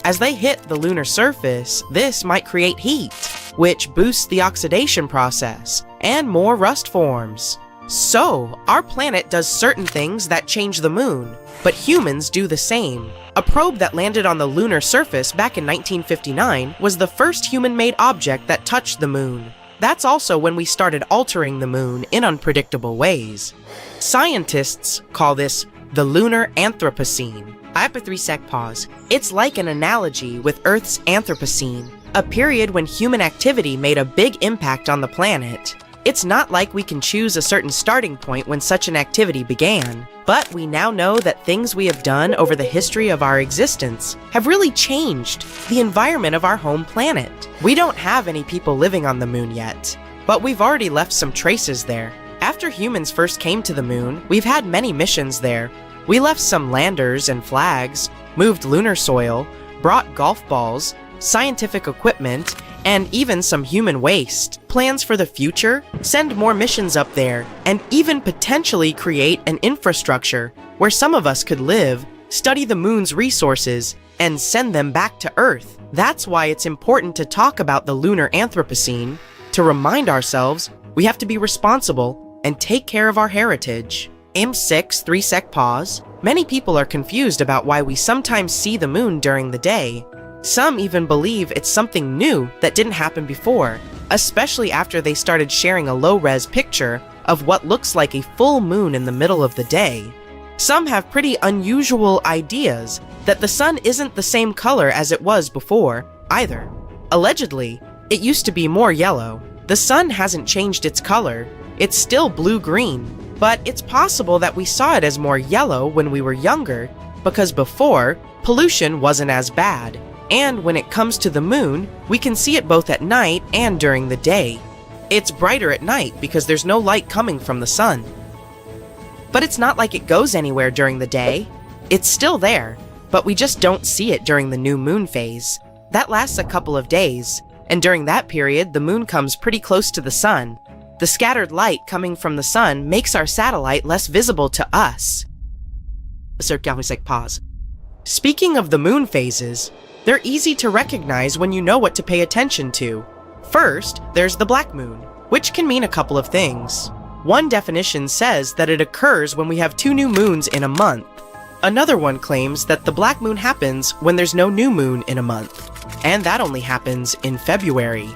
As they hit the lunar surface, this might create heat, which boosts the oxidation process, and more rust forms. So, our planet does certain things that change the moon, but humans do the same. A probe that landed on the lunar surface back in 1959 was the first human-made object that touched the moon. That's also when we started altering the moon in unpredictable ways. Scientists call this the lunar Anthropocene. I have a 3 sekpause. It's like an analogy with Earth's Anthropocene. a period when human activity made a big impact on the planet. It's not like we can choose a certain starting point when such an activity began, but we now know that things we have done over the history of our existence have really changed the environment of our home planet. We don't have any people living on the moon yet, but we've already left some traces there. After humans first came to the moon, we've had many missions there. We left some landers and flags, moved lunar soil, brought golf balls, scientific equipment, and even some human waste. Plans for the future, send more missions up there, and even potentially create an infrastructure where some of us could live, study the moon's resources, and send them back to Earth. That's why it's important to talk about the lunar Anthropocene, to remind ourselves we have to be responsible and take care of our heritage. M6 3-sec pause. Many people are confused about why we sometimes see the moon during the day. Some even believe it's something new that didn't happen before, especially after they started sharing a low-res picture of what looks like a full moon in the middle of the day. Some have pretty unusual ideas that the sun isn't the same color as it was before, either. Allegedly, it used to be more yellow. The sun hasn't changed its color, it's still blue-green, but it's possible that we saw it as more yellow when we were younger, because before, pollution wasn't as bad. And when it comes to the moon, we can see it both at night and during the day. It's brighter at night because there's no light coming from the sun. But it's not like it goes anywhere during the day. It's still there, but we just don't see it during the new moon phase. That lasts a couple of days, and during that period, the moon comes pretty close to the sun. The scattered light coming from the sun makes our satellite less visible to us. Pause. Speaking of the moon phases, they're easy to recognize when you know what to pay attention to. First, there's the black moon, which can mean a couple of things. One definition says that it occurs when we have 2 new moons in a month. Another one claims that the black moon happens when there's no new moon in a month, and that only happens in February.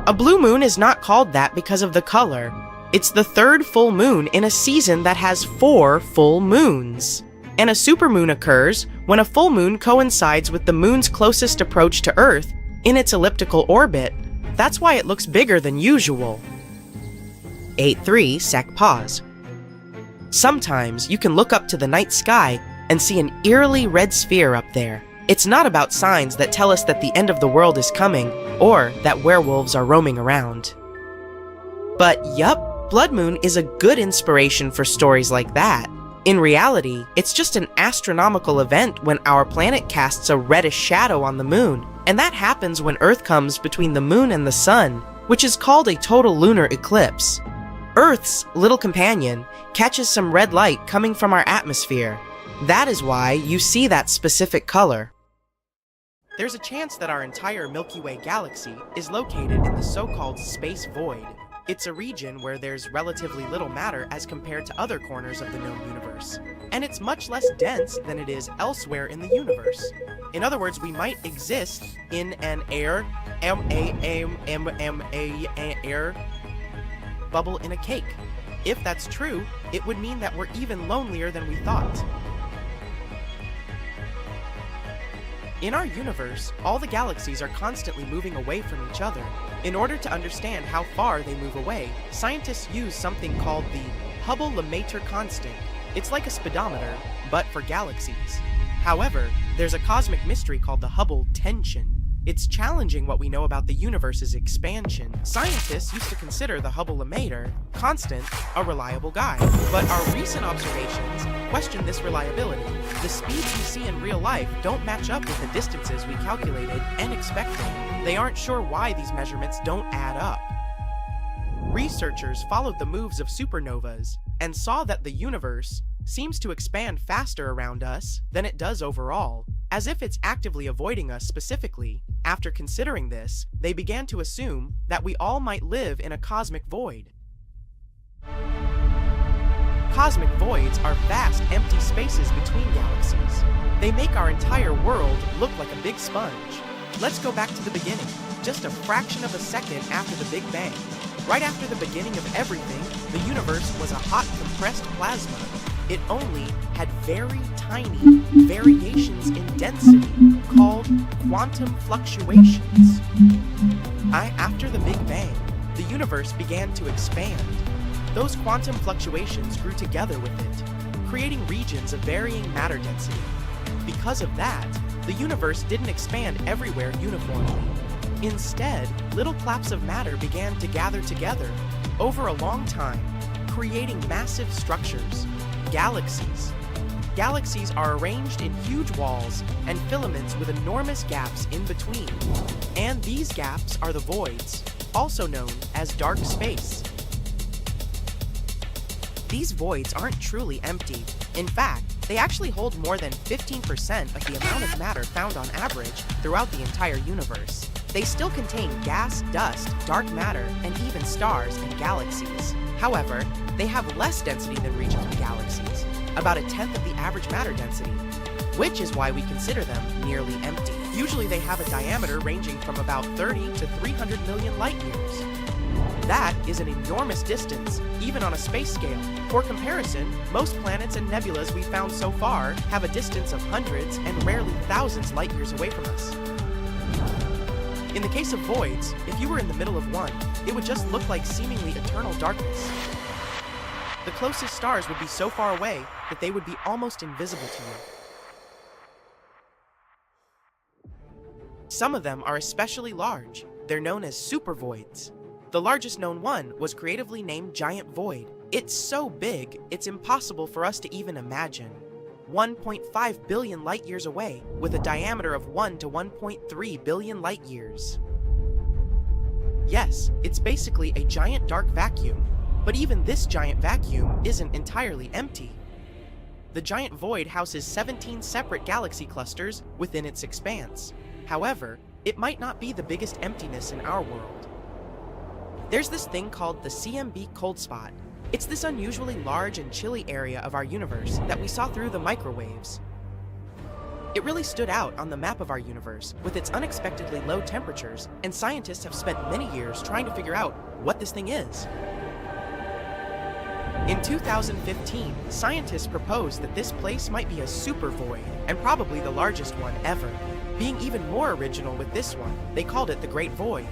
A blue moon is not called that because of the color. It's the 3rd full moon in a season that has 4 full moons. And a supermoon occurs when a full moon coincides with the moon's closest approach to Earth in its elliptical orbit. That's why it looks bigger than usual. 8-3-sec pause. Sometimes you can look up to the night sky and see an eerily red sphere up there. It's not about signs that tell us that the end of the world is coming or that werewolves are roaming around. But yup, blood moon is a good inspiration for stories like that. In reality, it's just an astronomical event when our planet casts a reddish shadow on the moon, and that happens when Earth comes between the moon and the sun, which is called a total lunar eclipse. Earth's little companion catches some red light coming from our atmosphere. That is why you see that specific color. There's a chance that our entire Milky Way galaxy is located in the so-called space void. It's a region where there's relatively little matter as compared to other corners of the known universe, and it's much less dense than it is elsewhere in the universe. In other words, we might exist in an air bubble in a cake. If that's true, it would mean that we're even lonelier than we thought. In our universe, all the galaxies are constantly moving away from each other. In order to understand how far they move away, scientists use something called the Hubble-Lemaître constant. It's like a speedometer, but for galaxies. However, there's a cosmic mystery called the Hubble tension. It's challenging what we know about the universe's expansion. Scientists used to consider the Hubble-Lemaître constant a reliable guide, but our recent observations question this reliability. The speeds we see in real life don't match up with the distances we calculated and expected. They aren't sure why these measurements don't add up. Researchers followed the moves of supernovas and saw that the universe seems to expand faster around us than it does overall, as if it's actively avoiding us specifically. After considering this, they began to assume that we all might live in a cosmic void. Cosmic voids are vast, empty spaces between galaxies. They make our entire world look like a big sponge. Let's go back to the beginning, just a fraction of a second after the Big Bang. Right after the beginning of everything, the universe was a hot, compressed plasma. It only had very tiny variations in density called quantum fluctuations. After the Big Bang, the universe began to expand. Those quantum fluctuations grew together with it, creating regions of varying matter density. Because of that, the universe didn't expand everywhere uniformly. Instead, little claps of matter began to gather together over a long time, creating massive structures, galaxies. Galaxies are arranged in huge walls and filaments with enormous gaps in between. And these gaps are the voids, also known as dark space. These voids aren't truly empty. In fact, they actually hold more than 15% of the amount of matter found on average throughout the entire universe. They still contain gas, dust, dark matter, and even stars and galaxies. However, they have less density than regions with galaxies, about a tenth of the average matter density, which is why we consider them nearly empty. Usually they have a diameter ranging from about 30 to 300 million light years. That is an enormous distance, even on a space scale. For comparison, most planets and nebulas we've found so far have a distance of hundreds and rarely thousands light years away from us. In the case of voids, if you were in the middle of one, it would just look like seemingly eternal darkness. The closest stars would be so far away that they would be almost invisible to you. Some of them are especially large. They're known as supervoids. The largest known one was creatively named Giant Void. It's so big, it's impossible for us to even imagine. 1.5 billion light years away, with a diameter of 1 to 1.3 billion light years. Yes, it's basically a giant dark vacuum, but even this giant vacuum isn't entirely empty. The giant void houses 17 separate galaxy clusters within its expanse. However, it might not be the biggest emptiness in our world. There's this thing called the CMB cold spot. It's this unusually large and chilly area of our universe that we saw through the microwaves. It really stood out on the map of our universe with its unexpectedly low temperatures, and scientists have spent many years trying to figure out what this thing is. In 2015, scientists proposed that this place might be a supervoid, and probably the largest one ever. Being even more original with this one, they called it the Great Void.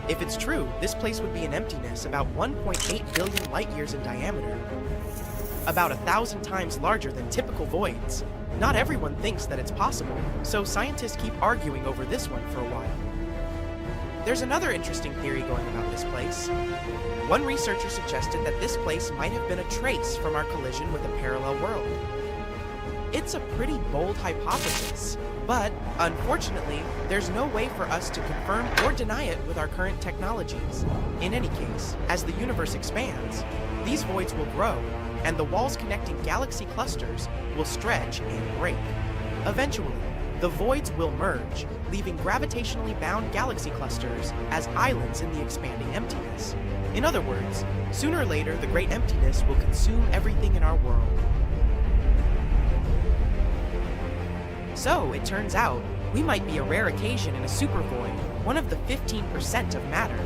If it's true, this place would be an emptiness about 1.8 billion light years in diameter, about 1,000 times larger than typical voids. Not everyone thinks that it's possible, so scientists keep arguing over this one for a while. There's another interesting theory going about this place. One researcher suggested that this place might have been a trace from our collision with a parallel world. It's a pretty bold hypothesis, but unfortunately, there's no way for us to confirm or deny it with our current technologies. In any case, as the universe expands, these voids will grow, and the walls connecting galaxy clusters will stretch and break. Eventually, the voids will merge, leaving gravitationally bound galaxy clusters as islands in the expanding emptiness. In other words, sooner or later, the great emptiness will consume everything in our world. So, it turns out, we might be a rare occasion in a supervoid, one of the 15% of matter.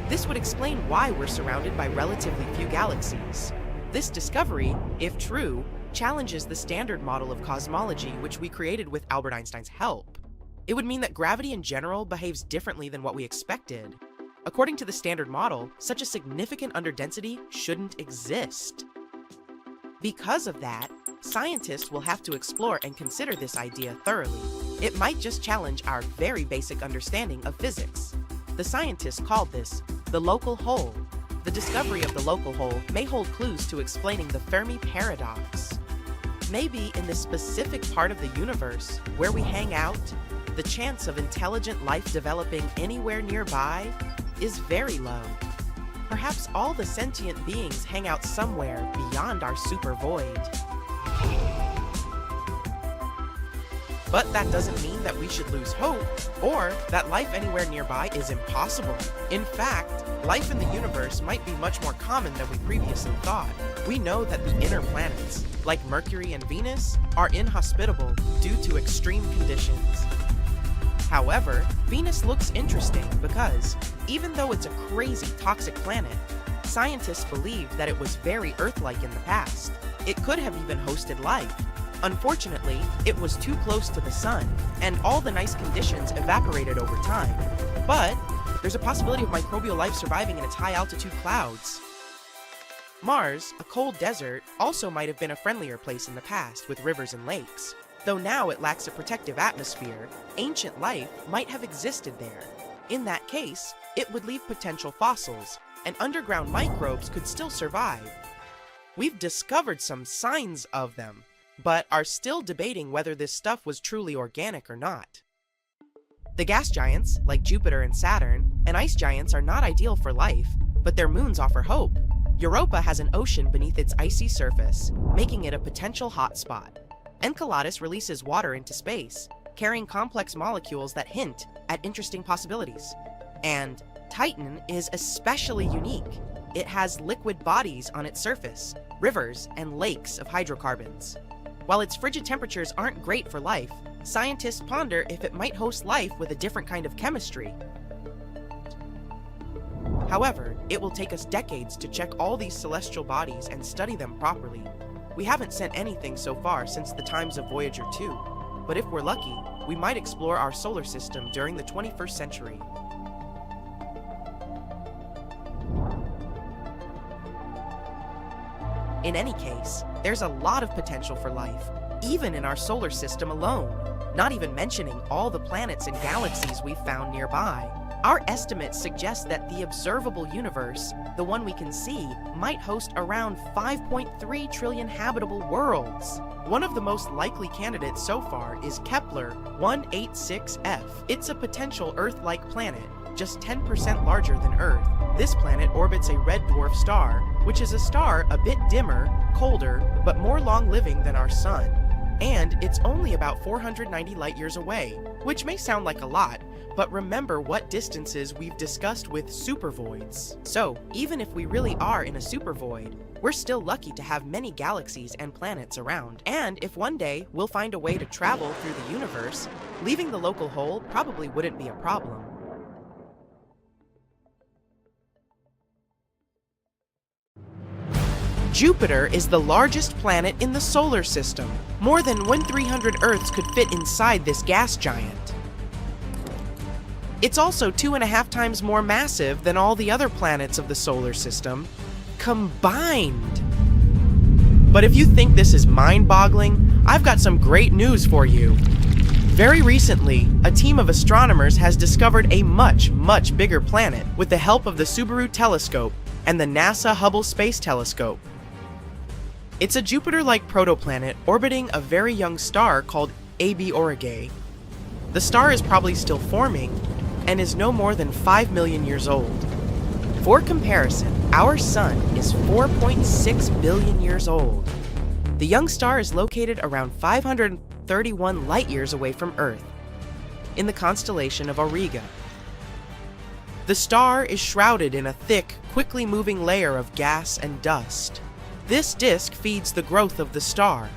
This would explain why we're surrounded by relatively few galaxies. This discovery, if true, challenges the standard model of cosmology which we created with Albert Einstein's help. It would mean that gravity in general behaves differently than what we expected. According to the standard model, such a significant underdensity shouldn't exist. Because of that, scientists will have to explore and consider this idea thoroughly. It might just challenge our very basic understanding of physics. The scientists called this the local hole. The discovery of the local hole may hold clues to explaining the Fermi paradox. Maybe in this specific part of the universe where we hang out, the chance of intelligent life developing anywhere nearby is very low. Perhaps all the sentient beings hang out somewhere beyond our supervoid. But that doesn't mean that we should lose hope, or that life anywhere nearby is impossible. In fact, life in the universe might be much more common than we previously thought. We know that the inner planets, like Mercury and Venus, are inhospitable due to extreme conditions. However, Venus looks interesting because, even though it's a crazy toxic planet, scientists believe that it was very Earth-like in the past. It could have even hosted life. Unfortunately, it was too close to the sun, and all the nice conditions evaporated over time. But there's a possibility of microbial life surviving in its high-altitude clouds. Mars, a cold desert, also might have been a friendlier place in the past with rivers and lakes. Though now it lacks a protective atmosphere, ancient life might have existed there. In that case, it would leave potential fossils, and underground microbes could still survive. We've discovered some signs of them, but are still debating whether this stuff was truly organic or not. The gas giants, like Jupiter and Saturn, and ice giants are not ideal for life, but their moons offer hope. Europa has an ocean beneath its icy surface, making it a potential hotspot. Enceladus releases water into space, carrying complex molecules that hint at interesting possibilities. And Titan is especially unique. It has liquid bodies on its surface, rivers and lakes of hydrocarbons. While its frigid temperatures aren't great for life, scientists ponder if it might host life with a different kind of chemistry. However, it will take us decades to check all these celestial bodies and study them properly. We haven't sent anything so far since the times of Voyager 2, but if we're lucky, we might explore our solar system during the 21st century. In any case, there's a lot of potential for life, even in our solar system alone, not even mentioning all the planets and galaxies we've found nearby. Our estimates suggest that the observable universe, the one we can see, might host around 5.3 trillion habitable worlds. One of the most likely candidates so far is Kepler 186f. It's a potential Earth-like planet, just 10% larger than Earth. This planet orbits a red dwarf star, which is a star a bit dimmer, colder, but more long-living than our Sun. And it's only about 490 light-years away, which may sound like a lot, but remember what distances we've discussed with supervoids. So, even if we really are in a supervoid, we're still lucky to have many galaxies and planets around. And if one day we'll find a way to travel through the universe, leaving the local hole probably wouldn't be a problem. Jupiter is the largest planet in the solar system. More than 1,300 Earths could fit inside this gas giant. It's also 2.5 times more massive than all the other planets of the solar system combined. But if you think this is mind-boggling, I've got some great news for you. Very recently, a team of astronomers has discovered a much bigger planet with the help of the Subaru telescope and the NASA Hubble Space Telescope. It's a Jupiter-like protoplanet orbiting a very young star called AB Aurigae. The star is probably still forming and is no more than 5 million years old. For comparison, our Sun is 4.6 billion years old. The young star is located around 531 light-years away from Earth, in the constellation of Auriga. The star is shrouded in a thick, quickly moving layer of gas and dust. This disk feeds the growth of the star.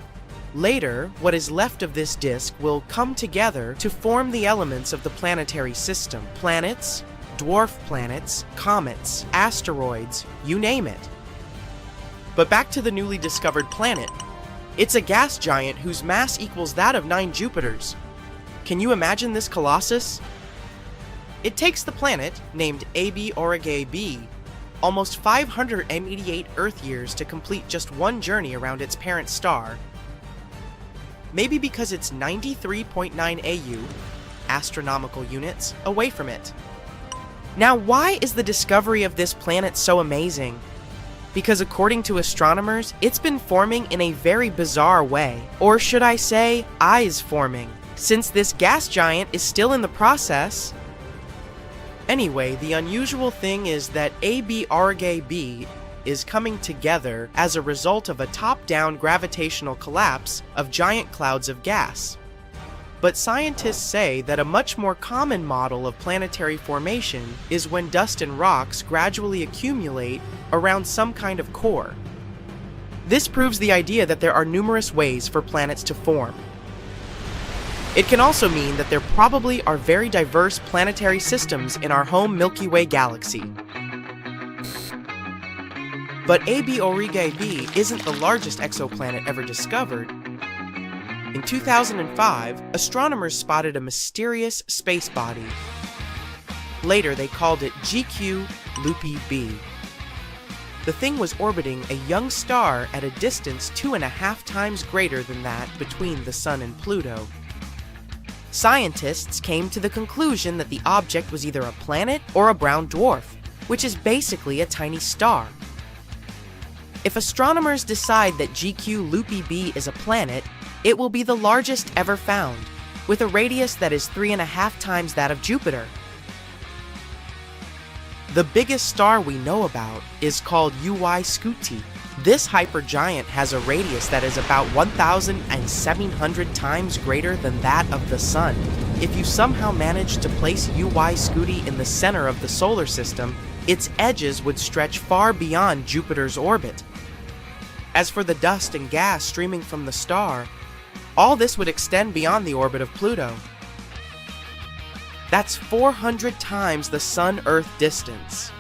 Later, what is left of this disk will come together to form the elements of the planetary system. Planets, dwarf planets, comets, asteroids, you name it. But back to the newly discovered planet. It's a gas giant whose mass equals that of 9 Jupiters. Can you imagine this colossus? It takes the planet, named AB Aurigae b, almost 588 Earth years to complete just one journey around its parent star. Maybe because it's 93.9 AU, astronomical units, away from it. Now, why is the discovery of this planet so amazing? Because according to astronomers, it's been forming in a very bizarre way. Or should I say, eyes forming, since this gas giant is still in the process. Anyway, the unusual thing is that AB Aurigae b is coming together as a result of a top-down gravitational collapse of giant clouds of gas. But scientists say that a much more common model of planetary formation is when dust and rocks gradually accumulate around some kind of core. This proves the idea that there are numerous ways for planets to form. It can also mean that there probably are very diverse planetary systems in our home Milky Way galaxy. But AB Aurigae b isn't the largest exoplanet ever discovered. In 2005, astronomers spotted a mysterious space body. Later, they called it GQ Loopy b. The thing was orbiting a young star at a distance 2.5 times greater than that between the Sun and Pluto. Scientists came to the conclusion that the object was either a planet or a brown dwarf, which is basically a tiny star. If astronomers decide that GQ Loopy b is a planet, it will be the largest ever found, with a radius that is 3.5 times that of Jupiter. The biggest star we know about is called UY Scuti. This hypergiant has a radius that is about 1,700 times greater than that of the Sun. If you somehow managed to place UY Scuti in the center of the solar system, its edges would stretch far beyond Jupiter's orbit. As for the dust and gas streaming from the star, all this would extend beyond the orbit of Pluto. That's 400 times the Sun-Earth distance.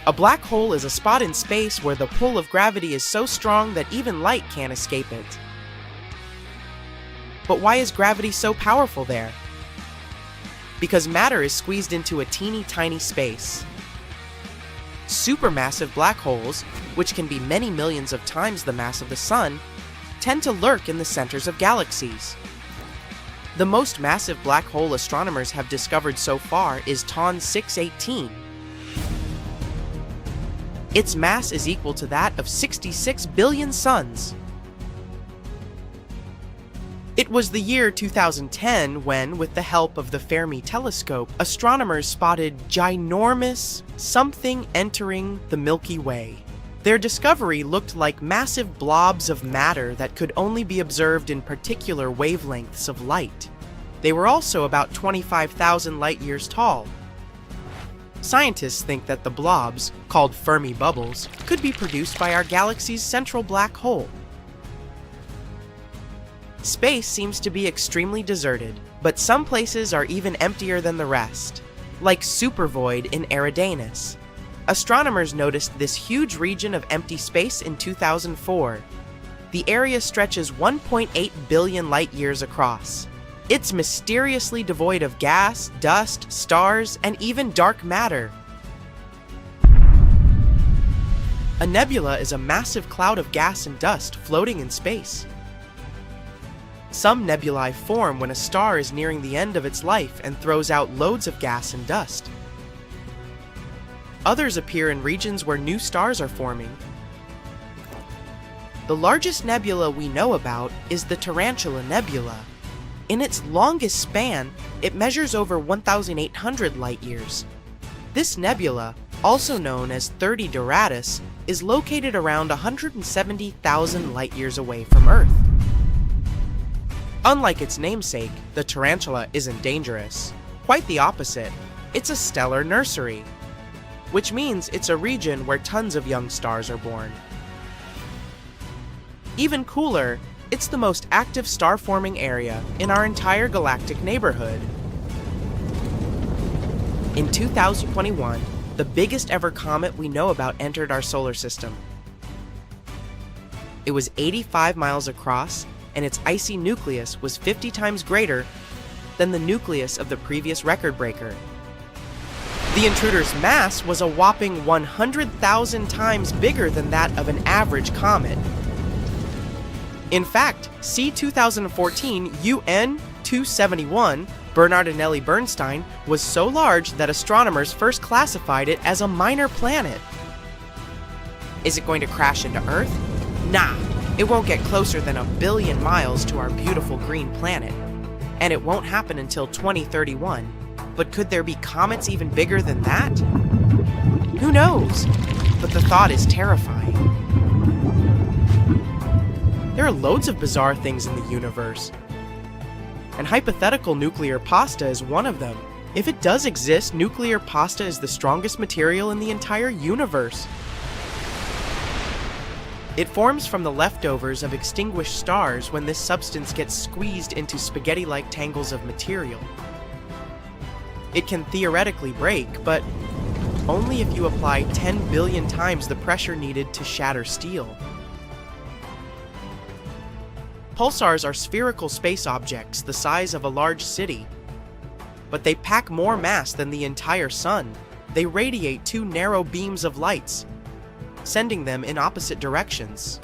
A black hole is a spot in space where the pull of gravity is so strong that even light can't escape it. But why is gravity so powerful there? Because matter is squeezed into a teeny tiny space. Supermassive black holes, which can be many millions of times the mass of the Sun, tend to lurk in the centers of galaxies. The most massive black hole astronomers have discovered so far is TON 618. Its mass is equal to that of 66 billion suns. It was the year 2010 when, with the help of the Fermi telescope, astronomers spotted ginormous something entering the Milky Way. Their discovery looked like massive blobs of matter that could only be observed in particular wavelengths of light. They were also about 25,000 light-years tall. Scientists think that the blobs, called Fermi bubbles, could be produced by our galaxy's central black hole. Space seems to be extremely deserted, but some places are even emptier than the rest, like Supervoid in Eridanus. Astronomers noticed this huge region of empty space in 2004. The area stretches 1.8 billion light-years across. It's mysteriously devoid of gas, dust, stars, and even dark matter. A nebula is a massive cloud of gas and dust floating in space. Some nebulae form when a star is nearing the end of its life and throws out loads of gas and dust. Others appear in regions where new stars are forming. The largest nebula we know about is the Tarantula Nebula. In its longest span, it measures over 1,800 light-years. This nebula, also known as 30 Doradus, is located around 170,000 light-years away from Earth. Unlike its namesake, the tarantula isn't dangerous. Quite the opposite. It's a stellar nursery, which means it's a region where tons of young stars are born. Even cooler, it's the most active star-forming area in our entire galactic neighborhood. In 2021, the biggest ever comet we know about entered our solar system. It was 85 miles across, and its icy nucleus was 50 times greater than the nucleus of the previous record breaker. The intruder's mass was a whopping 100,000 times bigger than that of an average comet. In fact, C 2014 UN 271 Bernardinelli Bernstein was so large that astronomers first classified it as a minor planet. Is it going to crash into Earth? Nah, it won't get closer than 1 billion miles to our beautiful green planet. And it won't happen until 2031. But could there be comets even bigger than that? Who knows? But the thought is terrifying. There are loads of bizarre things in the universe, and hypothetical nuclear pasta is one of them. If it does exist, nuclear pasta is the strongest material in the entire universe. It forms from the leftovers of extinguished stars when this substance gets squeezed into spaghetti-like tangles of material. It can theoretically break, but only if you apply 10 billion times the pressure needed to shatter steel. Pulsars are spherical space objects the size of a large city, but they pack more mass than the entire sun. They radiate two narrow beams of lights, sending them in opposite directions.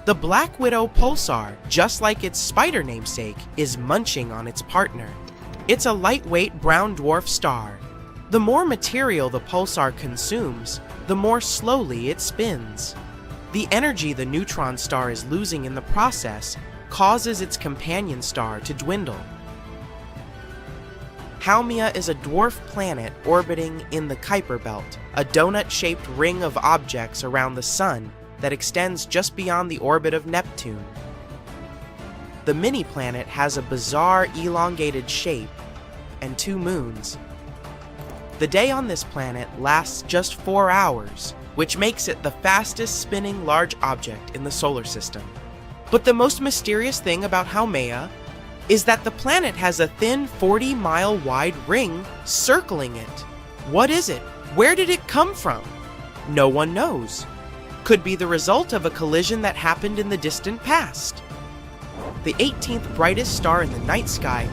The Black Widow pulsar, just like its spider namesake, is munching on its partner. It's a lightweight brown dwarf star. The more material the pulsar consumes, the more slowly it spins. The energy the neutron star is losing in the process causes its companion star to dwindle. Haumea is a dwarf planet orbiting in the Kuiper Belt, a donut-shaped ring of objects around the Sun that extends just beyond the orbit of Neptune. The mini-planet has a bizarre elongated shape and 2 moons. The day on this planet lasts just 4 hours, which makes it the fastest spinning large object in the solar system. But the most mysterious thing about Haumea is that the planet has a thin 40-mile wide ring circling it. What is it? Where did it come from? No one knows. Could be the result of a collision that happened in the distant past. The 18th brightest star in the night sky,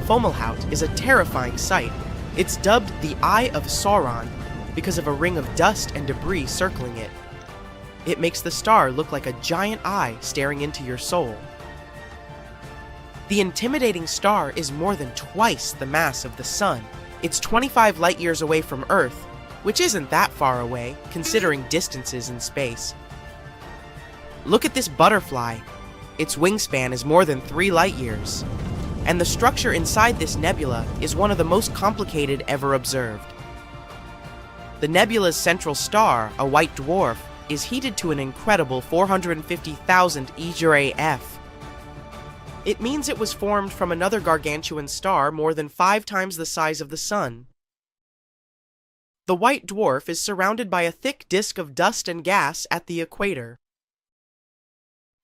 Fomalhaut, is a terrifying sight. It's dubbed the Eye of Sauron because of a ring of dust and debris circling it. It makes the star look like a giant eye staring into your soul. The intimidating star is more than twice the mass of the Sun. It's 25 light-years away from Earth, which isn't that far away, considering distances in space. Look at this butterfly. Its wingspan is more than 3 light-years. And the structure inside this nebula is one of the most complicated ever observed. The nebula's central star, a white dwarf, is heated to an incredible 450,000 EJ/F. It means it was formed from another gargantuan star more than 5 times the size of the Sun. The white dwarf is surrounded by a thick disk of dust and gas at the equator.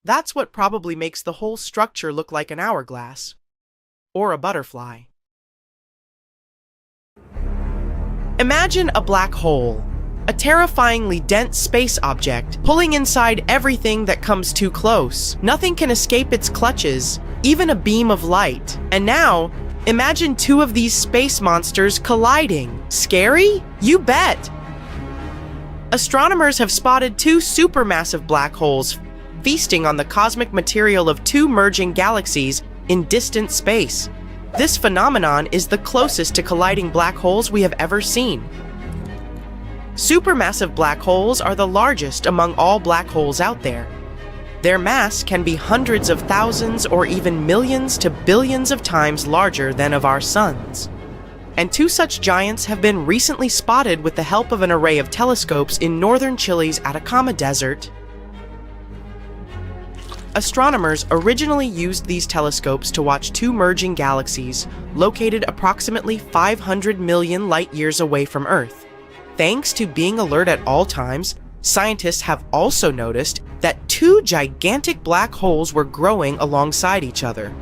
That's what probably makes the whole structure look like an hourglass, or a butterfly. Imagine a black hole, a terrifyingly dense space object, pulling inside everything that comes too close. Nothing can escape its clutches, even a beam of light. And now, imagine 2 of these space monsters colliding. Scary? You bet! Astronomers have spotted 2 supermassive black holes feasting on the cosmic material of 2 merging galaxies in distant space. This phenomenon is the closest to colliding black holes we have ever seen. Supermassive black holes are the largest among all black holes out there. Their mass can be hundreds of thousands or even millions to billions of times larger than of our suns. And 2 such giants have been recently spotted with the help of an array of telescopes in northern Chile's Atacama Desert. Astronomers originally used these telescopes to watch 2 merging galaxies located approximately 500 million light-years away from Earth. Thanks to being alert at all times, scientists have also noticed that 2 gigantic black holes were growing alongside each other.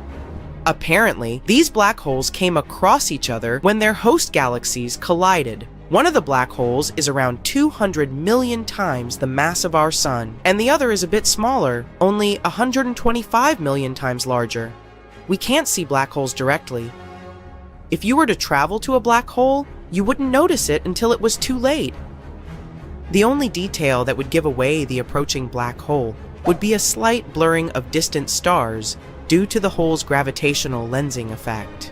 Apparently, these black holes came across each other when their host galaxies collided. One of the black holes is around 200 million times the mass of our Sun, and the other is a bit smaller, only 125 million times larger. We can't see black holes directly. If you were to travel to a black hole, you wouldn't notice it until it was too late. The only detail that would give away the approaching black hole would be a slight blurring of distant stars due to the hole's gravitational lensing effect.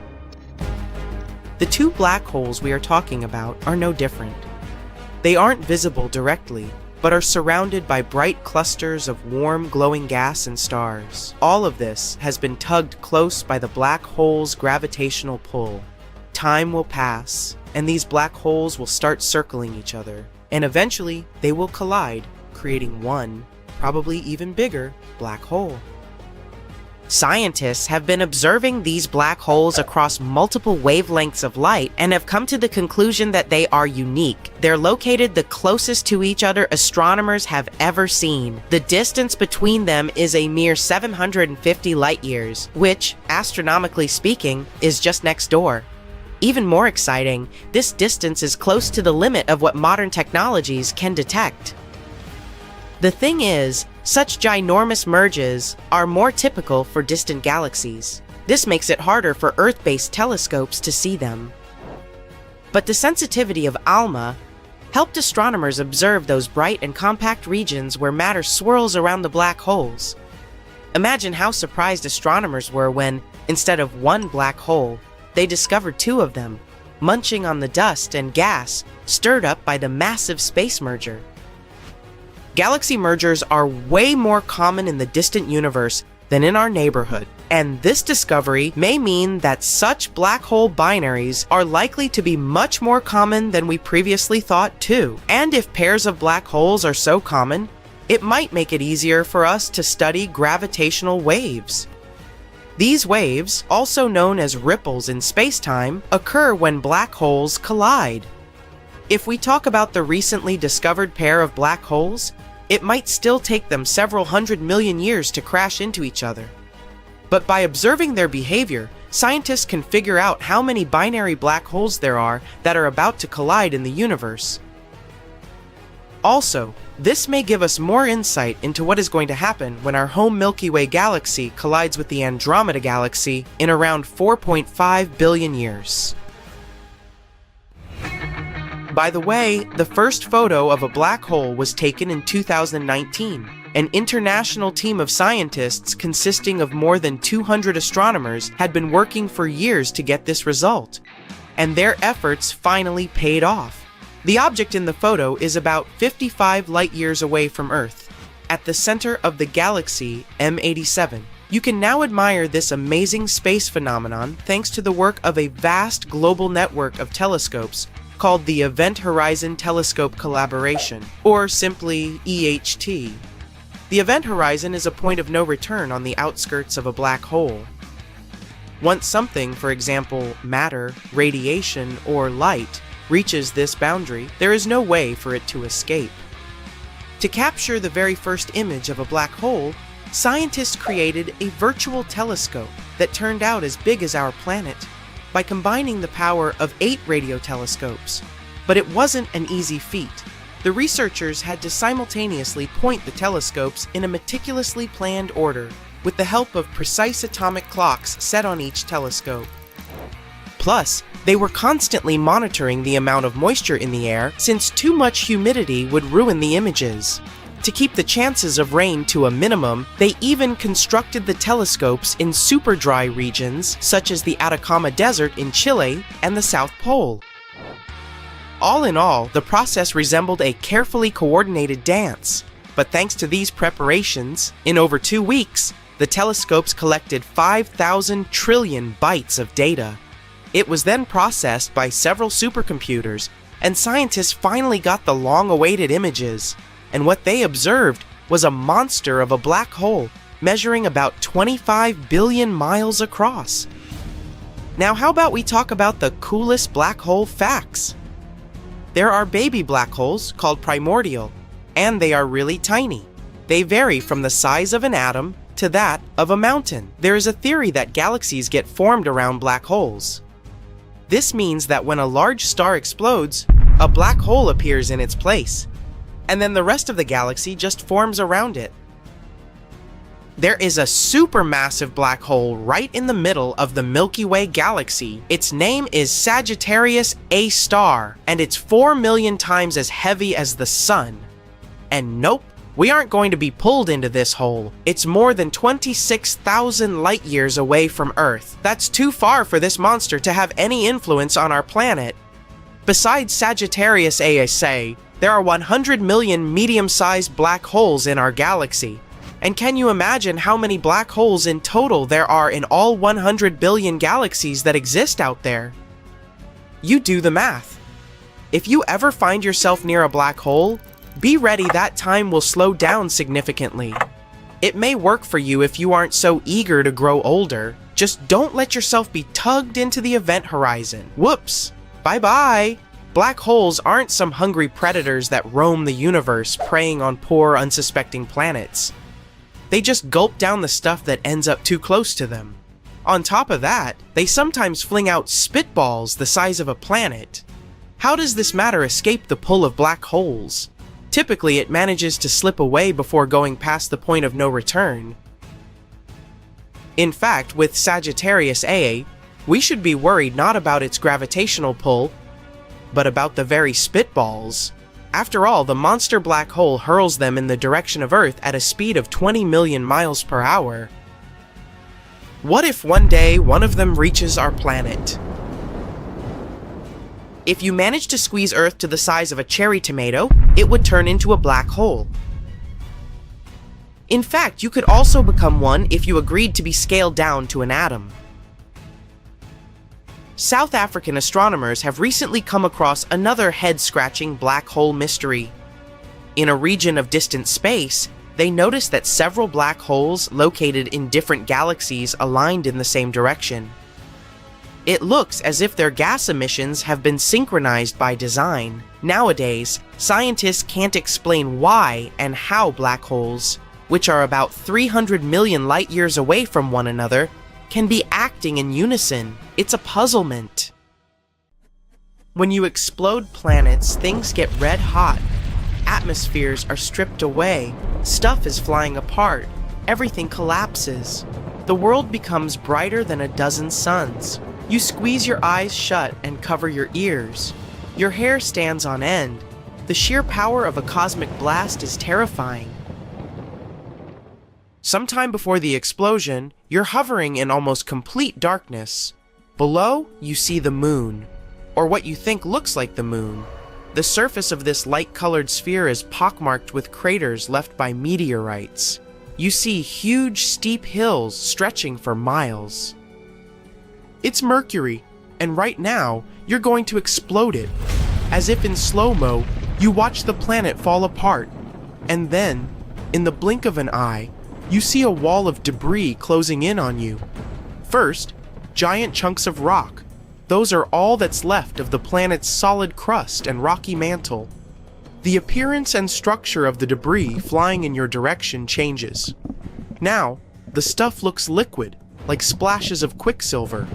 The 2 black holes we are talking about are no different. They aren't visible directly, but are surrounded by bright clusters of warm, glowing gas and stars. All of this has been tugged close by the black hole's gravitational pull. Time will pass, and these black holes will start circling each other, and eventually they will collide, creating one, probably even bigger, black hole. Scientists have been observing these black holes across multiple wavelengths of light and have come to the conclusion that they are unique. They're located the closest to each other astronomers have ever seen. The distance between them is a mere 750 light-years, which, astronomically speaking, is just next door. Even more exciting, this distance is close to the limit of what modern technologies can detect. The thing is, such ginormous merges are more typical for distant galaxies. This makes it harder for Earth-based telescopes to see them. But the sensitivity of ALMA helped astronomers observe those bright and compact regions where matter swirls around the black holes. Imagine how surprised astronomers were when, instead of one black hole, they discovered two of them, munching on the dust and gas stirred up by the massive space merger. Galaxy mergers are way more common in the distant universe than in our neighborhood, and this discovery may mean that such black hole binaries are likely to be much more common than we previously thought too. And if pairs of black holes are so common, it might make it easier for us to study gravitational waves. These waves, also known as ripples in space-time, occur when black holes collide. If we talk about the recently discovered pair of black holes, it might still take them several 100 million years to crash into each other. But by observing their behavior, scientists can figure out how many binary black holes there are that are about to collide in the universe. Also, this may give us more insight into what is going to happen when our home Milky Way galaxy collides with the Andromeda galaxy in around 4.5 billion years. By the way, the first photo of a black hole was taken in 2019. An international team of scientists consisting of more than 200 astronomers had been working for years to get this result, and their efforts finally paid off. The object in the photo is about 55 light-years away from Earth, at the center of the galaxy M87. You can now admire this amazing space phenomenon thanks to the work of a vast global network of telescopes called the Event Horizon Telescope Collaboration, or simply EHT. The event horizon is a point of no return on the outskirts of a black hole. Once something, for example, matter, radiation, or light, reaches this boundary, there is no way for it to escape. To capture the very first image of a black hole, scientists created a virtual telescope that turned out as big as our planet by combining the power of 8 radio telescopes. But it wasn't an easy feat. The researchers had to simultaneously point the telescopes in a meticulously planned order, with the help of precise atomic clocks set on each telescope. Plus, they were constantly monitoring the amount of moisture in the air, since too much humidity would ruin the images. To keep the chances of rain to a minimum, they even constructed the telescopes in super dry regions, such as the Atacama Desert in Chile and the South Pole. All in all, the process resembled a carefully coordinated dance. But thanks to these preparations, in over 2 weeks, the telescopes collected 5,000 trillion bytes of data. It was then processed by several supercomputers, and scientists finally got the long-awaited images. And what they observed was a monster of a black hole measuring about 25 billion miles across. Now how about we talk about the coolest black hole facts? There are baby black holes called Primordial, and they are really tiny. They vary from the size of an atom to that of a mountain. There is a theory that galaxies get formed around black holes. This means that when a large star explodes, a black hole appears in its place, and then the rest of the galaxy just forms around it. There is a supermassive black hole right in the middle of the Milky Way galaxy. Its name is Sagittarius A star, and it's 4 million times as heavy as the Sun. And nope, we aren't going to be pulled into this hole. It's more than 26,000 light-years away from Earth. That's too far for this monster to have any influence on our planet. Besides Sagittarius ASA, there are 100 million medium-sized black holes in our galaxy. And can you imagine how many black holes in total there are in all 100 billion galaxies that exist out there? You do the math. If you ever find yourself near a black hole, be ready that time will slow down significantly. It may work for you if you aren't so eager to grow older. Just don't let yourself be tugged into the event horizon. Whoops! Bye-bye! Black holes aren't some hungry predators that roam the universe preying on poor, unsuspecting planets. They just gulp down the stuff that ends up too close to them. On top of that, they sometimes fling out spitballs the size of a planet. How does this matter escape the pull of black holes? Typically, it manages to slip away before going past the point of no return. In fact, with Sagittarius A, we should be worried not about its gravitational pull, but about the very spitballs. After all, the monster black hole hurls them in the direction of Earth at a speed of 20 million miles per hour. What if one day one of them reaches our planet? If you manage to squeeze Earth to the size of a cherry tomato, it would turn into a black hole. In fact, you could also become one if you agreed to be scaled down to an atom. South African astronomers have recently come across another head-scratching black hole mystery. In a region of distant space, they noticed that several black holes located in different galaxies aligned in the same direction. It looks as if their gas emissions have been synchronized by design. Nowadays, scientists can't explain why and how black holes, which are about 300 million light-years away from one another, can be acting in unison. It's a puzzlement. When you explode planets, things get red hot. Atmospheres are stripped away. Stuff is flying apart. Everything collapses. The world becomes brighter than a dozen suns. You squeeze your eyes shut and cover your ears. Your hair stands on end. The sheer power of a cosmic blast is terrifying. Sometime before the explosion, you're hovering in almost complete darkness. Below, you see the moon, or what you think looks like the moon. The surface of this light-colored sphere is pockmarked with craters left by meteorites. You see huge, steep hills stretching for miles. It's Mercury, and right now, you're going to explode it. As if in slow-mo, you watch the planet fall apart, and then, in the blink of an eye, you see a wall of debris closing in on you. First, giant chunks of rock. Those are all that's left of the planet's solid crust and rocky mantle. The appearance and structure of the debris flying in your direction changes. Now, the stuff looks liquid, like splashes of quicksilver.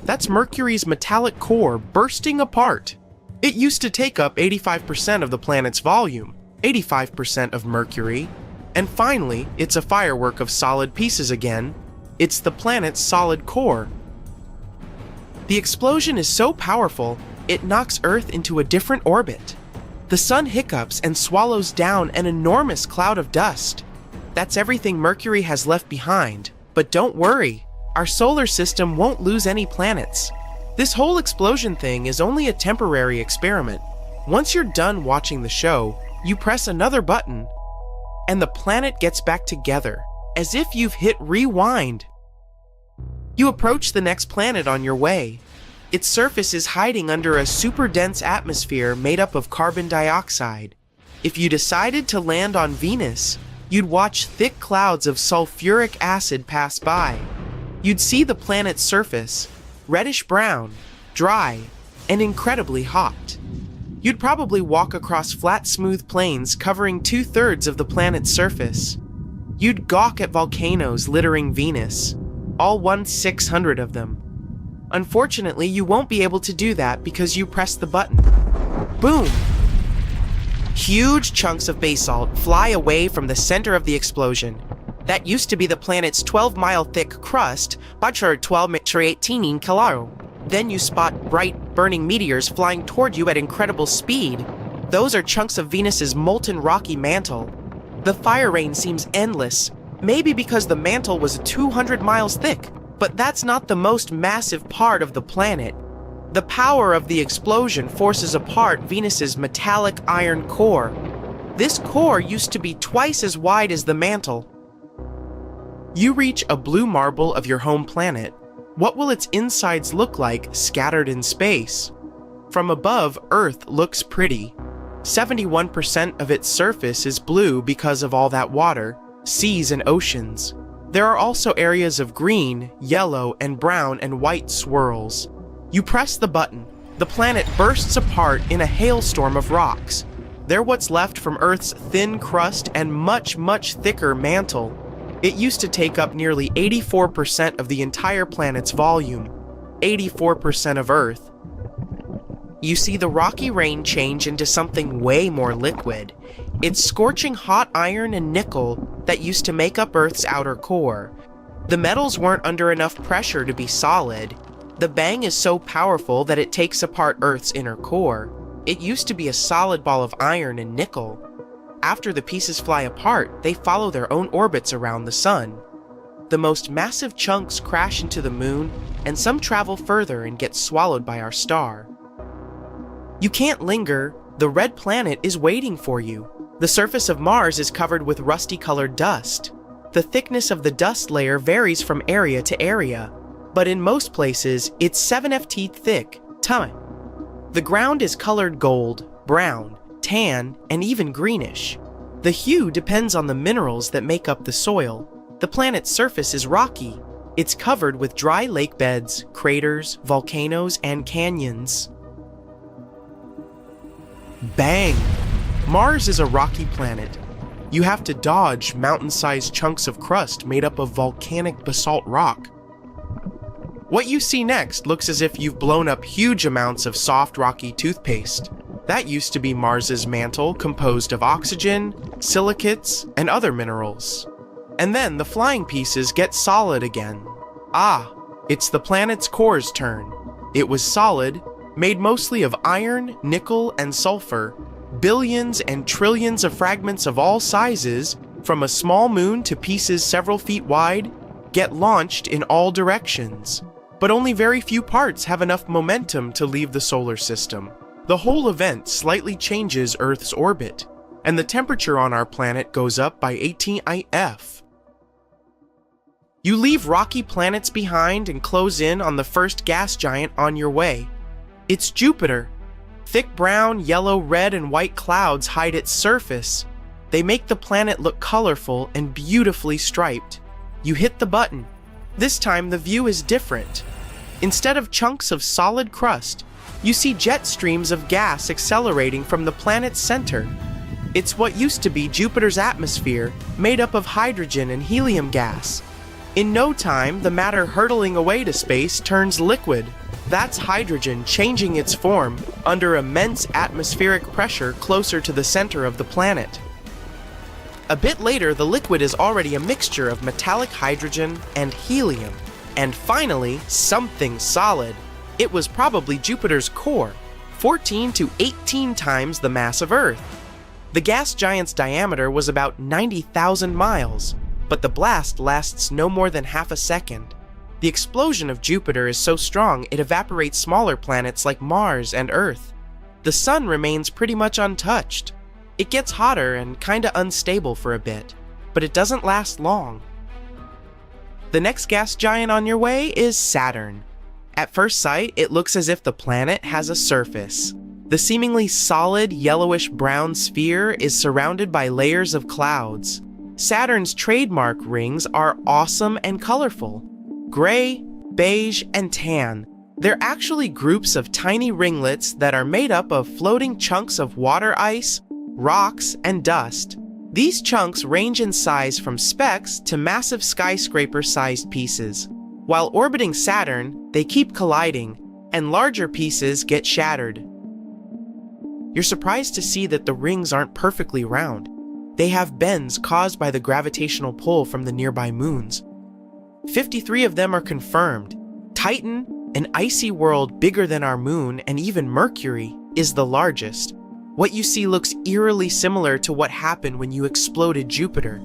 That's Mercury's metallic core bursting apart. It used to take up 85% of the planet's volume, 85% of Mercury, and finally, it's a firework of solid pieces again. It's the planet's solid core. The explosion is so powerful, it knocks Earth into a different orbit. The sun hiccups and swallows down an enormous cloud of dust. That's everything Mercury has left behind. But don't worry, our solar system won't lose any planets. This whole explosion thing is only a temporary experiment. Once you're done watching the show, you press another button, and the planet gets back together, as if you've hit rewind. You approach the next planet on your way. Its surface is hiding under a super dense atmosphere made up of carbon dioxide. If you decided to land on Venus, you'd watch thick clouds of sulfuric acid pass by. You'd see the planet's surface, reddish-brown, dry, and incredibly hot. You'd probably walk across flat, smooth plains covering 2/3 of the planet's surface. You'd gawk at volcanoes littering Venus, all 1/600 of them. Unfortunately, you won't be able to do that because you pressed the button. Boom! Huge chunks of basalt fly away from the center of the explosion. That used to be the planet's 12-mile thick crust, but 12-18 kilo. Then you spot bright, burning meteors flying toward you at incredible speed. Those are chunks of Venus's molten rocky mantle. The fire rain seems endless, maybe because the mantle was 200 miles thick. But that's not the most massive part of the planet. The power of the explosion forces apart Venus's metallic iron core. This core used to be twice as wide as the mantle. You reach a blue marble of your home planet. What will its insides look like scattered in space? From above, Earth looks pretty. 71% of its surface is blue because of all that water, seas and oceans. There are also areas of green, yellow, and brown and white swirls. You press the button. The planet bursts apart in a hailstorm of rocks. They're what's left from Earth's thin crust and much, much thicker mantle. It used to take up nearly 84% of the entire planet's volume, 84% of Earth. You see the rocky rain change into something way more liquid. It's scorching hot iron and nickel that used to make up Earth's outer core. The metals weren't under enough pressure to be solid. The bang is so powerful that it takes apart Earth's inner core. It used to be a solid ball of iron and nickel. After the pieces fly apart, they follow their own orbits around the sun. The most massive chunks crash into the moon, and some travel further and get swallowed by our star. You can't linger. The red planet is waiting for you. The surface of Mars is covered with rusty-colored dust. The thickness of the dust layer varies from area to area, but in most places, it's 7 ft thick. The ground is colored gold, brown, tan, and even greenish. The hue depends on the minerals that make up the soil. The planet's surface is rocky. It's covered with dry lake beds, craters, volcanoes, and canyons. Bang! Mars is a rocky planet. You have to dodge mountain-sized chunks of crust made up of volcanic basalt rock. What you see next looks as if you've blown up huge amounts of soft, rocky toothpaste. That used to be Mars's mantle, composed of oxygen, silicates, and other minerals. And then the flying pieces get solid again. It's the planet's core's turn. It was solid, made mostly of iron, nickel, and sulfur. Billions and trillions of fragments of all sizes, from a small moon to pieces several feet wide, get launched in all directions. But only very few parts have enough momentum to leave the solar system. The whole event slightly changes Earth's orbit, and the temperature on our planet goes up by 18 IF. You leave rocky planets behind and close in on the first gas giant on your way. It's Jupiter. Thick brown, yellow, red, and white clouds hide its surface. They make the planet look colorful and beautifully striped. You hit the button. This time the view is different. Instead of chunks of solid crust, you see jet streams of gas accelerating from the planet's center. It's what used to be Jupiter's atmosphere, made up of hydrogen and helium gas. In no time, the matter hurtling away to space turns liquid. That's hydrogen changing its form under immense atmospheric pressure closer to the center of the planet. A bit later, the liquid is already a mixture of metallic hydrogen and helium. And finally, something solid. It was probably Jupiter's core, 14 to 18 times the mass of Earth. The gas giant's diameter was about 90,000 miles, but the blast lasts no more than half a second. The explosion of Jupiter is so strong it evaporates smaller planets like Mars and Earth. The sun remains pretty much untouched. It gets hotter and kinda unstable for a bit, but it doesn't last long. The next gas giant on your way is Saturn. At first sight, it looks as if the planet has a surface. The seemingly solid yellowish-brown sphere is surrounded by layers of clouds. Saturn's trademark rings are awesome and colorful. Gray, beige, and tan. They're actually groups of tiny ringlets that are made up of floating chunks of water ice, rocks, and dust. These chunks range in size from specks to massive skyscraper-sized pieces. While orbiting Saturn, they keep colliding, and larger pieces get shattered. You're surprised to see that the rings aren't perfectly round. They have bends caused by the gravitational pull from the nearby moons. 53 of them are confirmed. Titan, an icy world bigger than our moon and even Mercury, is the largest. What you see looks eerily similar to what happened when you exploded Jupiter.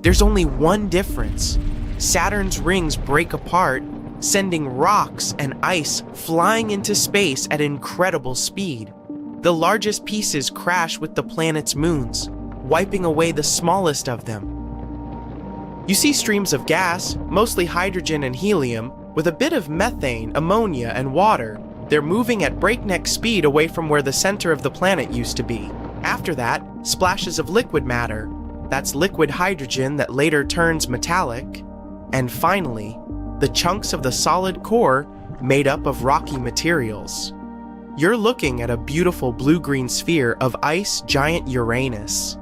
There's only one difference. Saturn's rings break apart, sending rocks and ice flying into space at incredible speed. The largest pieces crash with the planet's moons, wiping away the smallest of them. You see streams of gas, mostly hydrogen and helium, with a bit of methane, ammonia, and water. They're moving at breakneck speed away from where the center of the planet used to be. After that, splashes of liquid matter. That's liquid hydrogen that later turns metallic. And finally, the chunks of the solid core made up of rocky materials. You're looking at a beautiful blue-green sphere of ice giant Uranus.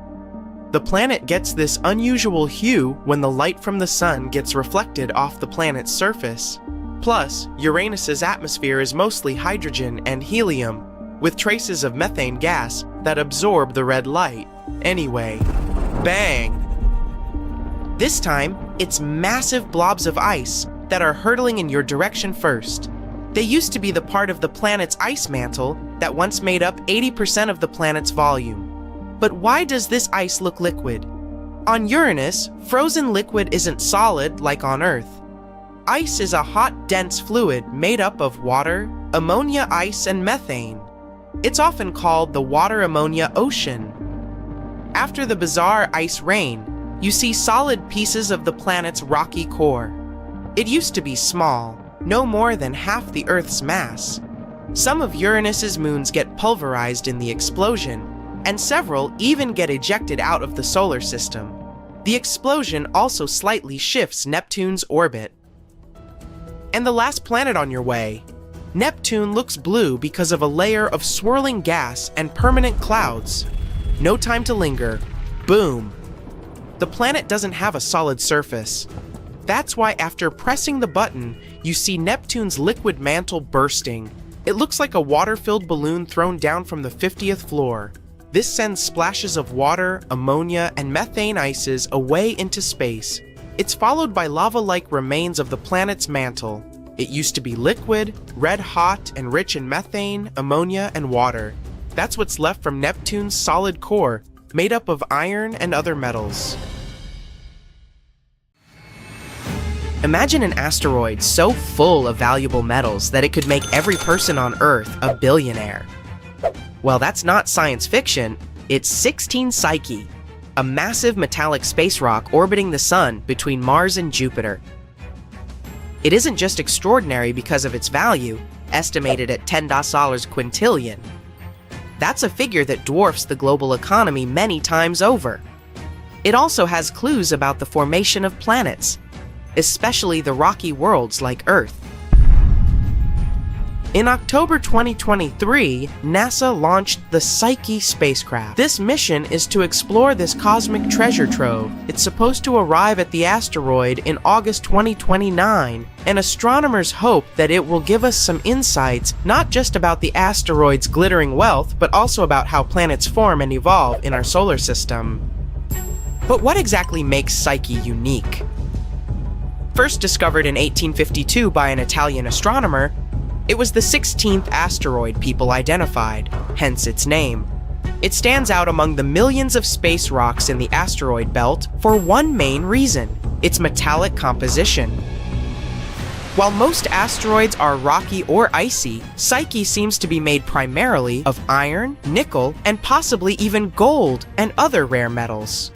The planet gets this unusual hue when the light from the sun gets reflected off the planet's surface. Plus, Uranus's atmosphere is mostly hydrogen and helium, with traces of methane gas that absorb the red light. Anyway, bang! This time, it's massive blobs of ice that are hurtling in your direction first. They used to be the part of the planet's ice mantle that once made up 80% of the planet's volume. But why does this ice look liquid? On Uranus, frozen liquid isn't solid like on Earth. Ice is a hot, dense fluid made up of water, ammonia, ice, and methane. It's often called the water-ammonia ocean. After the bizarre ice rain, you see solid pieces of the planet's rocky core. It used to be small, no more than half the Earth's mass. Some of Uranus's moons get pulverized in the explosion, and several even get ejected out of the solar system. The explosion also slightly shifts Neptune's orbit. And the last planet on your way. Neptune looks blue because of a layer of swirling gas and permanent clouds. No time to linger. Boom! The planet doesn't have a solid surface. That's why after pressing the button, you see Neptune's liquid mantle bursting. It looks like a water-filled balloon thrown down from the 50th floor. This sends splashes of water, ammonia, and methane ices away into space. It's followed by lava-like remains of the planet's mantle. It used to be liquid, red-hot, and rich in methane, ammonia, and water. That's what's left from Neptune's solid core, made up of iron and other metals. Imagine an asteroid so full of valuable metals that it could make every person on Earth a billionaire. Well, that's not science fiction, it's 16 Psyche, a massive metallic space rock orbiting the Sun between Mars and Jupiter. It isn't just extraordinary because of its value, estimated at $10 quintillion. That's a figure that dwarfs the global economy many times over. It also has clues about the formation of planets, especially the rocky worlds like Earth. In October 2023, NASA launched the Psyche spacecraft. This mission is to explore this cosmic treasure trove. It's supposed to arrive at the asteroid in August 2029, and astronomers hope that it will give us some insights not just about the asteroid's glittering wealth, but also about how planets form and evolve in our solar system. But what exactly makes Psyche unique? First discovered in 1852 by an Italian astronomer, it was the 16th asteroid people identified, hence its name. It stands out among the millions of space rocks in the asteroid belt for one main reason: its metallic composition. While most asteroids are rocky or icy, Psyche seems to be made primarily of iron, nickel, and possibly even gold and other rare metals.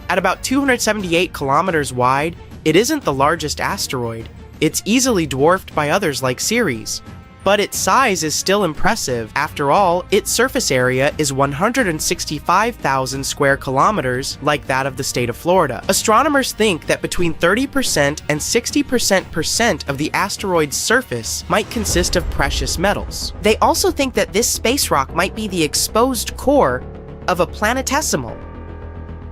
At about 278 kilometers wide, it isn't the largest asteroid. It's easily dwarfed by others like Ceres. But its size is still impressive. After all, its surface area is 165,000 square kilometers, like that of the state of Florida. Astronomers think that between 30% and 60% of the asteroid's surface might consist of precious metals. They also think that this space rock might be the exposed core of a planetesimal.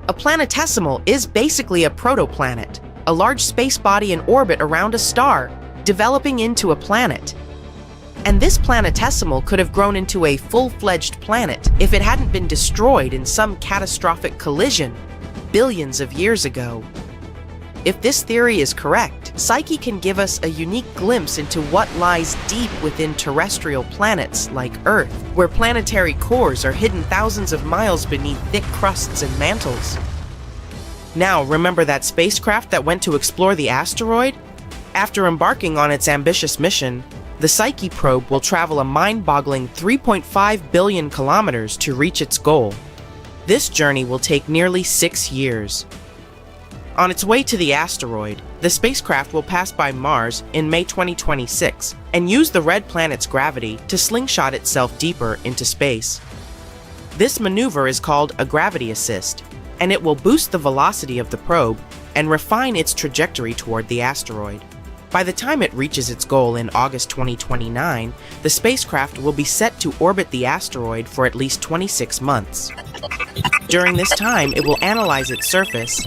A planetesimal is basically a protoplanet, a large space body in orbit around a star, developing into a planet. And this planetesimal could have grown into a full-fledged planet if it hadn't been destroyed in some catastrophic collision billions of years ago. If this theory is correct, Psyche can give us a unique glimpse into what lies deep within terrestrial planets like Earth, where planetary cores are hidden thousands of miles beneath thick crusts and mantles. Now, remember that spacecraft that went to explore the asteroid? After embarking on its ambitious mission, the Psyche probe will travel a mind-boggling 3.5 billion kilometers to reach its goal. This journey will take nearly 6 years. On its way to the asteroid, the spacecraft will pass by Mars in May 2026 and use the red planet's gravity to slingshot itself deeper into space. This maneuver is called a gravity assist, and it will boost the velocity of the probe and refine its trajectory toward the asteroid. By the time it reaches its goal in August 2029, the spacecraft will be set to orbit the asteroid for at least 26 months. During this time, it will analyze its surface,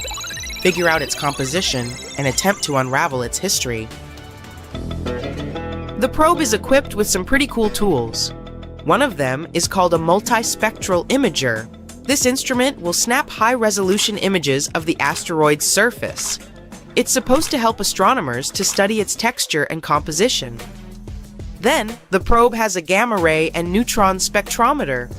figure out its composition, and attempt to unravel its history. The probe is equipped with some pretty cool tools. One of them is called a multispectral imager. This instrument will snap high-resolution images of the asteroid's surface. It's supposed to help astronomers to study its texture and composition. Then, the probe has a gamma-ray and neutron spectrometer.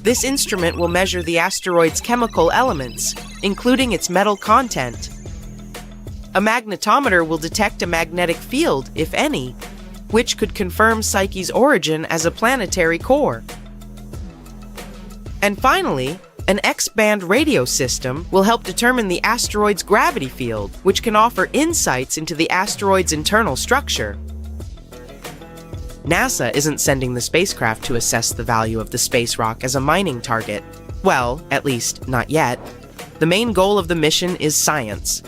This instrument will measure the asteroid's chemical elements, including its metal content. A magnetometer will detect a magnetic field, if any, which could confirm Psyche's origin as a planetary core. And finally, an X-band radio system will help determine the asteroid's gravity field, which can offer insights into the asteroid's internal structure. NASA isn't sending the spacecraft to assess the value of the space rock as a mining target. Well, at least, not yet. The main goal of the mission is science.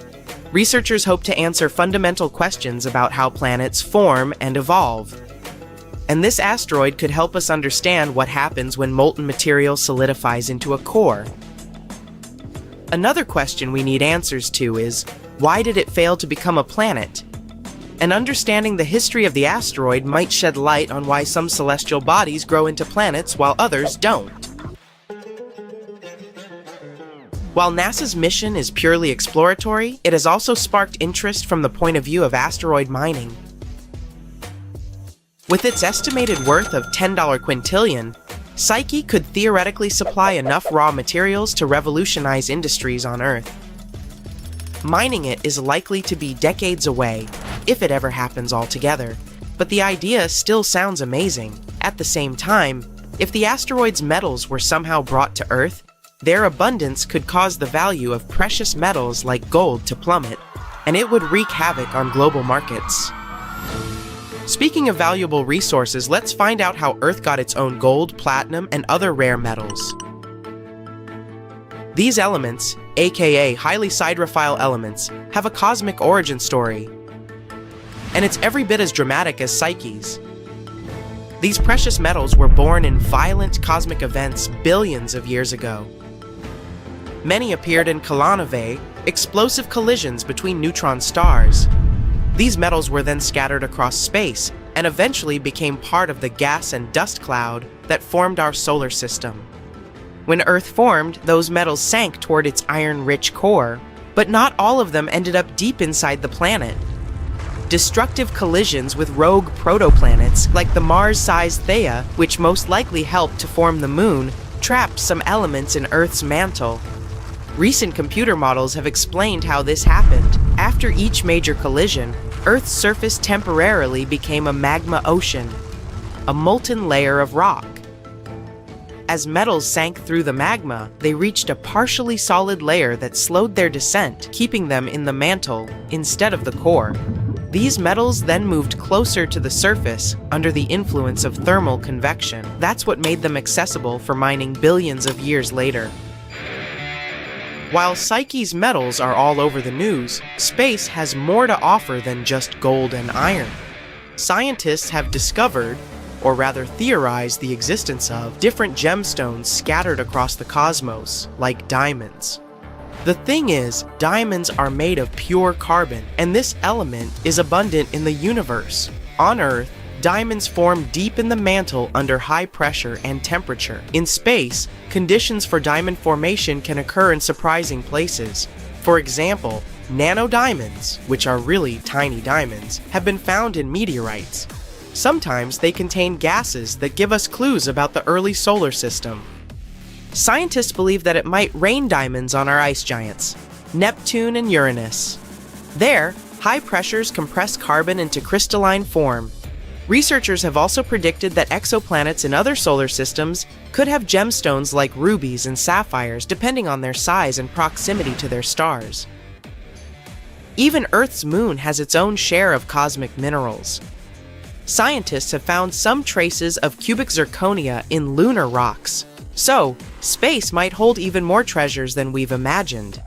Researchers hope to answer fundamental questions about how planets form and evolve. And this asteroid could help us understand what happens when molten material solidifies into a core. Another question we need answers to is, why did it fail to become a planet? And understanding the history of the asteroid might shed light on why some celestial bodies grow into planets while others don't. While NASA's mission is purely exploratory, it has also sparked interest from the point of view of asteroid mining. With its estimated worth of $10 quintillion, Psyche could theoretically supply enough raw materials to revolutionize industries on Earth. Mining it is likely to be decades away, if it ever happens altogether, but the idea still sounds amazing. At the same time, if the asteroid's metals were somehow brought to Earth, their abundance could cause the value of precious metals like gold to plummet, and it would wreak havoc on global markets. Speaking of valuable resources, let's find out how Earth got its own gold, platinum, and other rare metals. These elements, aka highly siderophile elements, have a cosmic origin story, and it's every bit as dramatic as Psyche's. These precious metals were born in violent cosmic events billions of years ago. Many appeared in colonovae, explosive collisions between neutron stars. These metals were then scattered across space and eventually became part of the gas and dust cloud that formed our solar system. When Earth formed, those metals sank toward its iron-rich core, but not all of them ended up deep inside the planet. Destructive collisions with rogue protoplanets like the Mars-sized Theia, which most likely helped to form the Moon, trapped some elements in Earth's mantle. Recent computer models have explained how this happened. After each major collision, Earth's surface temporarily became a magma ocean, a molten layer of rock. As metals sank through the magma, they reached a partially solid layer that slowed their descent, keeping them in the mantle instead of the core. These metals then moved closer to the surface under the influence of thermal convection. That's what made them accessible for mining billions of years later. While Psyche's metals are all over the news, space has more to offer than just gold and iron. Scientists have discovered, or rather theorized the existence of, different gemstones scattered across the cosmos, like diamonds. The thing is, diamonds are made of pure carbon, and this element is abundant in the universe. On Earth, diamonds form deep in the mantle under high pressure and temperature. In space, conditions for diamond formation can occur in surprising places. For example, nanodiamonds, which are really tiny diamonds, have been found in meteorites. Sometimes they contain gases that give us clues about the early solar system. Scientists believe that it might rain diamonds on our ice giants, Neptune and Uranus. There, high pressures compress carbon into crystalline form. Researchers have also predicted that exoplanets in other solar systems could have gemstones like rubies and sapphires depending on their size and proximity to their stars. Even Earth's moon has its own share of cosmic minerals. Scientists have found some traces of cubic zirconia in lunar rocks, so space might hold even more treasures than we've imagined.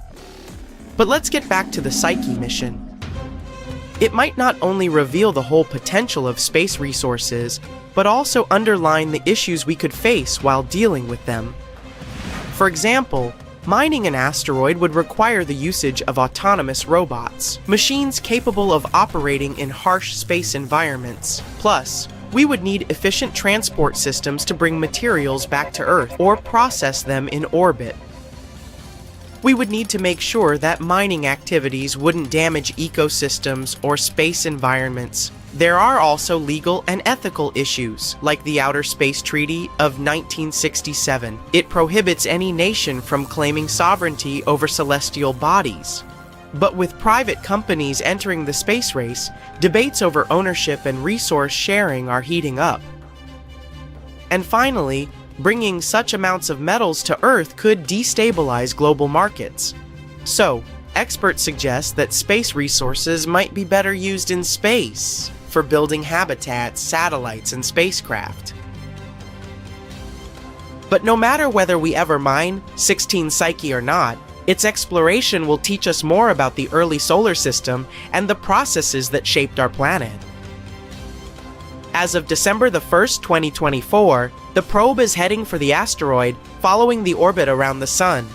But let's get back to the Psyche mission. It might not only reveal the whole potential of space resources, but also underline the issues we could face while dealing with them. For example, mining an asteroid would require the usage of autonomous robots, machines capable of operating in harsh space environments. Plus, we would need efficient transport systems to bring materials back to Earth or process them in orbit. We would need to make sure that mining activities wouldn't damage ecosystems or space environments. There are also legal and ethical issues, like the Outer Space Treaty of 1967. It prohibits any nation from claiming sovereignty over celestial bodies. But with private companies entering the space race, debates over ownership and resource sharing are heating up. And finally, bringing such amounts of metals to Earth could destabilize global markets. So, experts suggest that space resources might be better used in space, for building habitats, satellites, and spacecraft. But no matter whether we ever mine 16 Psyche or not, its exploration will teach us more about the early solar system and the processes that shaped our planet. As of December 1st, 2024, the probe is heading for the asteroid, following the orbit around the Sun.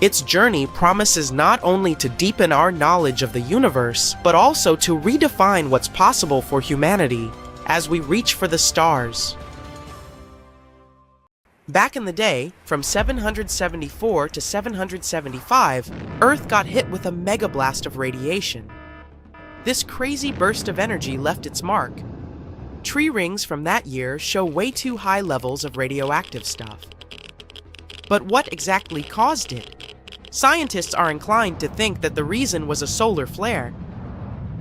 Its journey promises not only to deepen our knowledge of the universe, but also to redefine what's possible for humanity as we reach for the stars. Back in the day, from 774 to 775, Earth got hit with a megablast of radiation. This crazy burst of energy left its mark. Tree rings from that year show way too high levels of radioactive stuff. But what exactly caused it? Scientists are inclined to think that the reason was a solar flare.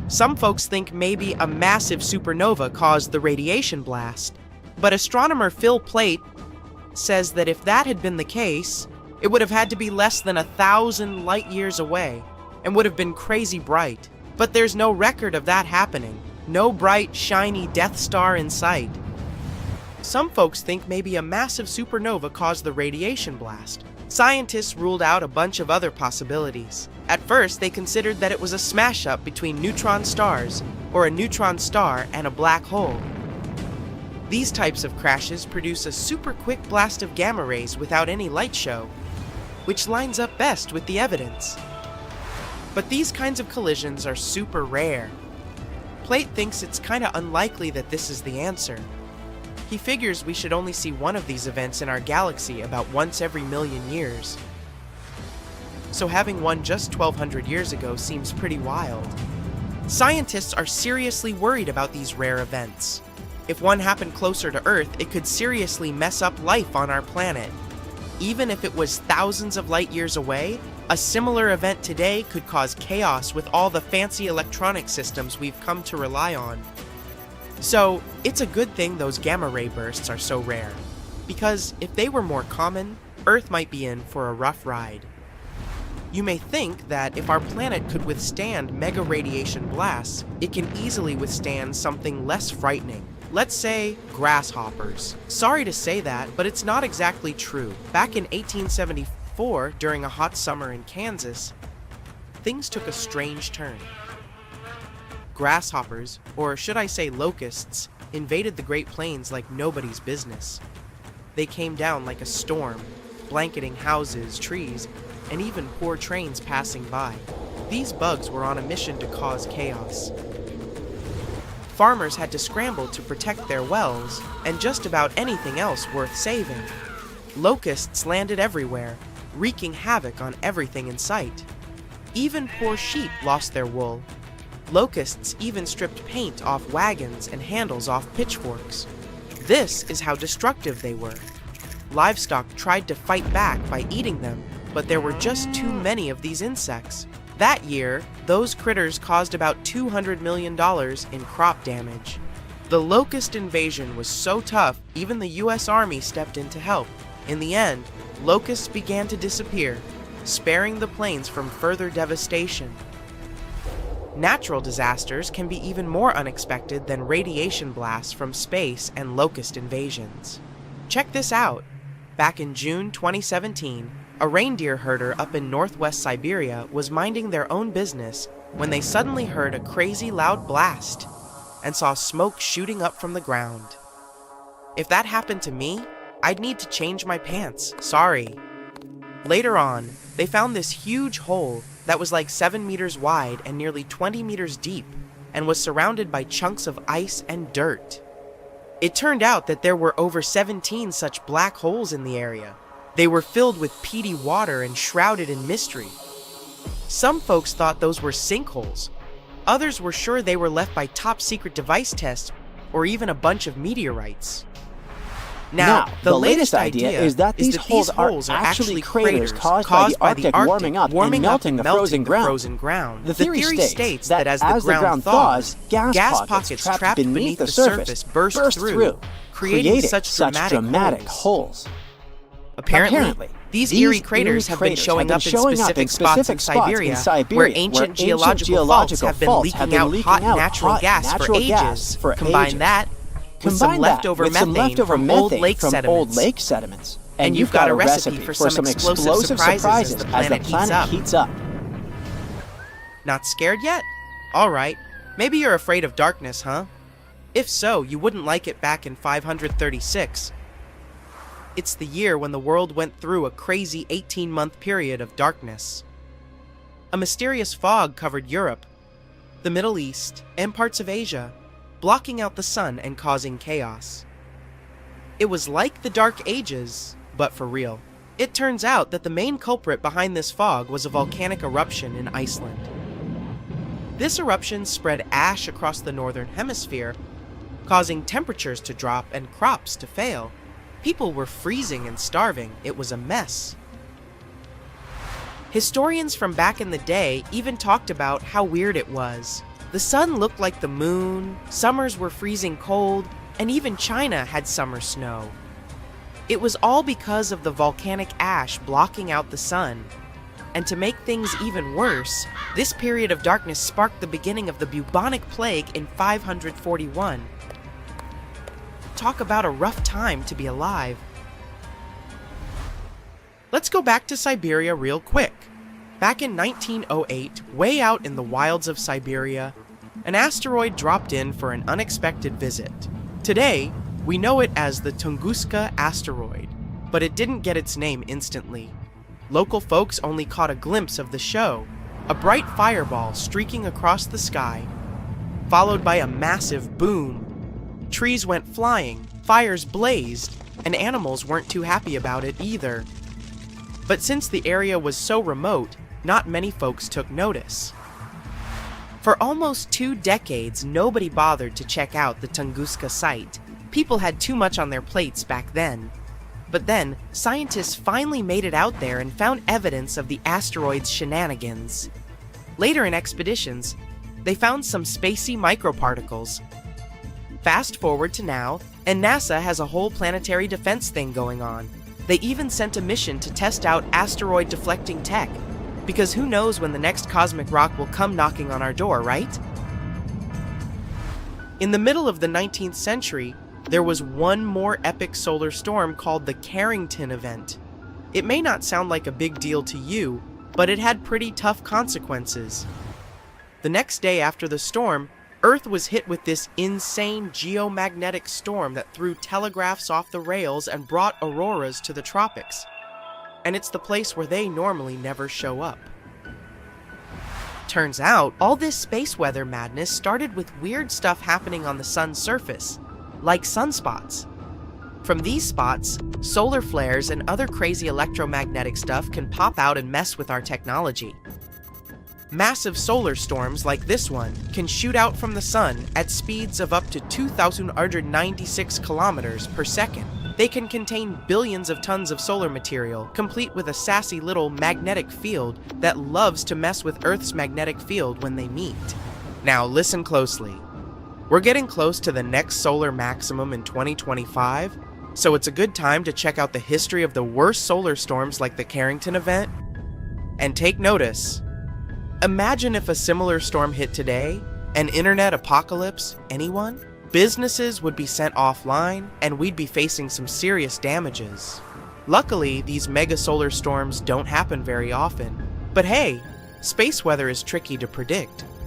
Some folks think maybe a massive supernova caused the radiation blast. But astronomer Phil Plait says that if that had been the case, it would have had to be less than 1,000 light years away and would have been crazy bright. But there's no record of that happening. No bright, shiny Death Star in sight. Some folks think maybe a massive supernova caused the radiation blast. Scientists ruled out a bunch of other possibilities. At first, they considered that it was a smash-up between neutron stars, or a neutron star and a black hole. These types of crashes produce a super quick blast of gamma rays without any light show, which lines up best with the evidence. But these kinds of collisions are super rare. Plait thinks it's kinda unlikely that this is the answer. He figures we should only see one of these events in our galaxy about once every million years. So having one just 1,200 years ago seems pretty wild. Scientists are seriously worried about these rare events. If one happened closer to Earth, it could seriously mess up life on our planet. Even if it was thousands of light years away, a similar event today could cause chaos with all the fancy electronic systems we've come to rely on. So, it's a good thing those gamma ray bursts are so rare, because if they were more common, Earth might be in for a rough ride. You may think that if our planet could withstand mega radiation blasts, it can easily withstand something less frightening. Let's say grasshoppers. Sorry to say that, but it's not exactly true. Back in 1874, during a hot summer in Kansas, things took a strange turn. Grasshoppers, or should I say locusts, invaded the Great Plains like nobody's business. They came down like a storm, blanketing houses, trees, and even poor trains passing by. These bugs were on a mission to cause chaos. Farmers had to scramble to protect their wells and just about anything else worth saving. Locusts landed everywhere, wreaking havoc on everything in sight. Even poor sheep lost their wool. Locusts even stripped paint off wagons and handles off pitchforks. This is how destructive they were. Livestock tried to fight back by eating them, but there were just too many of these insects. That year, those critters caused about $200 million in crop damage. The locust invasion was so tough, even the US Army stepped in to help. In the end, locusts began to disappear, sparing the plains from further devastation. Natural disasters can be even more unexpected than radiation blasts from space and locust invasions. Check this out. Back in June 2017, a reindeer herder up in northwest Siberia was minding their own business when they suddenly heard a crazy loud blast and saw smoke shooting up from the ground. If that happened to me, I'd need to change my pants, sorry. Later on, they found this huge hole that was like 7 meters wide and nearly 20 meters deep and was surrounded by chunks of ice and dirt. It turned out that there were over 17 such black holes in the area. They were filled with peaty water and shrouded in mystery. Some folks thought those were sinkholes. Others were sure they were left by top-secret device tests or even a bunch of meteorites. Now, the latest idea is that these holes are actually craters caused by the Arctic warming up and melting the frozen ground. The theory states that as the ground thaws, gas pockets trapped beneath the surface burst through, creating such dramatic holes. Apparently, these eerie craters have been showing up in specific spots in Siberia, where ancient geological faults have been leaking out hot natural gas for ages. Combine that with some leftover methane from old lake sediments, and you've got a recipe for some explosive surprises as the planet heats up. Not scared yet? Alright, maybe you're afraid of darkness, huh? If so, you wouldn't like it back in 536. It's the year when the world went through a crazy 18-month period of darkness. A mysterious fog covered Europe, the Middle East, and parts of Asia, blocking out the sun and causing chaos. It was like the Dark Ages, but for real. It turns out that the main culprit behind this fog was a volcanic eruption in Iceland. This eruption spread ash across the northern hemisphere, causing temperatures to drop and crops to fail. People were freezing and starving. It was a mess. Historians from back in the day even talked about how weird it was. The sun looked like the moon, summers were freezing cold, and even China had summer snow. It was all because of the volcanic ash blocking out the sun. And to make things even worse, this period of darkness sparked the beginning of the bubonic plague in 541. Talk about a rough time to be alive. Let's go back to Siberia real quick. Back in 1908, way out in the wilds of Siberia, an asteroid dropped in for an unexpected visit. Today, we know it as the Tunguska asteroid, but it didn't get its name instantly. Local folks only caught a glimpse of the show, a bright fireball streaking across the sky, followed by a massive boom. Trees went flying, fires blazed, and animals weren't too happy about it either. But since the area was so remote, not many folks took notice. For almost 2 decades, nobody bothered to check out the Tunguska site. People had too much on their plates back then. But then, scientists finally made it out there and found evidence of the asteroid's shenanigans. Later in expeditions, they found some spacey microparticles. Fast forward to now, and NASA has a whole planetary defense thing going on. They even sent a mission to test out asteroid deflecting tech, because who knows when the next cosmic rock will come knocking on our door, right? In the middle of the 19th century, there was one more epic solar storm called the Carrington event. It may not sound like a big deal to you, but it had pretty tough consequences. The next day after the storm, Earth was hit with this insane geomagnetic storm that threw telegraphs off the rails and brought auroras to the tropics. And it's the place where they normally never show up. Turns out, all this space weather madness started with weird stuff happening on the sun's surface, like sunspots. From these spots, solar flares and other crazy electromagnetic stuff can pop out and mess with our technology. Massive solar storms like this one can shoot out from the sun at speeds of up to 2,196 kilometers per second. They can contain billions of tons of solar material, complete with a sassy little magnetic field that loves to mess with Earth's magnetic field when they meet. Now listen closely. We're getting close to the next solar maximum in 2025, so it's a good time to check out the history of the worst solar storms like the Carrington event. And take notice. Imagine if a similar storm hit today, an internet apocalypse, anyone? Businesses would be sent offline, and we'd be facing some serious damages. Luckily, these mega solar storms don't happen very often. But hey, Space weather is tricky to predict.